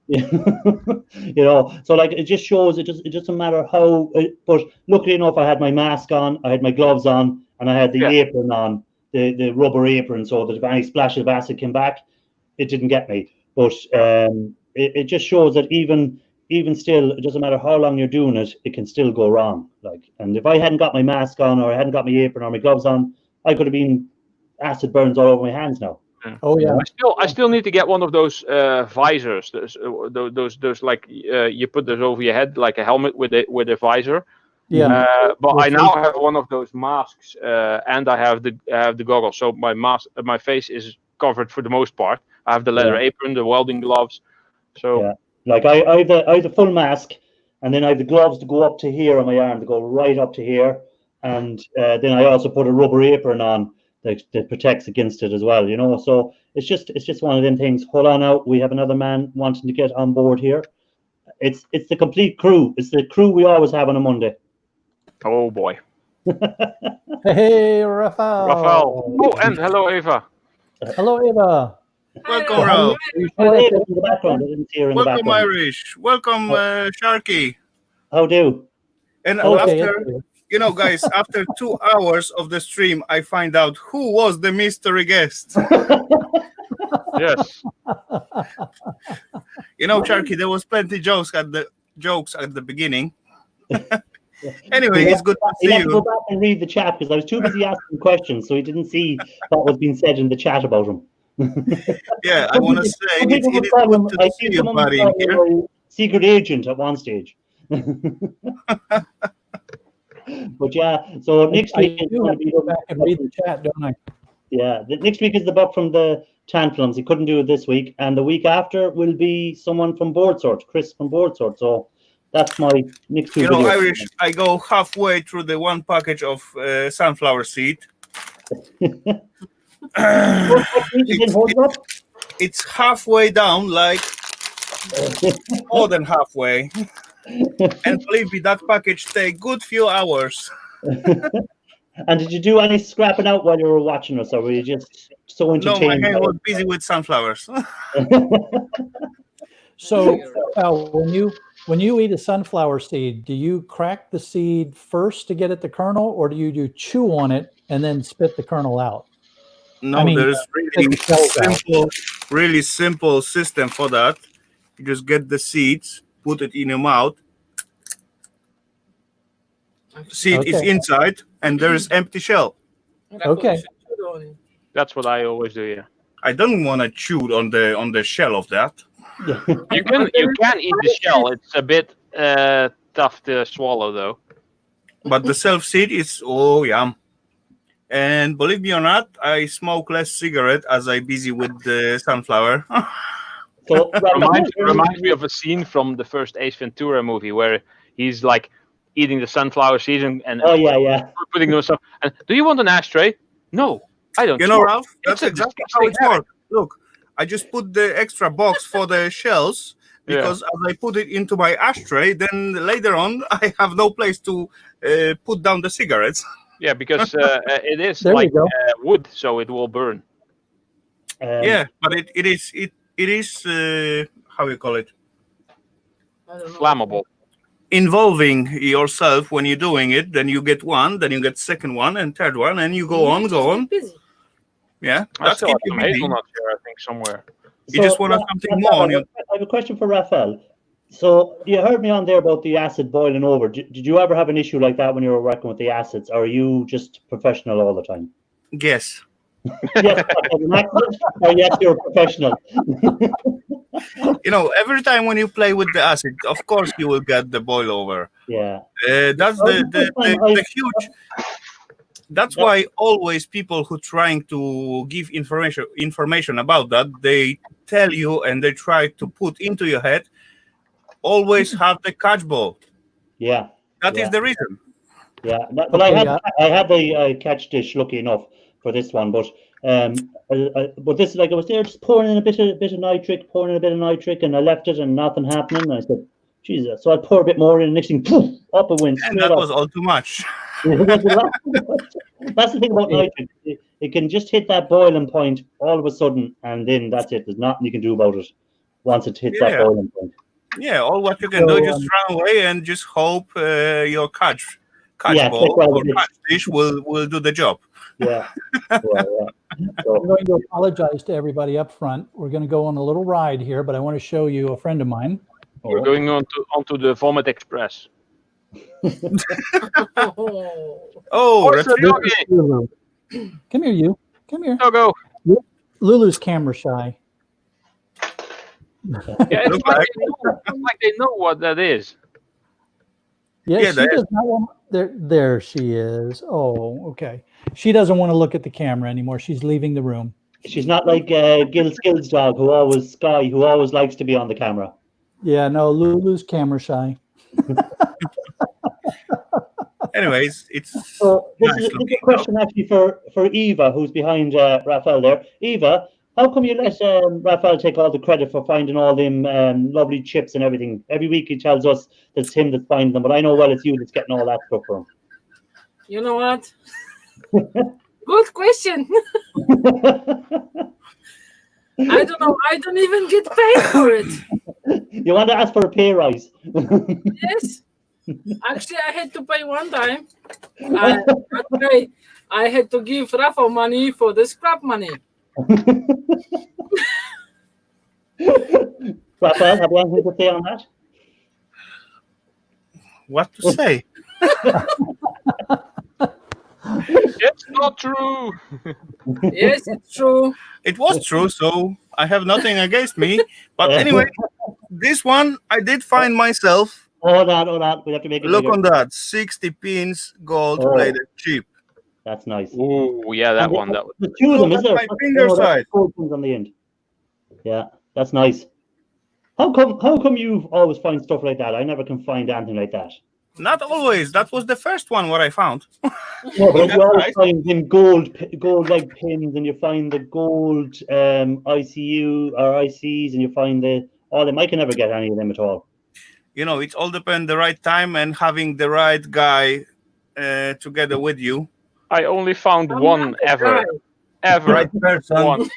You know, so like it just shows, it doesn't matter how. But luckily enough, I had my mask on, I had my gloves on, and I had the apron on, the rubber apron, so that if any splash of acid came back, it didn't get me. But it just shows that even still, it doesn't matter how long you're doing it, it can still go wrong. Like, and if I hadn't got my mask on, or I hadn't got my apron or my gloves on, I could have been acid burns all over my hands now. Oh yeah. I still need to get one of those visors. Those like you put those over your head like a helmet with a visor. Yeah. But I now have one of those masks, and I have the goggles. So my face is covered for the most part. I have the leather apron, the welding gloves. So Like I have the full mask, and then I have the gloves to go up to here on my arm, to go right up to here, and then I also put a rubber apron on that protects against it as well. You know, so it's just one of them things. Hold on now, we have another man wanting to get on board here. It's the complete crew. It's the crew we always have on a Monday. Oh boy. Hey, Rafael. Rafael. Oh, and hello, Eva. Hello, Eva. Welcome, Ralph. Oh, Ava's in the background. I didn't see her in the Welcome, background. Irish. Welcome, Sharky. How do? And Okay, after, you know, guys, after 2 hours of the stream, I find out who was the mystery guest. Yes. You know, Sharky, there was plenty jokes at the beginning. Anyway, it's good to He see had to go you. back and read the chat because I was too busy asking questions, so he didn't see what was being said in the chat about him. Yeah, I want to say Some it people is call him- good I to see think you, someone buddy, called in him here. a secret agent at one stage. But yeah, so next I week is do going have to to be go back and read the chat, don't I? yeah. Next week is the buck from the Tantalums. He couldn't do it this week, and the week after will be someone from Board Sort, Chris from Board Sort. So that's my next two You know, videos. Irish, I go halfway through the one package of sunflower seed. It's halfway down, like more than halfway. And believe me, that package take good few hours. And did you do any scrapping out while you were watching us, or were you just so No, my entertained? hand was busy with sunflowers. So, when you eat a sunflower seed, do you crack the seed first to get at the kernel, or do you chew on it and then spit the kernel out? No, I mean, there's out. really simple system for that. You just get the seeds, put it in your mouth. Seed is Okay. inside, and there is empty shell. Okay. That's what I always do. Yeah. I don't want to chew on the shell of that. You can eat the shell. It's a bit tough to swallow though. But the self seed is yum. And believe me or not, I smoke less cigarette as I busy with the sunflower. So, Reminds me of a scene from the first Ace Ventura movie where he's like eating the sunflower seeds and oh yeah. putting them stuff. And do you want an ashtray? No, I don't. You know, smoke. Ralph, that's It's a exactly how it disgusting works. Look, I just put the extra box for the shells because as I put it into my ashtray, then later on I have no place to put down the cigarettes. Yeah, because it is There like you go. wood, so it will burn. Yeah, but it is how you call it, Flammable. involving yourself when you're doing it. Then you get one, then you get second one and third one, and you go on. Yeah, I that's still keep have you some busy. hazelnuts here, I think, somewhere. You just want something more on your. I have a question for Raphael. So you heard me on there about the acid boiling over. Did you ever have an issue like that when you were working with the acids, or are you just professional all the time? Guess. Yes, an accident, or yes, you're a professional. You know, every time when you play with the acid, of course you will get the boil over. Yeah. That's the huge. That's why always people who trying to give information about that, they tell you and they try to put into your head, always have the catch ball. Yeah. That is the reason. Yeah. Well, I had the catch dish, lucky enough, for this one, but but this, like, I was there just pouring in a bit of nitric, and I left it and nothing happening. And I said, Jesus. So I pour a bit more in, and next thing, poof, up it went. And that was all too much. That's the thing about nitric. It can just hit that boiling point all of a sudden, and then that's it. There's nothing you can do about it once it hits that boiling point. Yeah, all what you can do is just run away and just hope your catch ball or catch dish will do the job. Yeah. So I'm going to apologize to everybody up front. We're going to go on a little ride here, but I want to show you a friend of mine. We're going onto the Vomit Express. Lulu. Come here, you. Come here. Go. Lulu's camera shy. Yeah, it's like they know what that is. Yeah, she does not want. There she is. Oh, okay. She doesn't want to look at the camera anymore. She's leaving the room. She's not like Gil Skill's dog, who always likes to be on the camera. Yeah, no, Lulu's camera shy. Anyways, it's So this nice is a looking. question actually for Eva, who's behind Raphael there. Eva, how come you let Raphael take all the credit for finding all them lovely chips and everything? Every week he tells us that it's him that's finding them, but I know well it's you that's getting all that stuff for him. You know what? Good question. I don't know. I don't even get paid for it. You want to ask for a pay rise? Yes. Actually, I had to pay one time. I had to give Rafa money for the scrap money. Raphael, have you anything to say on that? What to say? It's not true. Yes, it's true. It was true, so I have nothing against me. But anyway, this one I did find myself. Hold on. We have to make it Look bigger. on that, 60 pins gold plated chip. That's nice. Oh, yeah, that And one. the two of them, Look is at there? my finger size. Gold ones on the end. Yeah, that's nice. How come you always find stuff like that? I never can find anything like that. Not always. That was the first one what I found. No, but you always nice. find them gold like pins, and you find the gold ICU or ICs, and you find all them. I can never get any of them at all. You know, it all depends the right time and having the right guy together with you. I only found I'm one not the ever. guy. Ever. Right person. One.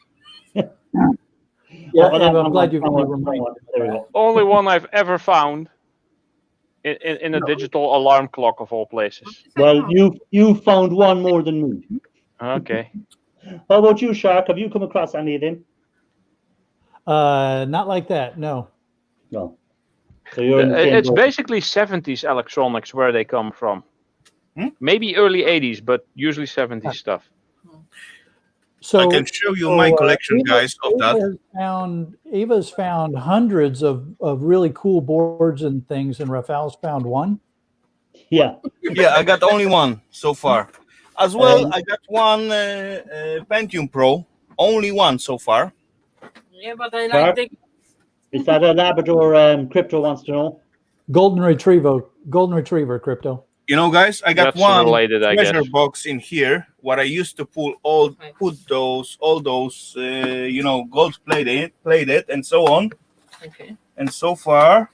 Yeah, Well, Eva, I'm glad you there reminded me. we go. Only one I've ever found in a digital alarm clock of all places. Well, you found one more than me. Okay. How about you, Shark? Have you come across any of them? Not like that, no. No. So you're in the same It's boat. basically 70s electronics where they come from. Maybe early 80s, but usually 70s stuff. So I can show you my collection, guys, of that. Eva's found hundreds of really cool boards and things, and Raphael's found one. Yeah. Yeah, I got only one so far. As well, I got one Pentium Pro. Only one so far. Yeah, but I Shark? like the Is that a Labrador Crypto wants to know? Golden Retriever crypto. You know, guys, I got That's one related, I treasure guess. box in here. What I used to put all those gold plated, and so on. Okay. And so far,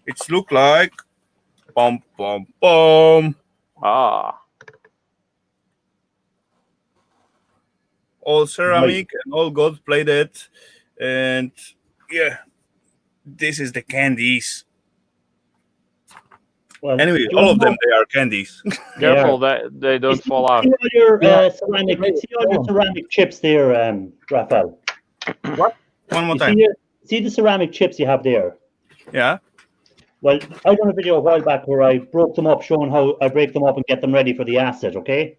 it's look like bum. Ah. All ceramic and all gold plated, and yeah, this is the candies. Well, Anyway, all of them, they are candies. Careful that they don't fall out. See all your ceramic chips there, Raphael. What? One more time. See the ceramic chips you have there. Yeah. Well, I done a video a while back where I broke them up, showing how I break them up and get them ready for the acid. Okay.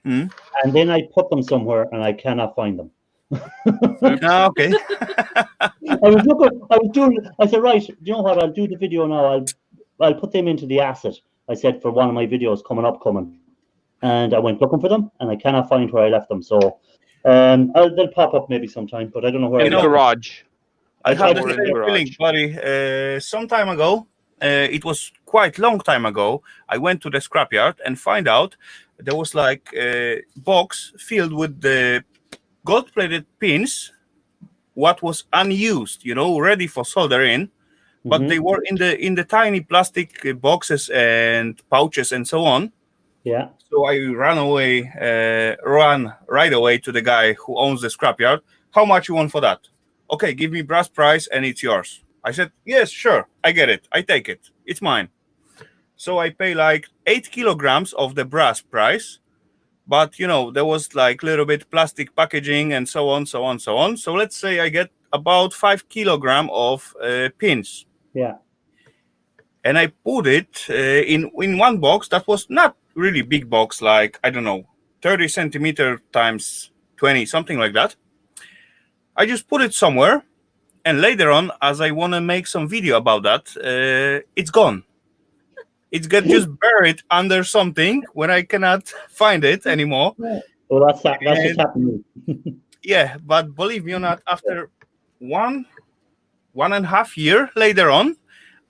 Mm. And then I put them somewhere, and I cannot find them. Okay. I said, right, you know what? I'll do the video now. I'll put them into the acid. I said for one of my videos coming, and I went looking for them, and I cannot find where I left them. So, they'll pop up maybe sometime, but I don't know where. In the garage. I have the Somewhere in the same garage. feeling, buddy. Some time ago, it was quite long time ago, I went to the scrapyard and find out there was like a box filled with the gold-plated pins, what was unused, ready for soldering, but they were in the tiny plastic boxes and pouches and so on. Yeah. So I ran right away to the guy who owns the scrapyard. How much you want for that? Okay, give me brass price and it's yours. I said, yes, sure, I get it. I take it. It's mine. So I pay like 8 kilograms of the brass price, but there was like a little bit plastic packaging and so on. So let's say I get about 5 kilograms of pins. Yeah. And I put it in one box that was not really big box, like, I don't know, 30 centimeter times 20, something like that. I just put it somewhere, and later on, as I want to make some video about that, it's gone. It's got just buried under something when I cannot find it anymore. Well, that's just happening. Yeah, but believe me or not, after 1 1.5 years later on,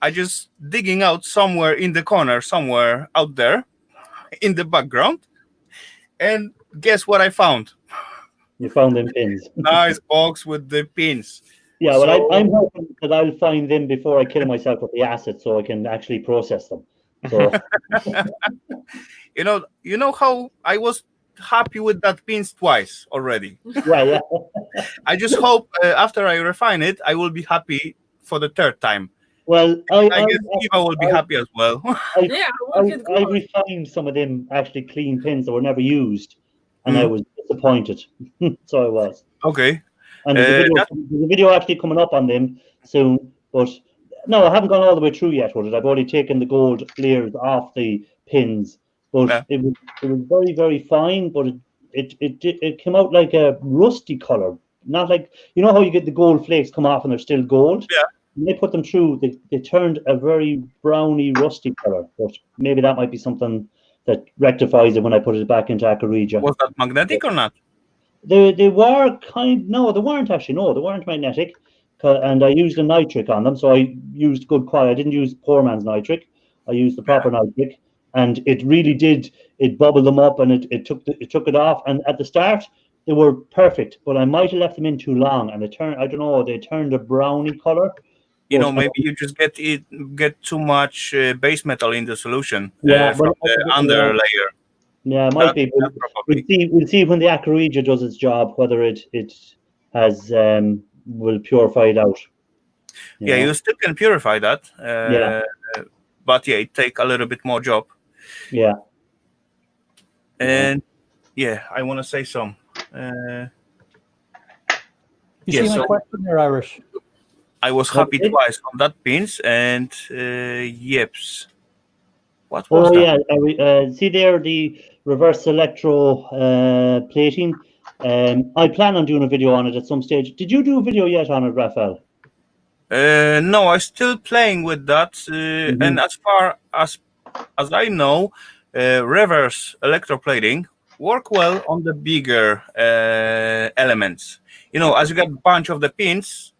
I just digging out somewhere in the corner, somewhere out there in the background. And guess what I found? You found them pins. Nice box with the pins. Yeah, well, So- I'm hoping that I'll find them before I kill myself with the acid, so I can actually process them. So you know how I was happy with that pins twice already. yeah. I just hope after I refine it, I will be happy for the third time. Well, I guess Eva will be happy as well. Yeah, I work it I good. refined some of them actually clean pins that were never used, and I Mhm. was disappointed. So I was. Okay. And there's a video actually coming up on them soon, but no, I haven't gone all the way through yet with it. I've already taken the gold layers off the pins, but Yeah. it was very, very fine, but it came out like a rusty color, not like, you know how you get the gold flakes come off and they're still gold. Yeah. When they put them through, they turned a very browny, rusty color. But maybe that might be something that rectifies it when I put it back into Acarija. Was that magnetic or not? They were no, they weren't actually. No, they weren't magnetic, and I used a nitric on them, so I used good quality. I didn't use poor man's nitric. I used the proper nitric, and it really did. It bubbled them up, and it took it off. And at the start, they were perfect, but I might have left them in too long, and I don't know, they turned a browny color. Maybe you just get too much base metal in the solution Yeah, from the under layer. Yeah, it might be. That's probably. We'll see when the Acarija does its job, whether it has will purify it out. Yeah, you still can purify that. Yeah. But yeah, it take a little bit more job. Yeah. And yeah, I want to say some. You see my question there, Irish? I was happy twice on that pins and yips. What was that? Oh yeah, see there the reverse electro plating. I plan on doing a video on it at some stage. Did you do a video yet on it, Raphael? No, I'm still playing with that. And as far as I know, reverse electroplating work well on the bigger elements. As you get a bunch of the pins,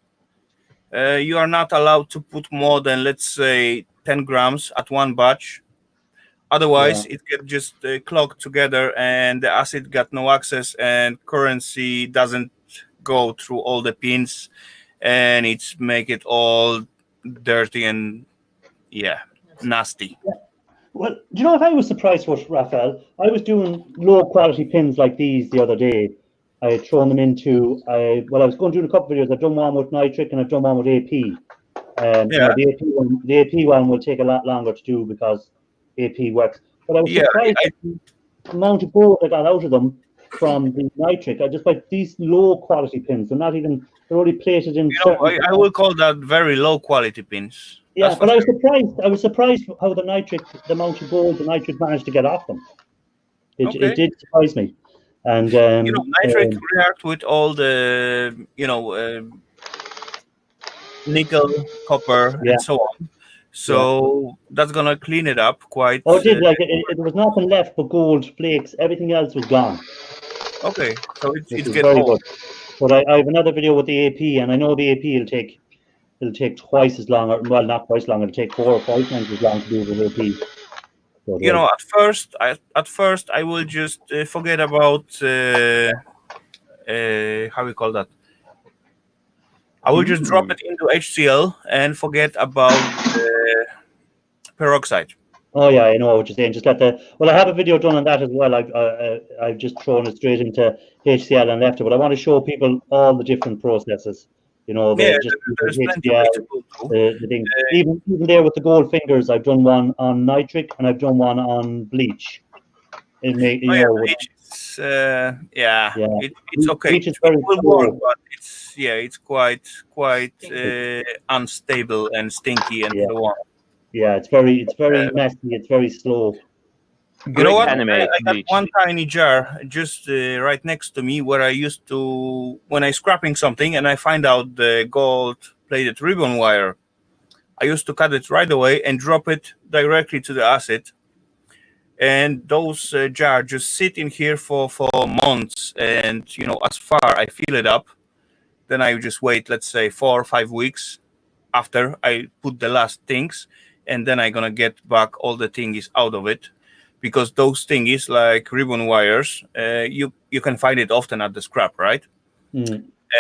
you are not allowed to put more than, let's say, 10 grams at one batch. Otherwise, it get just clogged together, and the acid got no access, and currency doesn't go through all the pins, and it's make it all dirty and nasty. Yeah. Well, do you know what I was surprised with, Raphael? I was doing low quality pins like these the other day. I had thrown them into I was going to do a couple of videos. I've done one with nitric and I've done one with AP. The AP one will take a lot longer to do because AP works. But I was surprised at the amount of gold I got out of them from the nitric. I just like these low quality pins. They're only plated in. I will call that very low quality pins. Yeah, but I was surprised how the amount of gold the nitric managed to get off them. It did surprise me. And nitric react with all the nickel, copper, and so on. So that's gonna clean it up quite. Oh, it did. There was nothing left but gold flakes. Everything else was gone. Okay, so it's getting very good. But I have another video with the AP, and I know the AP it'll take twice as long, or well, not twice long. It'll take 4 or 5 times as long to do with AP. But, at first I will just forget about how we call that. I will just drop it into HCl and forget about peroxide. Oh yeah, I know what you're saying. Just let I have a video done on that as well. I've just thrown it straight into HCl and left it, but I want to show people all the different processes. There's plenty HCl, the thing. Even there with the gold fingers, I've done one on nitric and I've done one on bleach. Bleach is, it's okay. Bleach is very will work, but it's quite unstable and stinky and so on. Yeah, it's very messy. It's very slow. You know what? I got one tiny jar just right next to me where I used to, when I scrapping something and I find out the gold-plated ribbon wire, I used to cut it right away and drop it directly to the acid. And those jars just sit in here for months. And, as far I fill it up, then I just wait, let's say 4 or 5 weeks. after I put the last things, and then I'm gonna get back all the thingies out of it, because those thingies like ribbon wires, you can find it often at the scrap, right?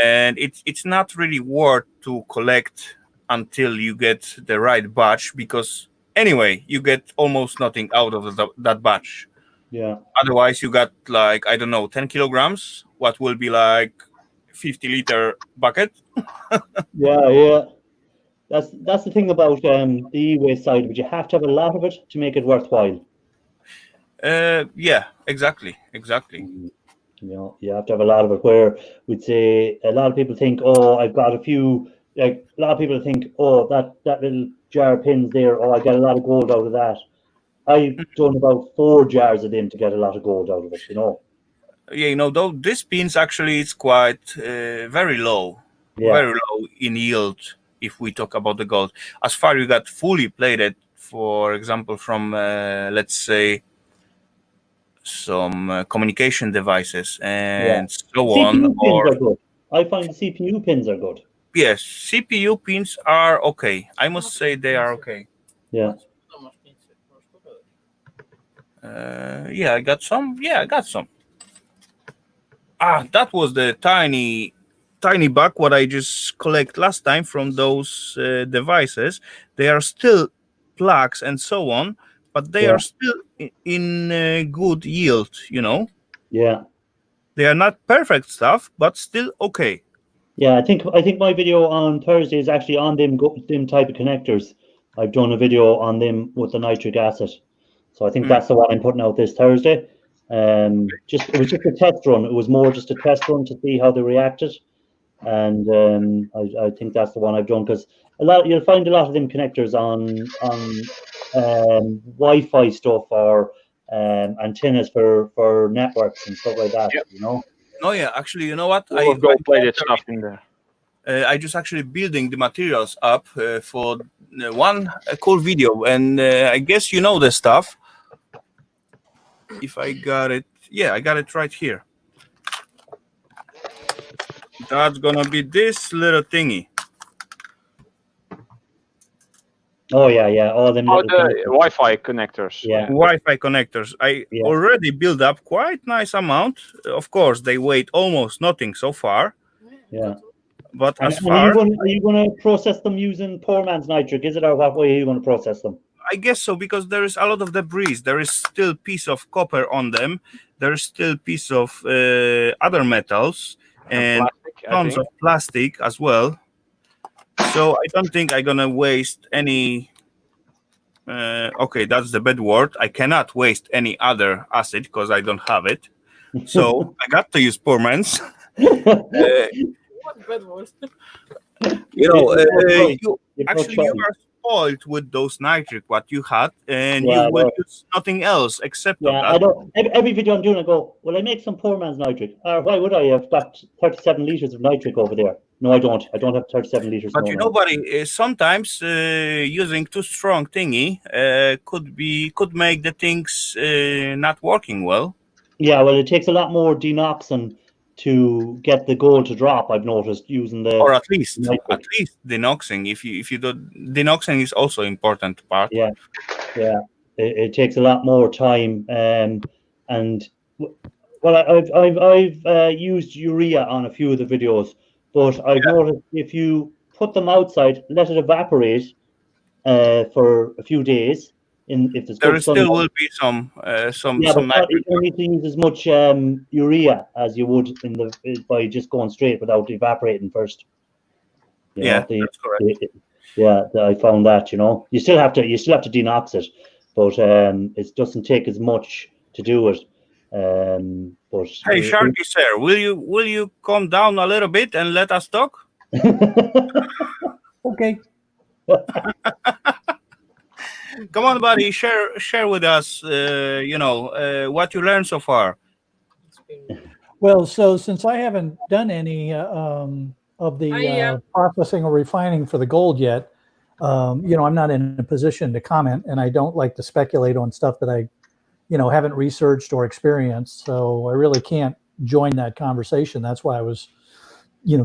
And it's not really worth to collect until you get the right batch, because anyway you get almost nothing out of that batch. Yeah. Otherwise you got like, I don't know, 10 kilograms, what will be like 50-liter bucket. Yeah. That's the thing about the e-waste side, but you have to have a lot of it to make it worthwhile. Yeah, exactly. You know, you have to have a lot of it. Where we'd say a lot of people think, oh, I've got a few. Like a lot of people think, oh, that little jar of pins there, oh, I get a lot of gold out of that. I've done about 4 jars of them to get a lot of gold out of it. You know. Yeah, you know, though this pins actually is quite very low, very low in yield. If we talk about the gold, as far you got fully plated, for example, from let's say some communication devices and so on. CPU pins are good. I find the CPU pins are good. Yes, CPU pins are okay. I must say they are okay. Yeah. Yeah, I got some. That was the tiny bug what I just collect last time from those devices. They are still plugs and so on, but they are still in good yield, you know. Yeah. They are not perfect stuff, but still okay. Yeah, I think my video on Thursday is actually on them type of connectors. I've done a video on them with the nitric acid. So I think that's the one I'm putting out this Thursday. It was just a test run. It was more just a test run to see how they reacted. And I think that's the one I've done, because you'll find a lot of them connectors on Wi-Fi stuff or antennas for networks and stuff like that. You know. Oh yeah, actually, you know what? I gold-plated stuff in there. I just actually building the materials up for one cool video, and I guess you know the stuff. If I got it, yeah, I got it right here. That's gonna be this little thingy. Oh yeah, all them. Oh, the Wi-Fi connectors. Yeah, Wi-Fi connectors. I already built up quite nice amount. Of course, they weigh almost nothing so far. Yeah. But are you going to process them using poor man's nitric? Is it, or what way are you going to process them? I guess so, because there is a lot of debris. There is still piece of copper on them. There is still piece of other metals and plastic, tons of plastic as well. So I don't think I'm gonna waste any. Okay, that's the bad word. I cannot waste any other acid because I don't have it. So I got to use poor man's. What bad word? You know, you are spoiled with those nitric what you had, and you will use nothing else except of that. I don't. Every video I'm doing, I go, well, I make some poor man's nitric. Or why would I? I've got 37 liters of nitric over there. No, I don't. I don't have 37 liters. But you know, buddy, sometimes using too strong thingy could make the things not working well. Yeah, well, it takes a lot more denoxing to get the gold to drop. I've noticed using the, or at least denoxing. If you do, denoxing is also important part. Yeah, it takes a lot more time. And well, I've used urea on a few of the videos, but I've noticed if you put them outside, let it evaporate for a few days. If there still will be some you don't need to use as much urea as you would by just going straight without evaporating first. That's correct. I found that, you know, you still have to denox it, but it doesn't take as much to do it. But hey, Sharky sir, will you calm down a little bit and let us talk? Okay. Come on, buddy, share with us, what you learned so far. Well, so since I haven't done any of the processing or refining for the gold yet, I'm not in a position to comment, and I don't like to speculate on stuff that I, haven't researched or experienced. So I really can't join that conversation. That's why I was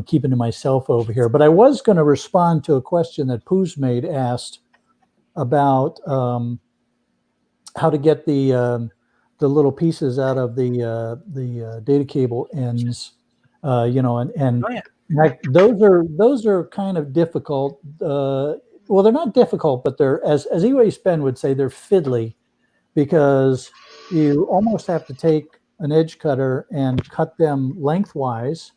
keeping to myself over here. But I was going to respond to a question that Pooh's made asked about how to get the little pieces out of the data cable ends, and Oh, yeah. like those are kind of difficult. Well, they're not difficult, but they're, as Iway Spen would say, they're fiddly, because you almost have to take an edge cutter and cut them lengthwise,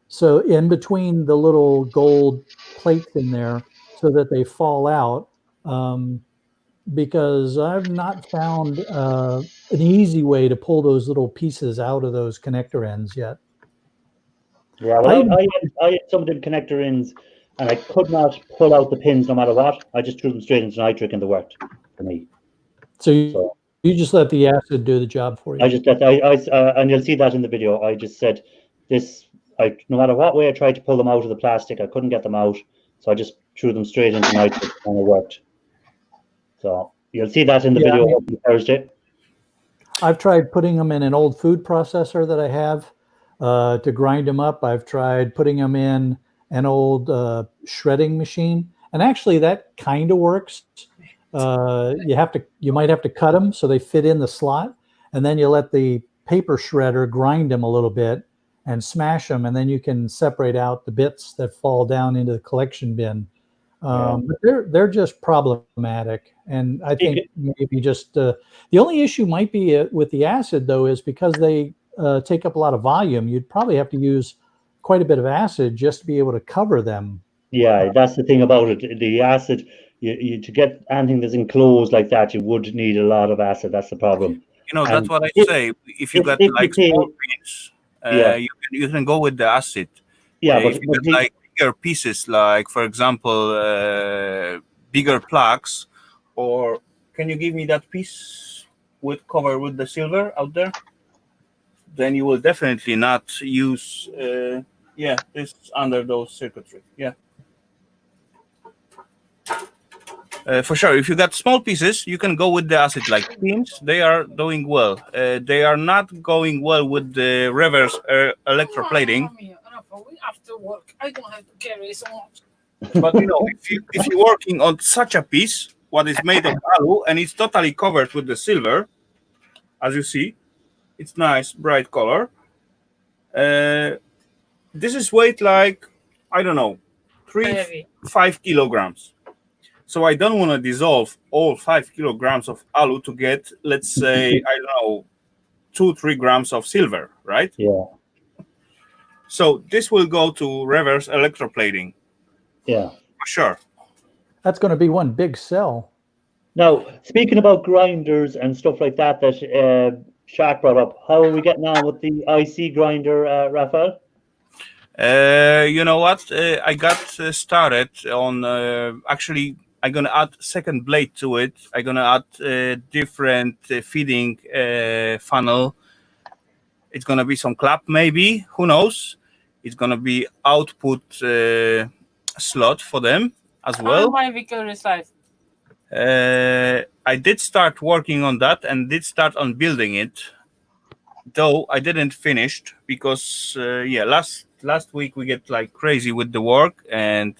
so in between the little gold plates in there, so that they fall out. Because I've not found an easy way to pull those little pieces out of those connector ends yet. Yeah, well, I had some of them connector ends, and I could not pull out the pins no matter what. I just threw them straight into nitric, and they worked for me. So you just let the acid do the job for you. I just let and you'll see that in the video. I just said this. No matter what way I tried to pull them out of the plastic, I couldn't get them out. So I just threw them straight into nitric, and it worked. So you'll see that in the video on Thursday. I've tried putting them in an old food processor that I have to grind them up. I've tried putting them in an old shredding machine, and actually that kind of works. You might have to cut them so they fit in the slot, and then you let the paper shredder grind them a little bit and smash them, and then you can separate out the bits that fall down into the collection bin. But they're just problematic, and I think maybe just the only issue might be with the acid, though, is because they take up a lot of volume. You'd probably have to use quite a bit of acid just to be able to cover them. Yeah, that's the thing about it. The acid, you to get anything that's enclosed like that, you would need a lot of acid. That's the problem. That's what I say. If you got like small pins, you can go with the acid. Yeah, but if you got like bigger pieces, like for example, bigger plugs, or can you give me that piece with cover with the silver out there? Then you will definitely not use this under those circuitry. Yeah. For sure, if you got small pieces, you can go with the acid like pins. They are doing well. They are not going well with the reverse electroplating. After work, I don't have to carry so much. But if you're working on such a piece, what is made of alu, and it's totally covered with the silver, as you see, it's nice bright color. This is weight like, I don't know, 5 kilograms. So I don't want to dissolve all 5 kilograms of alu to get, let's say, I don't know, 2-3 grams of silver, right? Yeah. So this will go to reverse electroplating. Yeah. For sure. That's going to be one big cell. Now, speaking about grinders and stuff like that, Shaq brought up, how are we getting on with the IC grinder, Raphael? You know what? I got started on, actually, I'm going to add second blade to it. I'm going to add different feeding funnel. It's going to be some clap, maybe. Who knows? It's going to be output slot for them as well. My vehicle resize. I did start working on that and did start on building it. Though I didn't finish because, last week we get like crazy with the work, and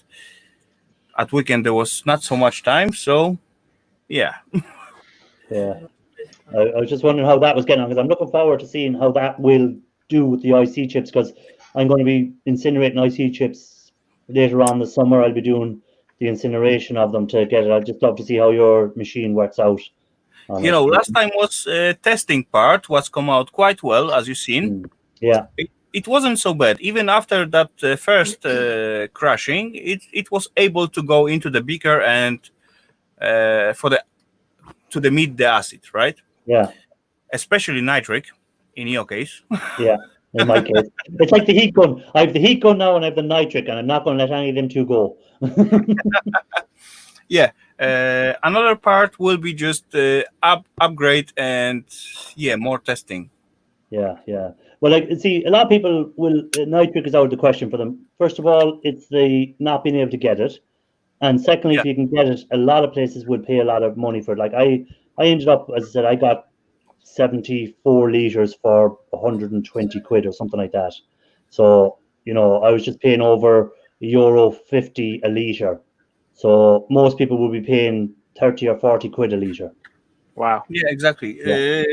at weekend there was not so much time. So, yeah. Yeah. I was just wondering how that was getting on, because I'm looking forward to seeing how that will do with the IC chips, because I'm going to be incinerating IC chips later on this summer. I'll be doing the incineration of them to get it. I'd just love to see how your machine works out. Last time was testing part was come out quite well, as you've seen. Yeah. It wasn't so bad. Even after that first crashing, it was able to go into the beaker and to meet the acid, right? Yeah. Especially nitric, in your case. Yeah, in my case. It's like the heat gun. I have the heat gun now and I have the nitric, and I'm not going to let any of them two go. Yeah. Another part will be just upgrade and, more testing. Yeah. Well, see, a lot of people nitric is out of the question for them. First of all, it's the not being able to get it. And secondly, if you can get it, a lot of places would pay a lot of money for it. Like I ended up, as I said, I got 74 liters for 120 quid or something like that. So, You know, I was just paying over €50 a litre. So most people will be paying 30 or 40 quid a litre. Wow. Yeah, exactly. Yeah.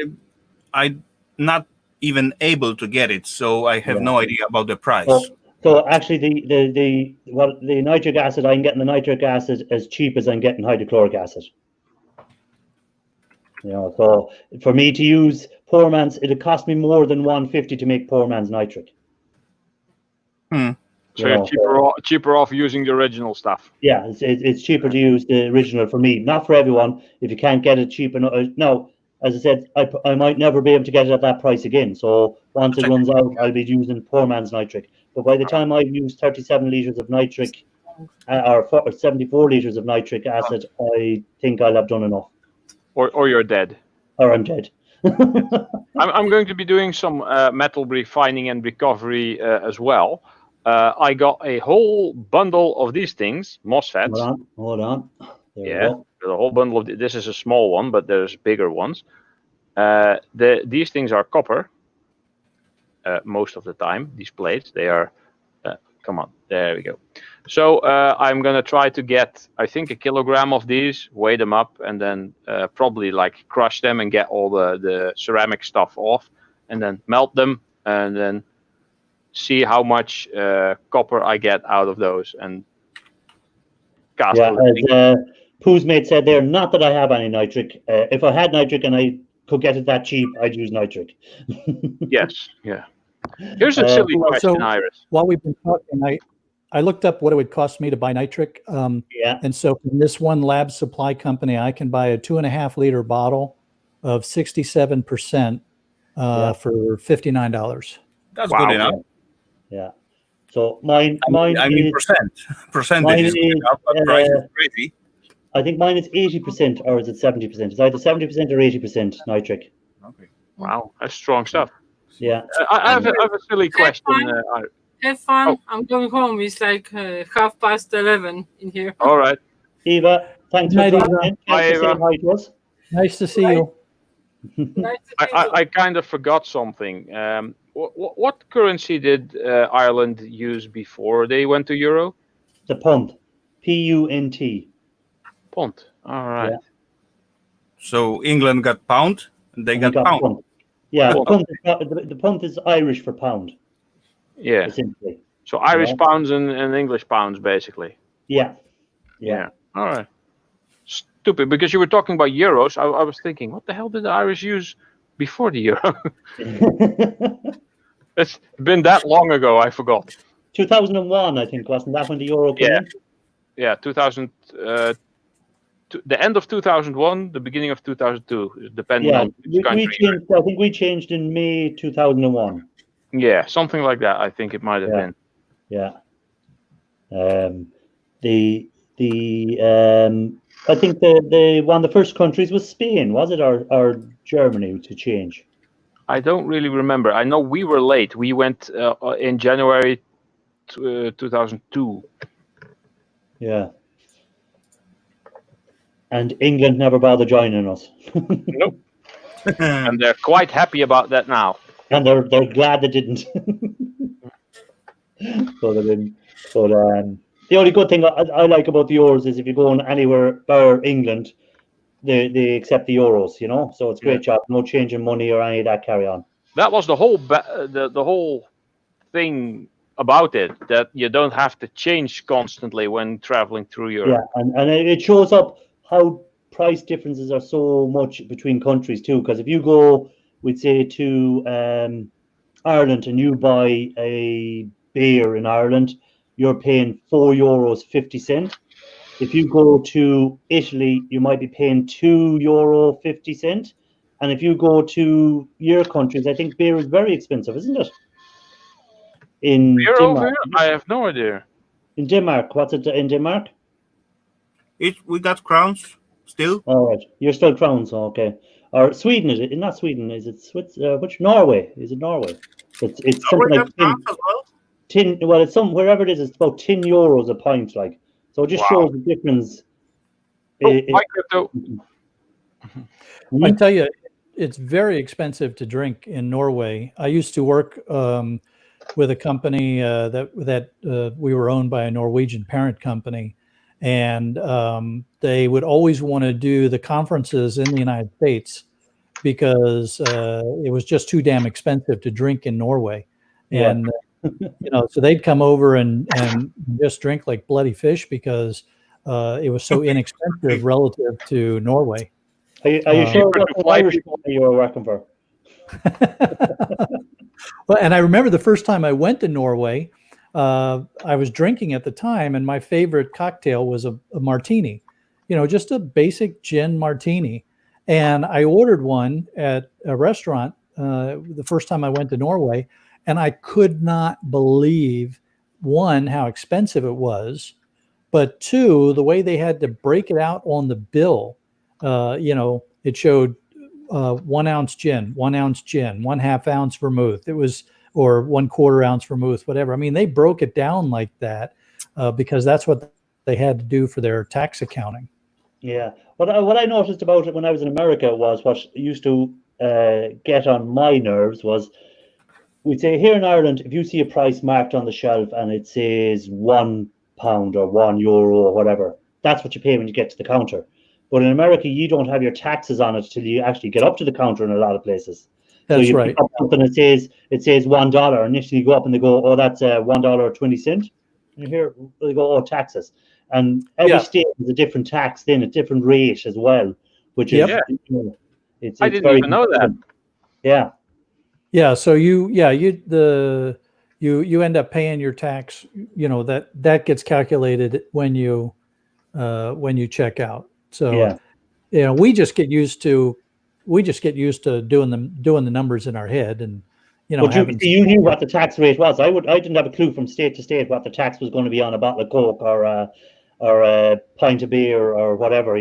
I'm not even able to get it, so I have no idea about the price. So actually, the nitric acid, I'm getting the nitric acid as cheap as I'm getting hydrochloric acid. You know, so for me to use poor man's, it'd cost me more than $150 to make poor man's nitric. So you're cheaper off using the original stuff. Yeah, it's cheaper to use the original for me, not for everyone. If you can't get it cheap enough, no. As I said, I might never be able to get it at that price again. So once it runs out, I'll be using poor man's nitric. But by the time I've used 37 litres of nitric, or 74 litres of nitric acid, I think I'll have done enough. Or you're dead. Or I'm dead. I'm going to be doing some metal refining and recovery as well. I got a whole bundle of these things, MOSFETs. Hold on. There we go. A whole bundle of this is a small one, but there's bigger ones. These things are copper. Most of the time, these plates, they are. Come on, there we go. So I'm gonna try to get, I think, 1 kilogram of these, weigh them up, and then probably like crush them and get all the ceramic stuff off, and then melt them, and then see how much copper I get out of those, and cast those things. As Pooh's mate said there, not that I have any nitric. If I had nitric and I could get it that cheap, I'd use nitric. Yes, yeah. Here's a silly question, Iris. While we've been talking, I looked up what it would cost me to buy nitric. And so from this one lab supply company, I can buy a 2.5 liter bottle of 67% for $59. That's good enough. Yeah. So mine. I mean, percentage is good enough, but price is crazy. I think mine is 80%, or is it 70%? It's either 70% or 80% nitric. Okay. Wow, that's strong stuff. Yeah. I have a silly question. Have fun. I'm going home. It's like 11:30 in here. All right. Eva, thanks for coming in. Bye, Eva. Nice to see you. I kind of forgot something. What currency did Ireland use before they went to euro? The punt. P-U-N-T. Punt. All right. Yeah. So England got pound, and they got pound. Punt. Yeah, the punt is Irish for pound. Yeah. Simply. So Irish pounds and English pounds, basically. Yeah. All right. Stupid, because you were talking about euros. I was thinking, what the hell did the Irish use before the euro? It's been that long ago, I forgot. 2001, I think, wasn't that when the euro came in? Yeah, 2000. The end of 2001, the beginning of 2002, depending on which country. I think we changed in May 2001. Yeah, something like that. I think it might have been. Yeah. I think the one of the first countries was Spain, was it, or Germany to change? I don't really remember. I know we were late. We went in January 2002. Yeah. And England never bothered joining us. Nope. And they're quite happy about that now. And they're glad they didn't. So they didn't. But the only good thing I like about the Euros is if you're going anywhere bar England, they accept the Euros, you know. So it's a great job. No change in money or any of that carry on. That was the whole the whole thing about it, that you don't have to change constantly when traveling through Europe. Yeah, and it shows up how price differences are so much between countries too. Because if you go, we'd say, to Ireland and you buy a beer in Ireland, you're paying €4.50. If you go to Italy, you might be paying €2.50. And if you go to your countries, I think beer is very expensive, isn't it? In beer Denmark. over here? I have no idea. In Denmark, what's it in Denmark? We got crowns still. All right, you're still crowns, okay. Or Sweden, is it? Not Sweden, is it? Which Norway? Is it Norway? It's something like 10. Well, it's wherever it is. It's about €10 a pint, like. So it just shows the difference. I tell you, it's very expensive to drink in Norway. I used to work with a company that we were owned by a Norwegian parent company, and they would always want to do the conferences in the United States because it was just too damn expensive to drink in Norway. And so they'd come over and just drink like bloody fish because it was so inexpensive relative to Norway. Are you sure it wasn't an Irish company you were working for? Well, and I remember the first time I went to Norway, I was drinking at the time, and my favorite cocktail was a martini, just a basic gin martini. And I ordered one at a restaurant the first time I went to Norway, and I could not believe, one, how expensive it was, but two, the way they had to break it out on the bill. It showed 1 ounce gin, 1 ounce gin, 1/2 ounce vermouth. It was, or 1/4 ounce vermouth, whatever. I mean, they broke it down like that because that's what they had to do for their tax accounting. Yeah. What I noticed about it when I was in America was what used to get on my nerves was, we'd say here in Ireland, if you see a price marked on the shelf and it says £1 or €1 or whatever, that's what you pay when you get to the counter. But in America, you don't have your taxes on it till you actually get up to the counter in a lot of places. That's so you right. pick up something that says $1, and initially you go up and they go, oh, that's $1.20. And you hear they go, oh, taxes. And every state has a different tax, then a different rate as well, which is it's I didn't very even know that. Yeah. Yeah. So you end up paying your tax. That gets calculated when you check out. So we just get used to doing the numbers in our head, and But you knew what the tax rate was. I didn't have a clue from state to state what the tax was going to be on a bottle of Coke or a pint of beer or whatever,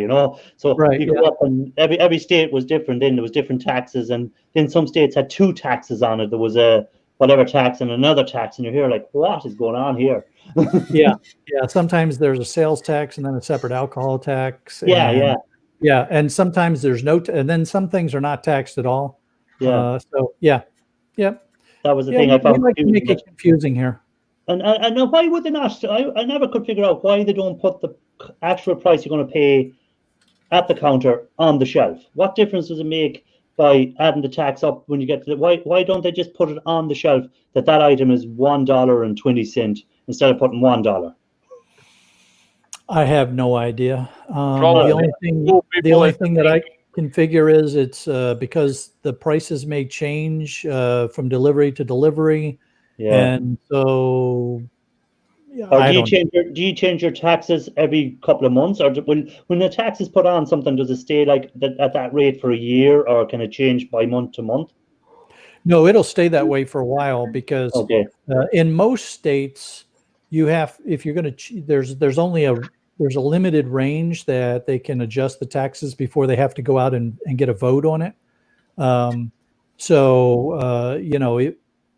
So you go up, and every state was different. Then there was different taxes, and then some states had 2 taxes on it. There was a whatever tax and another tax, and you're here like, what is going on here? Yeah. Sometimes there's a sales tax and then a separate alcohol tax. Yeah. And sometimes there's and then some things are not taxed at all. Yeah. That was the thing I found. We like to make it confusing here. And why would they not? I never could figure out why they don't put the actual price you're going to pay at the counter on the shelf. What difference does it make by adding the tax up when you get to the? Why don't they just put it on the shelf that item is $1.20 instead of putting $1? I have no idea. The only thing that I can figure is it's because the prices may change from delivery to delivery. Yeah. And so do you change your taxes every couple of months, or when the tax is put on something, does it stay like that at that rate for a year, or can it change by month to month? No, it'll stay that way for a while because in most states you have, if you're going to, there's a limited range that they can adjust the taxes before they have to go out and get a vote on it.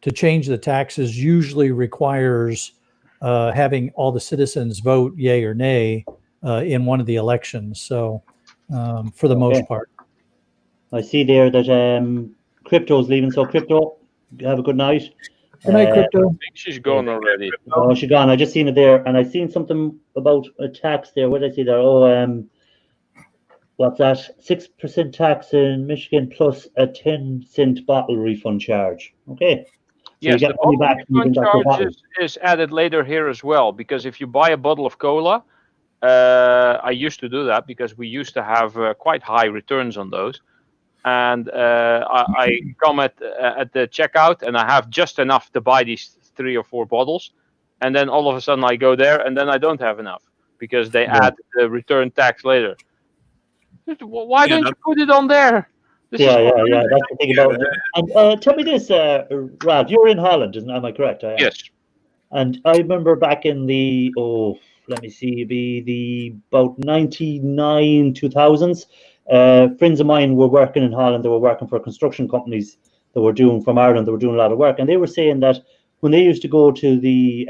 To change the taxes usually requires having all the citizens vote yay or nay in one of the elections. So for the most part. I see there that crypto's leaving. So crypto, have a good night. Good night, crypto. I think she's gone already. Oh, she's gone. I just seen it there, and I seen something about a tax there. What did I see there? Oh, what's that? 6% tax in Michigan plus a 10-cent bottle refund charge. Okay. So yes, you get money back. Refund charge is added later here as well, because if you buy a bottle of cola, I used to do that because we used to have quite high returns on those. And I come at the checkout and I have just enough to buy these 3 or 4 bottles. And then all of a sudden I go there and then I don't have enough because they add the return tax later. Why don't you put it on there? That's the thing about it. And tell me this, Ralph, you're in Holland, am I correct? Yes. And I remember back in the, about 99, 2000s, friends of mine were working in Holland. They were working for construction companies that were doing from Ireland. They were doing a lot of work, and they were saying that when they used to go to the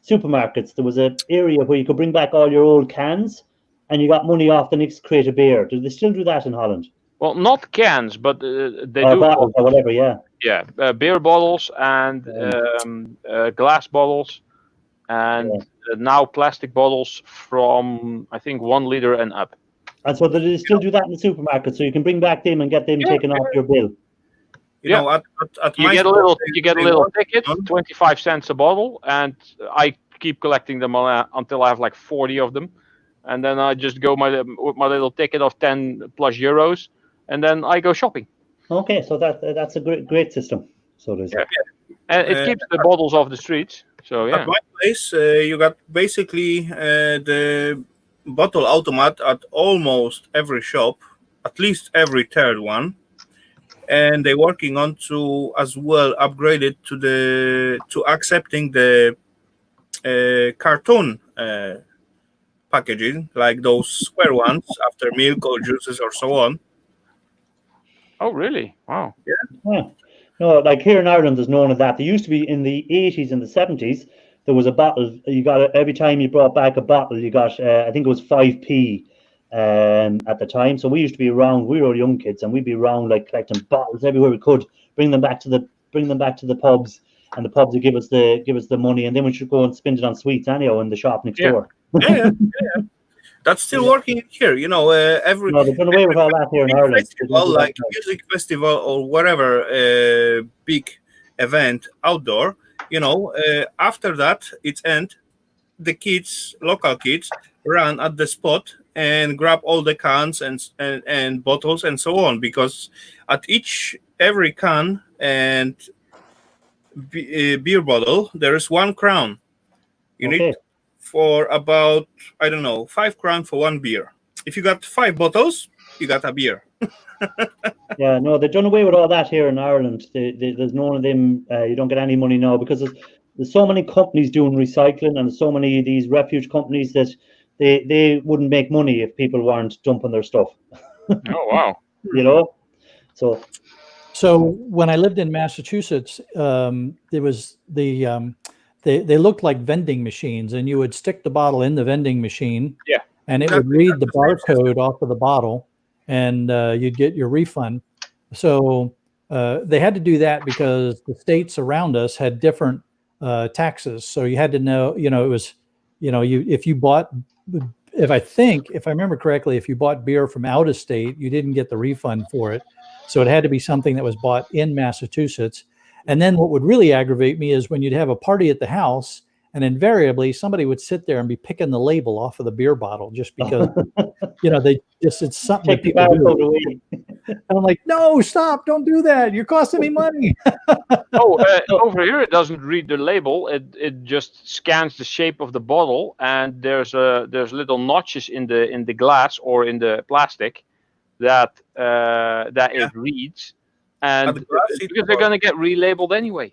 supermarkets, there was an area where you could bring back all your old cans, and you got money off the next crate of beer. Do they still do that in Holland? Well, not cans, but they or do bottles or whatever. Yeah. Yeah, beer bottles and glass bottles, and now plastic bottles from I think 1 liter and up. And so they still do that in the supermarket, so you can bring back them and get them taken off your bill. You know, at You my get a store, little, they- you get a they little work ticket, on- 25 cents a bottle, and I keep collecting them until I have like 40 of them, and then I just go with my little ticket of 10 plus euros, and then I go shopping. Okay, so that's a great system. So it is. Yeah. And it keeps the bottles off the streets. So yeah. At my place, you got basically the bottle automat at almost every shop, at least every third one, and they're working on to as well upgrade it to accepting the cartoon packaging, like those square ones after milk or juices or so on. Oh really? Wow. Yeah. No, like here in Ireland, there's none of that. There used to be in the 80s and the 70s. There was a bottle. You got it every time you brought back a bottle. You got I think it was 5p at the time. So we used to be around. We were young kids, and we'd be around like collecting bottles everywhere we could. Bring them back to the pubs, and the pubs would give us the money, and then we should go and spend it on sweets anyhow in the shop next door. Yeah. That's still working here. You know, every No, they've done away with all that here in big Ireland. festival, like music festival or whatever big event outdoor. You know, after that it's end. The kids, local kids, run at the spot and grab all the cans and bottles and so on, because at every can and beer bottle there is 1 crown. You need for about, I don't know, 5 crown for 1 beer. If you got 5 bottles, you got a beer. Yeah, no, they've done away with all that here in Ireland. There's none of them. You don't get any money now because there's so many companies doing recycling, and so many of these refuge companies that they wouldn't make money if people weren't dumping their stuff. Oh wow. You know, So when I lived in Massachusetts, there was they looked like vending machines, and you would stick the bottle in the vending machine, and it would read the barcode off of the bottle, and you'd get your refund. So they had to do that because the states around us had different taxes. So you had to know, it was, if you bought, if I remember correctly, if you bought beer from out of state, you didn't get the refund for it. So it had to be something that was bought in Massachusetts. And then what would really aggravate me is when you'd have a party at the house, and invariably somebody would sit there and be picking the label off of the beer bottle just because, it's something that people do. And I'm like, no, stop, don't do that. You're costing me money. Over here it doesn't read the label. It just scans the shape of the bottle, and there's little notches in the glass or in the plastic that it reads, and because they're gonna get relabeled anyway.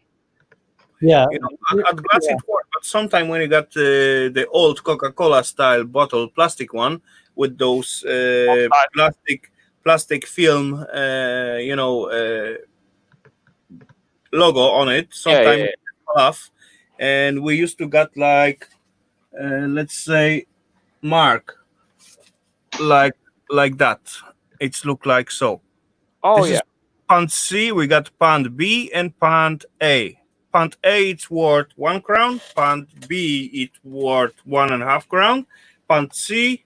Yeah, at glass it works, but sometimes when you got the old Coca-Cola style bottle, plastic one with those plastic film, logo on it, sometimes off, and we used to get like, let's say, mark like that. It's look like so. Oh, this is pant C, we got pant B and pant A. Pant A, it's worth 1 crown. Pant B, it's worth 1.5 crown. Pant C,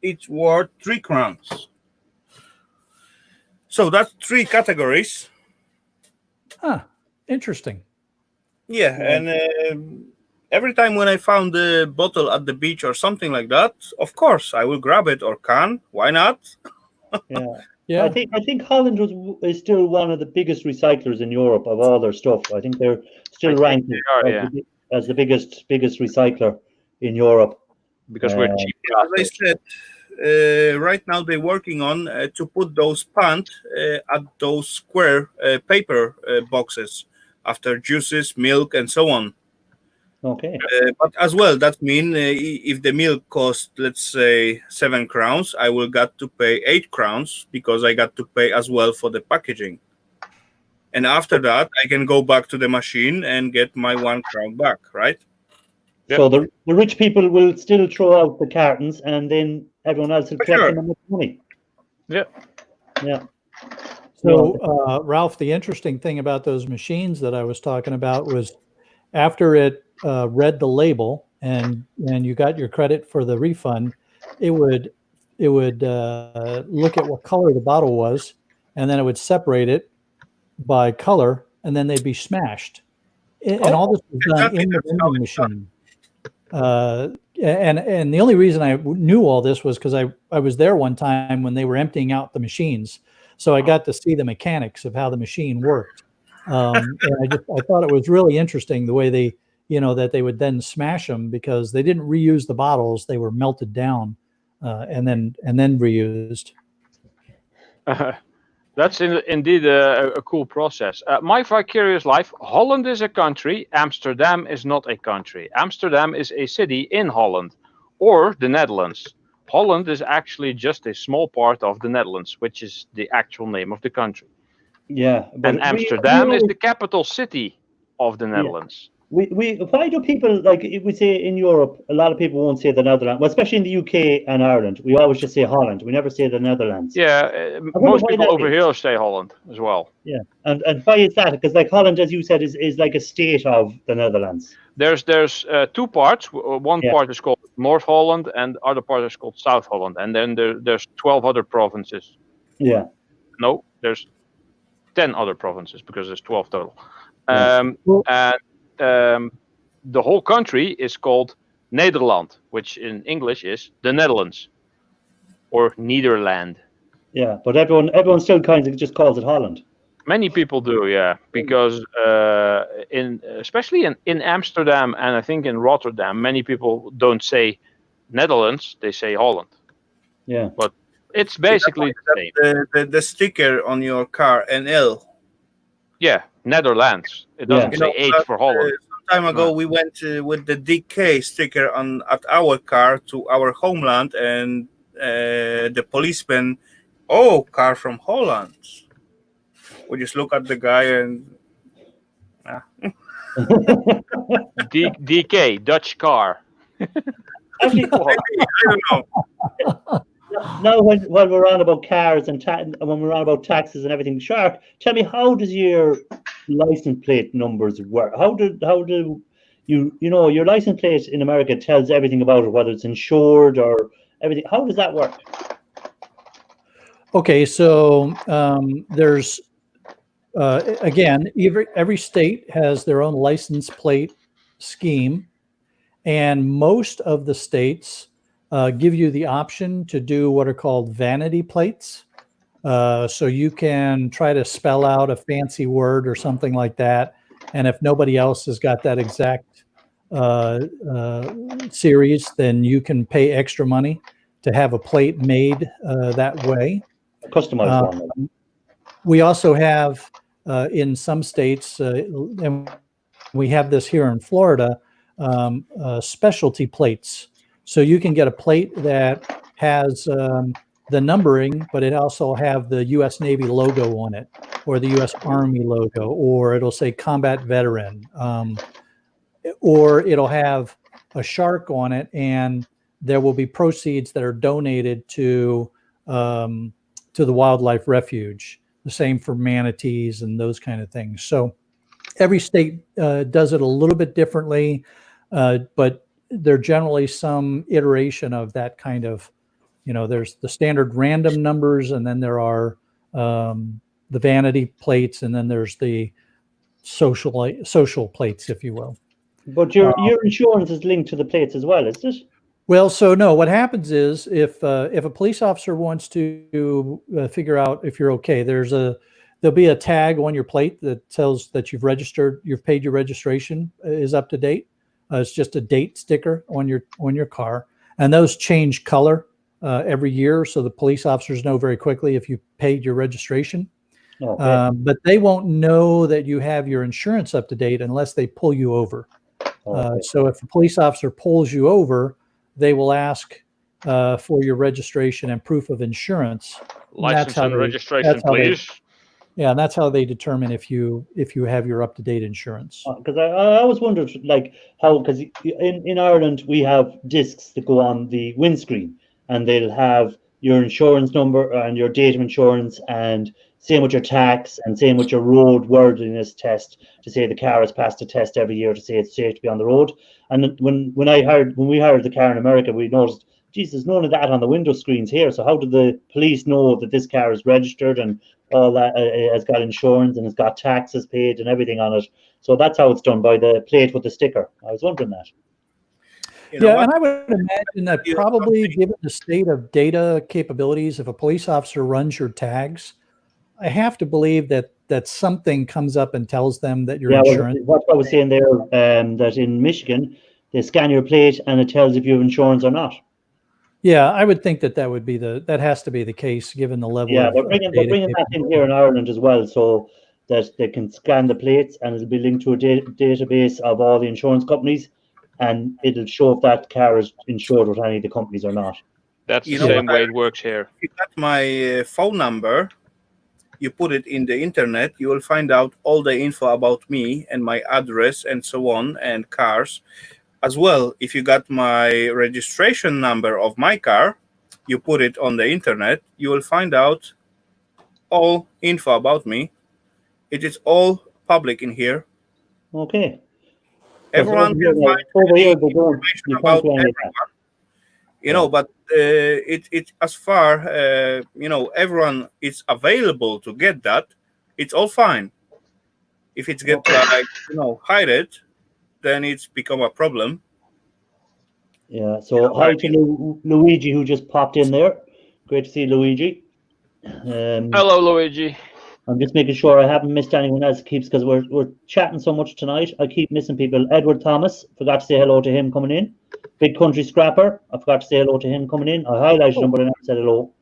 it's worth 3 crowns. So that's 3 categories. Interesting. Yeah, and every time when I found the bottle at the beach or something like that, of course I will grab it or can. Why not? Yeah. I think Holland is still one of the biggest recyclers in Europe of all their stuff. I think they're still ranked as the biggest recycler in Europe. Because we're cheap. As I said, right now they're working on to put those pant at those square paper boxes after juices, milk, and so on. Okay. But as well, that means if the milk costs, let's say, 7 crowns, I will got to pay 8 crowns because I got to pay as well for the packaging. And after that, I can go back to the machine and get my 1 crown back, right? Yep. So the rich people will still throw out the cartons, and then everyone else will collect them and make money. Yeah. Yeah. So, Ralph, the interesting thing about those machines that I was talking about was after it read the label and you got your credit for the refund, it would look at what color the bottle was, and then it would separate it by color, and then they'd be smashed. And all this was done exactly, in the that's how vending it's done. machine. And the only reason I knew all this was because I was there one time when they were emptying out the machines, so I got to see the mechanics of how the machine worked. And I thought it was really interesting the way they, that they would then smash them because they didn't reuse the bottles; they were melted down and then reused. That's indeed a cool process. My vicarious life, Holland is a country, Amsterdam is not a country. Amsterdam is a city in Holland, or the Netherlands. Holland is actually just a small part of the Netherlands, which is the actual name of the country. Yeah. And Amsterdam is the capital city of the Netherlands. Why do people, like if we say in Europe, a lot of people won't say the Netherlands, well, especially in the UK and Ireland, we always just say Holland. We never say the Netherlands. Yeah, most people over here say Holland as well. Yeah, and why is that? Because like Holland, as you said, is like a state of the Netherlands. There's two parts. One part is called North Holland, and the other part is called South Holland. And then there's 12 other provinces. Yeah. No, there's 10 other provinces because there's 12 total. And the whole country is called Nederland, which in English is the Netherlands or Nederland. Yeah, but everyone still kind of just calls it Holland. Many people do, yeah, because especially in Amsterdam and I think in Rotterdam, many people don't say Netherlands; they say Holland. Yeah, but it's basically the same. The sticker on your car, NL. Yeah, Netherlands. It doesn't say H for Holland. Some time ago, we went with the DK sticker at our car to our homeland, and the policeman, car from Holland. We just look at the guy and DK, Dutch car. Actually, I don't know. Now, when we're on about cars and when we're on about taxes and everything, Shark, tell me, how does your license plate numbers work? How do your license plate in America tells everything about it, whether it's insured or everything. How does that work? Okay, so there's again, every state has their own license plate scheme, and most of the states give you the option to do what are called vanity plates. So you can try to spell out a fancy word or something like that, and if nobody else has got that exact series, then you can pay extra money to have a plate made that way. A customized one. We also have in some states, and we have this here in Florida, specialty plates. So you can get a plate that has the numbering, but it also have the U.S. Navy logo on it, or the U.S. Army logo, or it'll say combat veteran, or it'll have a shark on it, and there will be proceeds that are donated to the wildlife refuge. The same for manatees and those kind of things. So every state does it a little bit differently, but they're generally some iteration of that kind of, there's the standard random numbers, and then there are the vanity plates, and then there's the social plates, if you will. But your insurance is linked to the plates as well, is it? Well, so no, what happens is if a police officer wants to figure out if you're okay, there'll be a tag on your plate that tells that you've paid your registration is up to date. It's just a date sticker on your car, and those change color every year, so the police officers know very quickly if you paid your registration. Okay. But they won't know that you have your insurance up to date unless they pull you over. Okay. So if a police officer pulls you over, they will ask for your registration and proof of insurance. License and registration, please. Yeah, and that's how they determine if you have your up-to-date insurance. Because I always wondered, because in Ireland we have discs that go on the windscreen, and they'll have your insurance number and your date of insurance and same with your tax and same with your road worthiness test to say the car has passed a test every year to say it's safe to be on the road. And when we hired the car in America, we noticed, geez, there's none of that on the window screens here. So how did the police know that this car is registered and all that has got insurance and has got taxes paid and everything on it? So that's how it's done, by the plate with the sticker. I was wondering that. Yeah, and I would imagine that probably given the state of data capabilities, if a police officer runs your tags, I have to believe that something comes up and tells them that your insurance. Well, what I was saying there, that in Michigan, they scan your plate and it tells if you have insurance or not. Yeah, I would think that would be that has to be the case given the level. Yeah, of they're bringing that in here in Ireland as well, so that they can scan the plates and it'll be linked to a database of all the insurance companies, and it'll show if that car is insured with any of the companies or not. That's the same way it works here. If you got my phone number, you put it in the internet, you will find out all the info about me and my address and so on, and cars. As well, if you got my registration number of my car, you put it on the internet, you will find out all info about me. It is all public in here. Okay. Everyone can find information about everyone. You know, but it as far everyone is available to get that, it's all fine. If it's get hide it, then it's become a problem. Yeah. So hi to Luigi, who just popped in there. Great to see Luigi. Hello, Luigi. I'm just making sure I haven't missed anyone else, Keeps, because we're chatting so much tonight. I keep missing people. Edward Thomas, forgot to say hello to him coming in. Big Country Scrapper, I forgot to say hello to him coming in. I highlighted him, but I never said hello.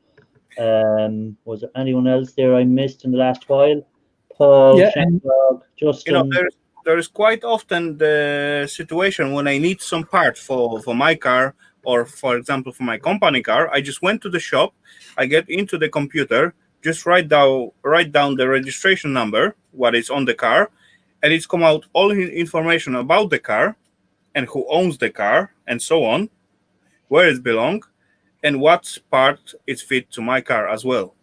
Was there anyone else there I missed in the last while? Paul, Justin. There is quite often the situation when I need some part for my car, or for example for my company car. I just went to the shop, I get into the computer, just write down the registration number, what is on the car, and it's come out all information about the car and who owns the car and so on, where it belongs, and what part is fit to my car as well.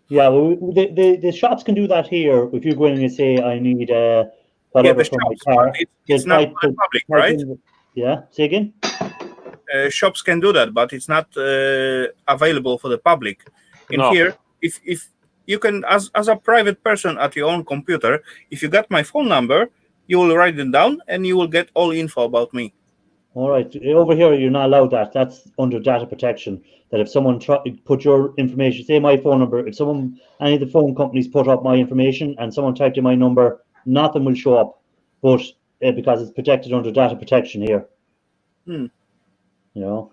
Yeah, well, the shops can do that here. If you go in and you say, I need whatever from my car. It's not public, right? Yeah, say again? Shops can do that, but it's not available for the public. Here, if you can, as a private person at your own computer, if you got my phone number, you will write it down and you will get all info about me. All right. Over here, you're not allowed that. That's under data protection. That if someone put your information, say my phone number, if any of the phone companies put up my information and someone typed in my number, nothing will show up. But because it's protected under data protection here. You know.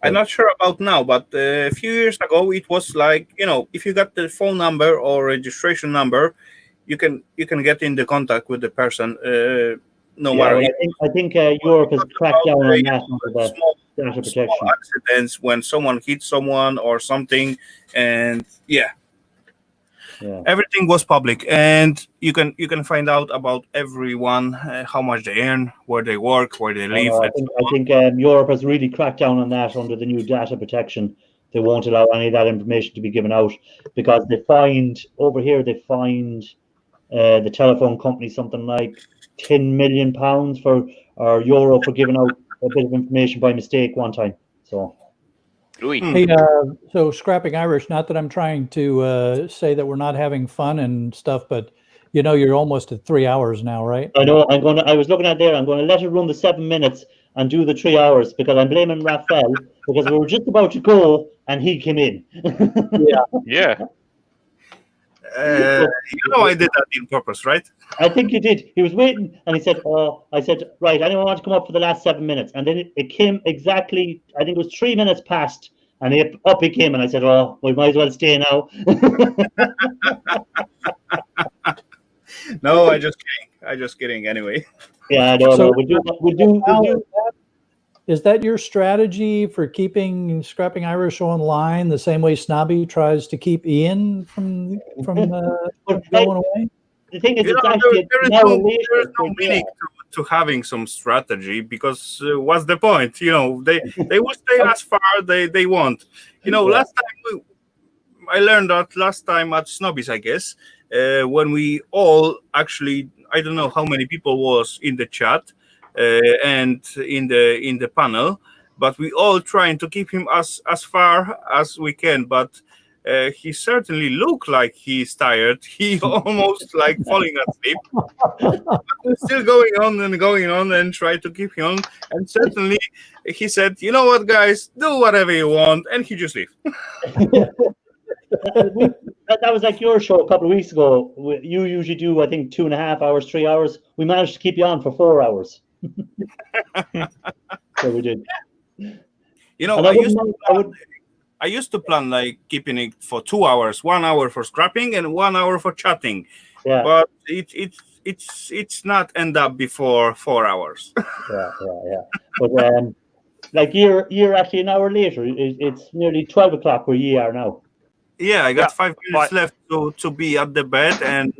I'm not sure about now, but a few years ago it was like, if you got the phone number or registration number, you can get into contact with the person. No matter. Well, I think Europe has cracked down on that under the data protection. Small accidents when someone hits someone or something, and everything was public, and you can find out about everyone, how much they earn, where they work, where they live. I think Europe has really cracked down on that under the new data protection. They won't allow any of that information to be given out because they find the telephone company something like £10 million or euro for giving out a bit of information by mistake one time. So. Hey, so Scrapping Irish, not that I'm trying to say that we're not having fun and stuff, but you're almost at 3 hours now, right? I know. I was looking at there. I'm going to let it run the 7 minutes and do the 3 hours because I'm blaming Raphael because we were just about to go and he came in. Yeah. I did that on purpose, right? I think you did. He was waiting and he said, I said, right, anyone want to come up for the last 7 minutes? And then it came exactly, I think it was 3 minutes past, and up he came, and I said, we might as well stay now. No, I just kidding anyway. Yeah, no, we'll do. Is that your strategy for keeping Scrapping Irish online the same way Snobby tries to keep Ian from going away? The thing is, there is no meaning to having some strategy because what's the point? They will stay as far they want. Last time I learned that last time at Snobbies, I guess, when we all actually, I don't know how many people was in the chat and in the panel, but we all trying to keep him as far as we can. But he certainly looked like he's tired. He almost like falling asleep. But we're still going on and try to keep him on. And certainly he said, "You know what, guys, do whatever you want," and he just leave. That was like your show a couple of weeks ago. You usually do, I think, 2.5 hours, 3 hours. We managed to keep you on for 4 hours. So we did. You know, I used to plan like keeping it for 2 hours, 1 hour for scrapping and 1 hour for chatting. Yeah. But it's not end up before 4 hours. Yeah. But like you're actually an hour later. It's nearly 12 o'clock where you are now. Yeah, I got 5 minutes left to be at the bed and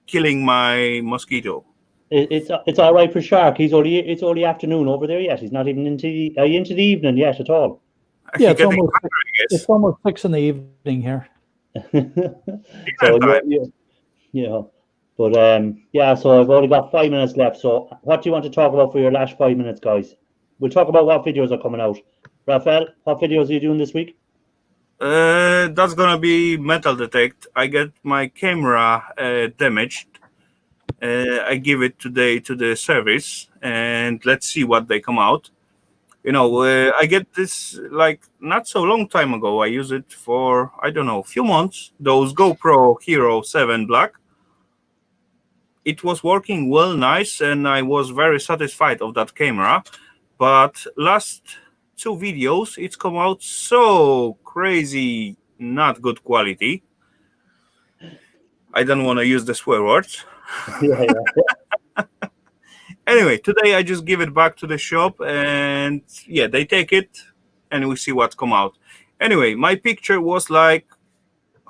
killing my mosquito. It's all right for Shark. It's only afternoon over there yet. He's not even into the evening yet at all. Yeah, it's almost 6 in the evening here. So but yeah. So I've only got 5 minutes left. So what do you want to talk about for your last 5 minutes, guys? We'll talk about what videos are coming out. Raphael, what videos are you doing this week? That's gonna be metal detect. I get my camera damaged. I give it today to the service, and let's see what they come out. You know, I get this like not so long time ago. I use it for, I don't know, a few months. Those GoPro Hero 7 Black. It was working well, nice, and I was very satisfied of that camera. But last 2 videos, it's come out so crazy, not good quality. I don't want to use the swear words. Yeah. Anyway, today I just give it back to the shop, and yeah, they take it, and we see what's come out. Anyway, my picture was like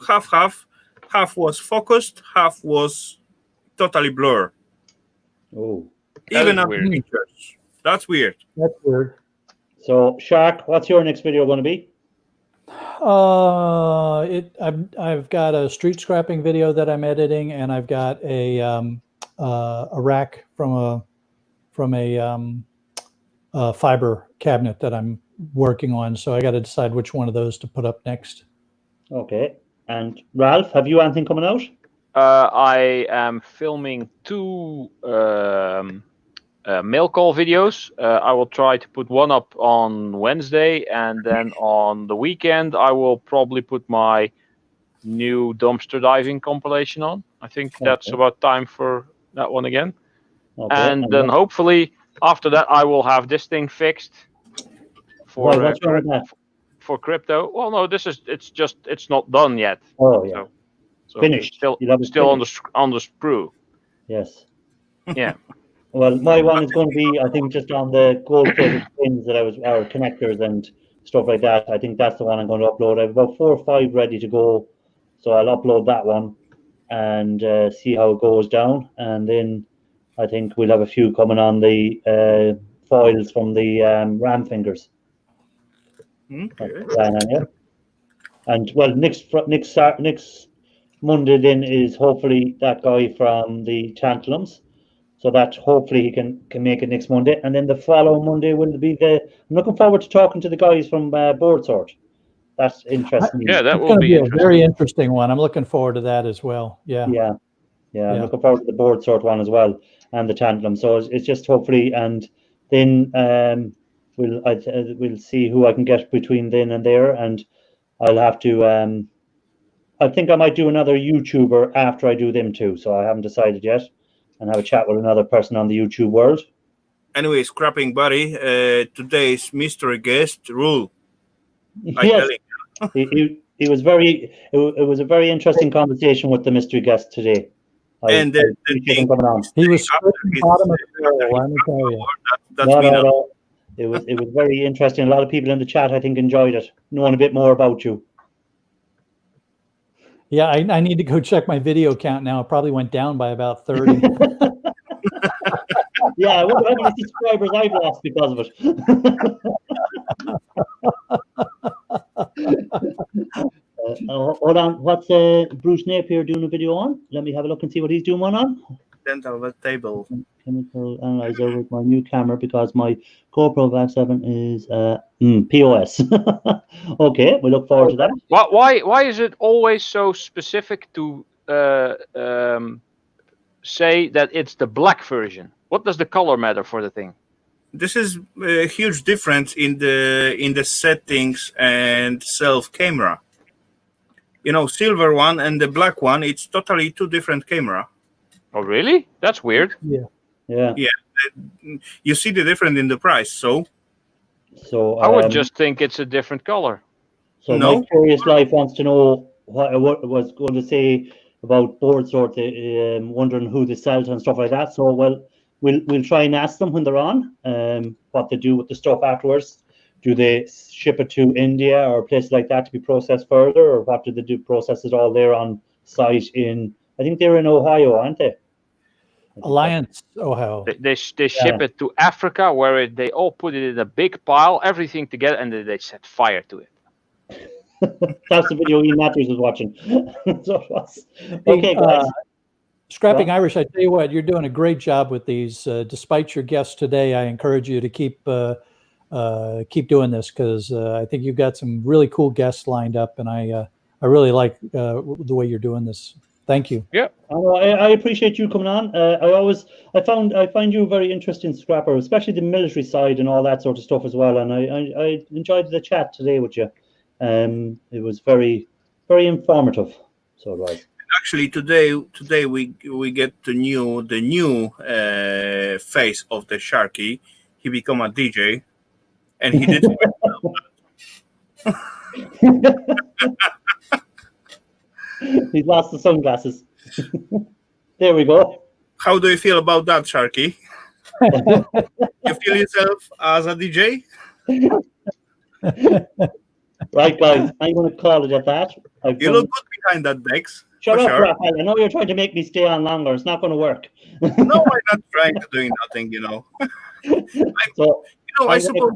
half. Half was focused, half was totally blurred. Oh, even on pictures. That's weird. That's weird. So, Shark, what's your next video going to be? I've got a street scrapping video that I'm editing, and I've got a rack from a fiber cabinet that I'm working on. So I got to decide which one of those to put up next. Okay. And Ralph, have you anything coming out? I am filming 2 mail call videos. I will try to put one up on Wednesday, and then on the weekend I will probably put my new dumpster diving compilation on. I think that's about time for that one again. Okay. And then hopefully after that I will have this thing fixed for crypto. Well, no, it's not done yet. Oh yeah. So finished. Still on the sprue. Yes. Yeah. Well, my one is going to be, I think, just on the gold-plated pins that our connectors and stuff like that. I think that's the one I'm going to upload. I have about 4 or 5 ready to go, so I'll upload that one and see how it goes down. And then I think we'll have a few coming on the foils from the ram fingers. Okay. And well, next Monday then is hopefully that guy from the Tantalums. So that hopefully he can make it next Monday, and then the following Monday will be I'm looking forward to talking to the guys from Board Sort. That's interesting. Yeah, that will be a very interesting one. I'm looking forward to that as well. Yeah. I'm looking forward to the Board Sort one as well, and the Tantalum. So it's just hopefully, and then we'll see who I can get between then and there, and I'll have to. I think I might do another YouTuber after I do them too. So I haven't decided yet. And have a chat with another person on the YouTube world. Anyway, scrapping buddy, today's mystery guest, Rule. Yes, he was very. It was a very interesting conversation with the mystery guest today. He was bottom of the barrel, let me tell you. No. It was very interesting. A lot of people in the chat, I think, enjoyed it, knowing a bit more about you. Yeah, I need to go check my video count now. It probably went down by about 30. Yeah, I wonder how many subscribers I've lost because of it. Hold on. What's Bruce Napier doing a video on? Let me have a look and see what he's doing one on. Dental table. Chemical analyzer with my new camera because my GoPro Vac 7 is POS. Okay, we look forward to that. Why is it always so specific to say that it's the black version? What does the color matter for the thing? This is a huge difference in the settings and self camera. Silver one and the black one, it's totally two different camera. Oh, really? That's weird. Yeah. You see the difference in the price, so I would just think it's a different color. So No. my curious life wants to know what I was going to say about board sorts, wondering who they sell to and stuff like that. So we'll try and ask them when they're on, what they do with the stuff afterwards. Do they ship it to India or places like that to be processed further, or what do they do? Process it all there on site in? I think they're in Ohio, aren't they? Alliance, Ohio. They ship it to Africa, where they all put it in a big pile, everything together, and then they set fire to it. That's the video Ian Matthews was watching. So it was. Okay, guys. Scrapping Irish, I tell you what, you're doing a great job with these. Despite your guests today, I encourage you to keep doing this, because I think you've got some really cool guests lined up, and I really like the way you're doing this. Thank you. Yeah, I appreciate you coming on. I find you a very interesting scrapper, especially the military side and all that sort of stuff as well. And I enjoyed the chat today with you. It was very, very informative. So it was. actually today we get the new face of the Sharky. He become a DJ, and he did. He's lost the sunglasses. There we go. How do you feel about that, Sharky? You feel yourself as a DJ? Right, guys, I'm going to call it at that. You look good behind that Dex. Shut up, sure. Raphael. I know you're trying to make me stay on longer. It's not going to work. No, I'm not trying to do nothing, I suppose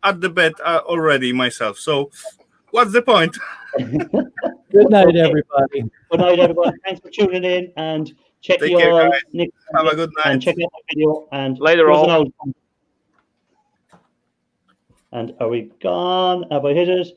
at the bed already myself. So what's the point? Good night, everybody. Good night, everyone. Thanks for tuning in, and check Take you care, all. guys. Nick, Have a good night. and check out the video. And Later all. And are we gone? Have I hit it?